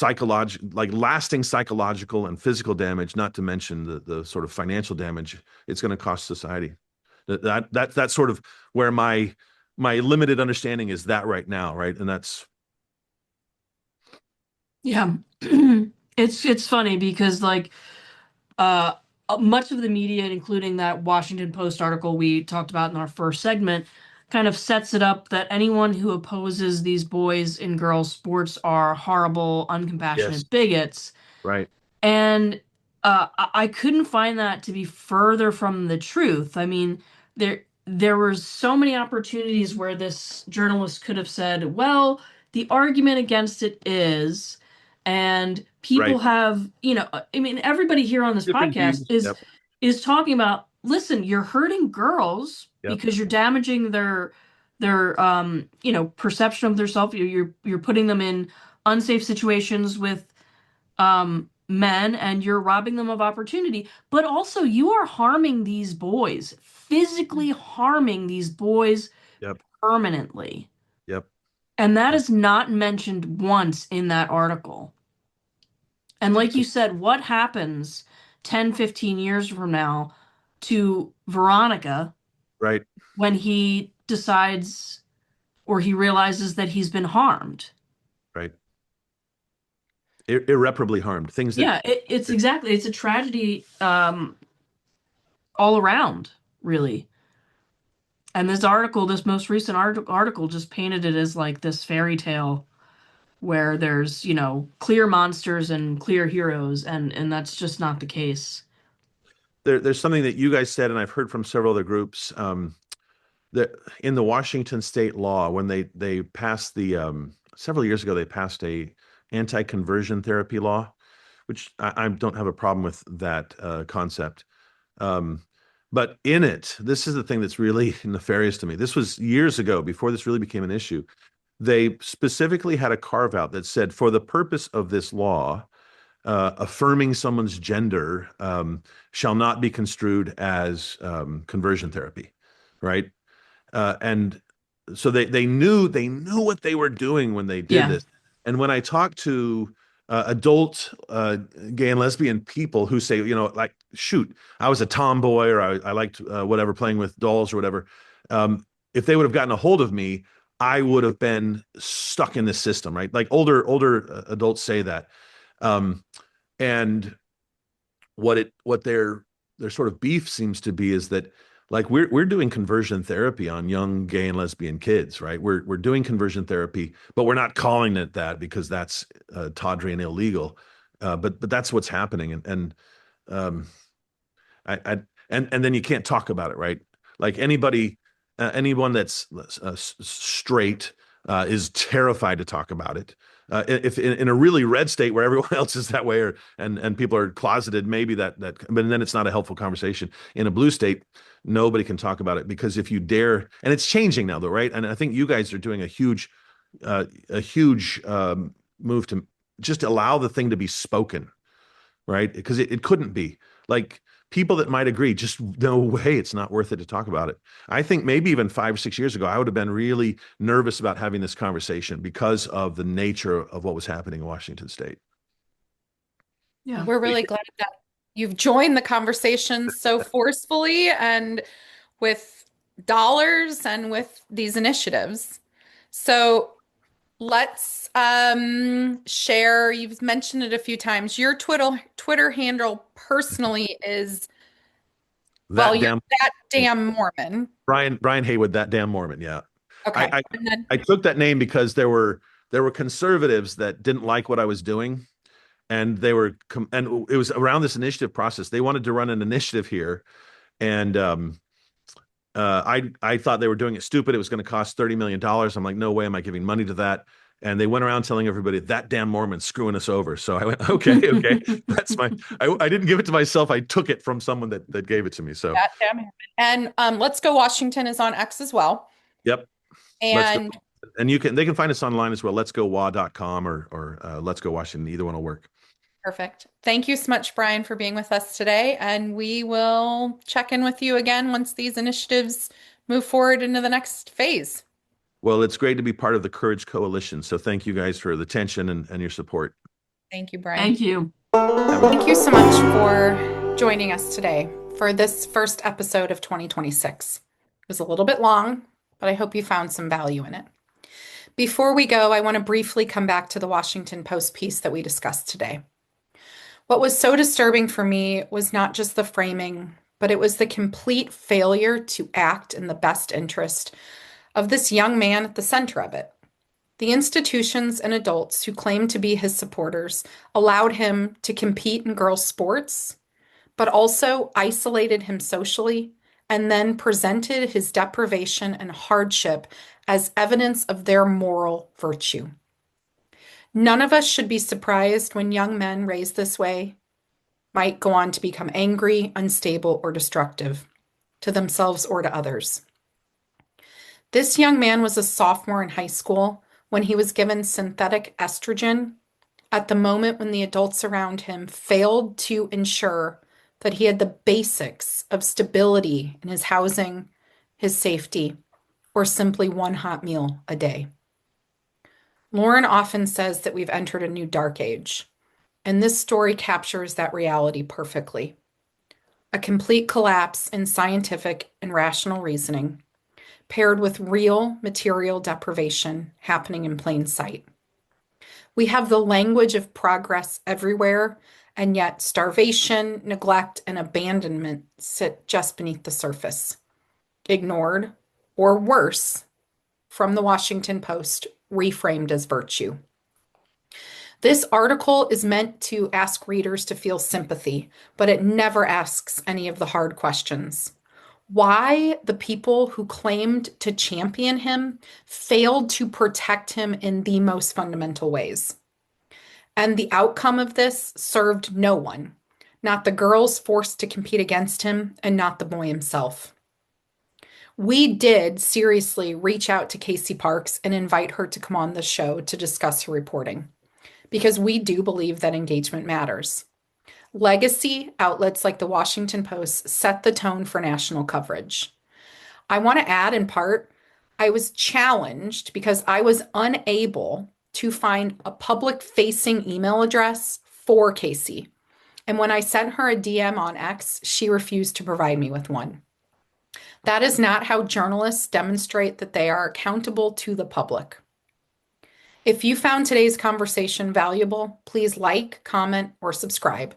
lasting psychological and physical damage, not to mention the sort of financial damage it's going to cost society. That's sort of where my limited understanding is that right now, right? And that's, Yeah. It's funny because, like, much of the media, including that Washington Post article we talked about in our first segment, kind of sets it up that anyone who opposes these boys and girls sports are horrible, uncompassionate bigots. right. And I couldn't find that to be further from the truth. I mean, there were so many opportunities where this journalist could have said, well, the argument against it is, and people Right. have, I mean, everybody here on this Different podcast views. is Yep. is talking about, listen, you're hurting girls Yep. because you're damaging their perception of themselves. You're putting them in unsafe situations with men, and you're robbing them of opportunity. But also, you are harming these boys, physically harming these boys Yep. permanently. Yep. And that is not mentioned once in that article. And like you said, what happens 10, 15 years from now to Veronica Right. when he decides or he realizes that he's been harmed? Right. Irreparably harmed. Things that Yeah, it's a tragedy all around, really. And this most recent article just painted it as like this fairy tale where there's, clear monsters and clear heroes, and that's just not the case. there's something that you guys said, and I've heard from several other groups. That in the Washington state law, when they passed several years ago, they passed a anti-conversion therapy law, which I don't have a problem with that concept. But in it, this is the thing that's really nefarious to me. This was years ago, before this really became an issue. They specifically had a carve out that said, for the purpose of this law, affirming someone's gender shall not be construed as conversion therapy, right? And so they knew what they were doing when they did Yeah. this. And when I talk to adult gay and lesbian people who say, like, shoot, I was a tomboy, or I liked whatever, playing with dolls or whatever. If they would have gotten a hold of me, I would have been stuck in this system, right? Like older adults say that. And what their sort of beef seems to be is that, like, we're doing conversion therapy on young gay and lesbian kids, right? We're doing conversion therapy, but we're not calling it that because that's tawdry and illegal. But that's what's happening, and and then you can't talk about it, right? Like anyone that's straight is terrified to talk about it. If in a really red state where everyone else is that way, and people are closeted, maybe that, but then it's not a helpful conversation. In a blue state, nobody can talk about it, because if you dare, and it's changing now though, right? And I think you guys are doing a huge move to just allow the thing to be spoken, right? Because it couldn't be, like, people that might agree, just no way, it's not worth it to talk about it. I think maybe even 5 or 6 years ago, I would have been really nervous about having this conversation because of the nature of what was happening in Washington state. Yeah. We're really glad that you've joined the conversation so forcefully and with dollars and with these initiatives. So let's share. You've mentioned it a few times. Your Twitter handle personally is That damn Mormon. Brian Haywood, that damn Mormon. Yeah. Okay. I took that name because there were conservatives that didn't like what I was doing, and and it was around this initiative process. They wanted to run an initiative here, and I thought they were doing it stupid. It was going to cost $30 million. I'm like, no way am I giving money to that. And they went around telling everybody, that damn Mormon's screwing us over. So I went, okay, that's I didn't give it to myself. I took it from someone that gave it to me. So That damn Mormon. And Let's Go Washington is on X as well. Yep. And they can find us online as well. Let'sGoWa.com or Let's Go Washington. Either one will work. perfect. Thank you so much, Brian, for being with us today. And we will check in with you again once these initiatives move forward into the next phase. Well, it's great to be part of the Courage Coalition. So thank you guys for the attention and your support. Thank you, Brian. Thank you. Thank you so much for joining us today for this first episode of 2026. It was a little bit long, but I hope you found some value in it. Before we go, I want to briefly come back to the Washington Post piece that we discussed today. What was so disturbing for me was not just the framing, but it was the complete failure to act in the best interest of this young man at the center of it. The institutions and adults who claimed to be his supporters allowed him to compete in girls' sports, but also isolated him socially, and then presented his deprivation and hardship as evidence of their moral virtue. None of us should be surprised when young men raised this way might go on to become angry, unstable, or destructive to themselves or to others. This young man was a sophomore in high school when he was given synthetic estrogen at the moment when the adults around him failed to ensure that he had the basics of stability in his housing, his safety, or simply one hot meal a day. Lauren often says that we've entered a new dark age, and this story captures that reality perfectly. A complete collapse in scientific and rational reasoning, paired with real material deprivation happening in plain sight. We have the language of progress everywhere, and yet starvation, neglect, and abandonment sit just beneath the surface, ignored, or worse, from the Washington Post, reframed as virtue. This article is meant to ask readers to feel sympathy, but it never asks any of the hard questions. Why the people who claimed to champion him failed to protect him in the most fundamental ways. And the outcome of this served no one, not the girls forced to compete against him, and not the boy himself. We did seriously reach out to Casey Parks and invite her to come on the show to discuss her reporting, because we do believe that engagement matters. Legacy outlets like the Washington Post set the tone for national coverage. I want to add, in part, I was challenged because I was unable to find a public-facing email address for Casey. And when I sent her a DM on X, she refused to provide me with one. That is not how journalists demonstrate that they are accountable to the public. If you found today's conversation valuable, please like, comment, or subscribe.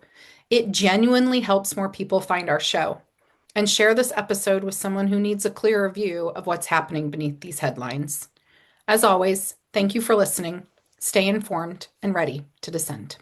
It genuinely helps more people find our show. And share this episode with someone who needs a clearer view of what's happening beneath these headlines. As always, thank you for listening. Stay informed and ready to dissent.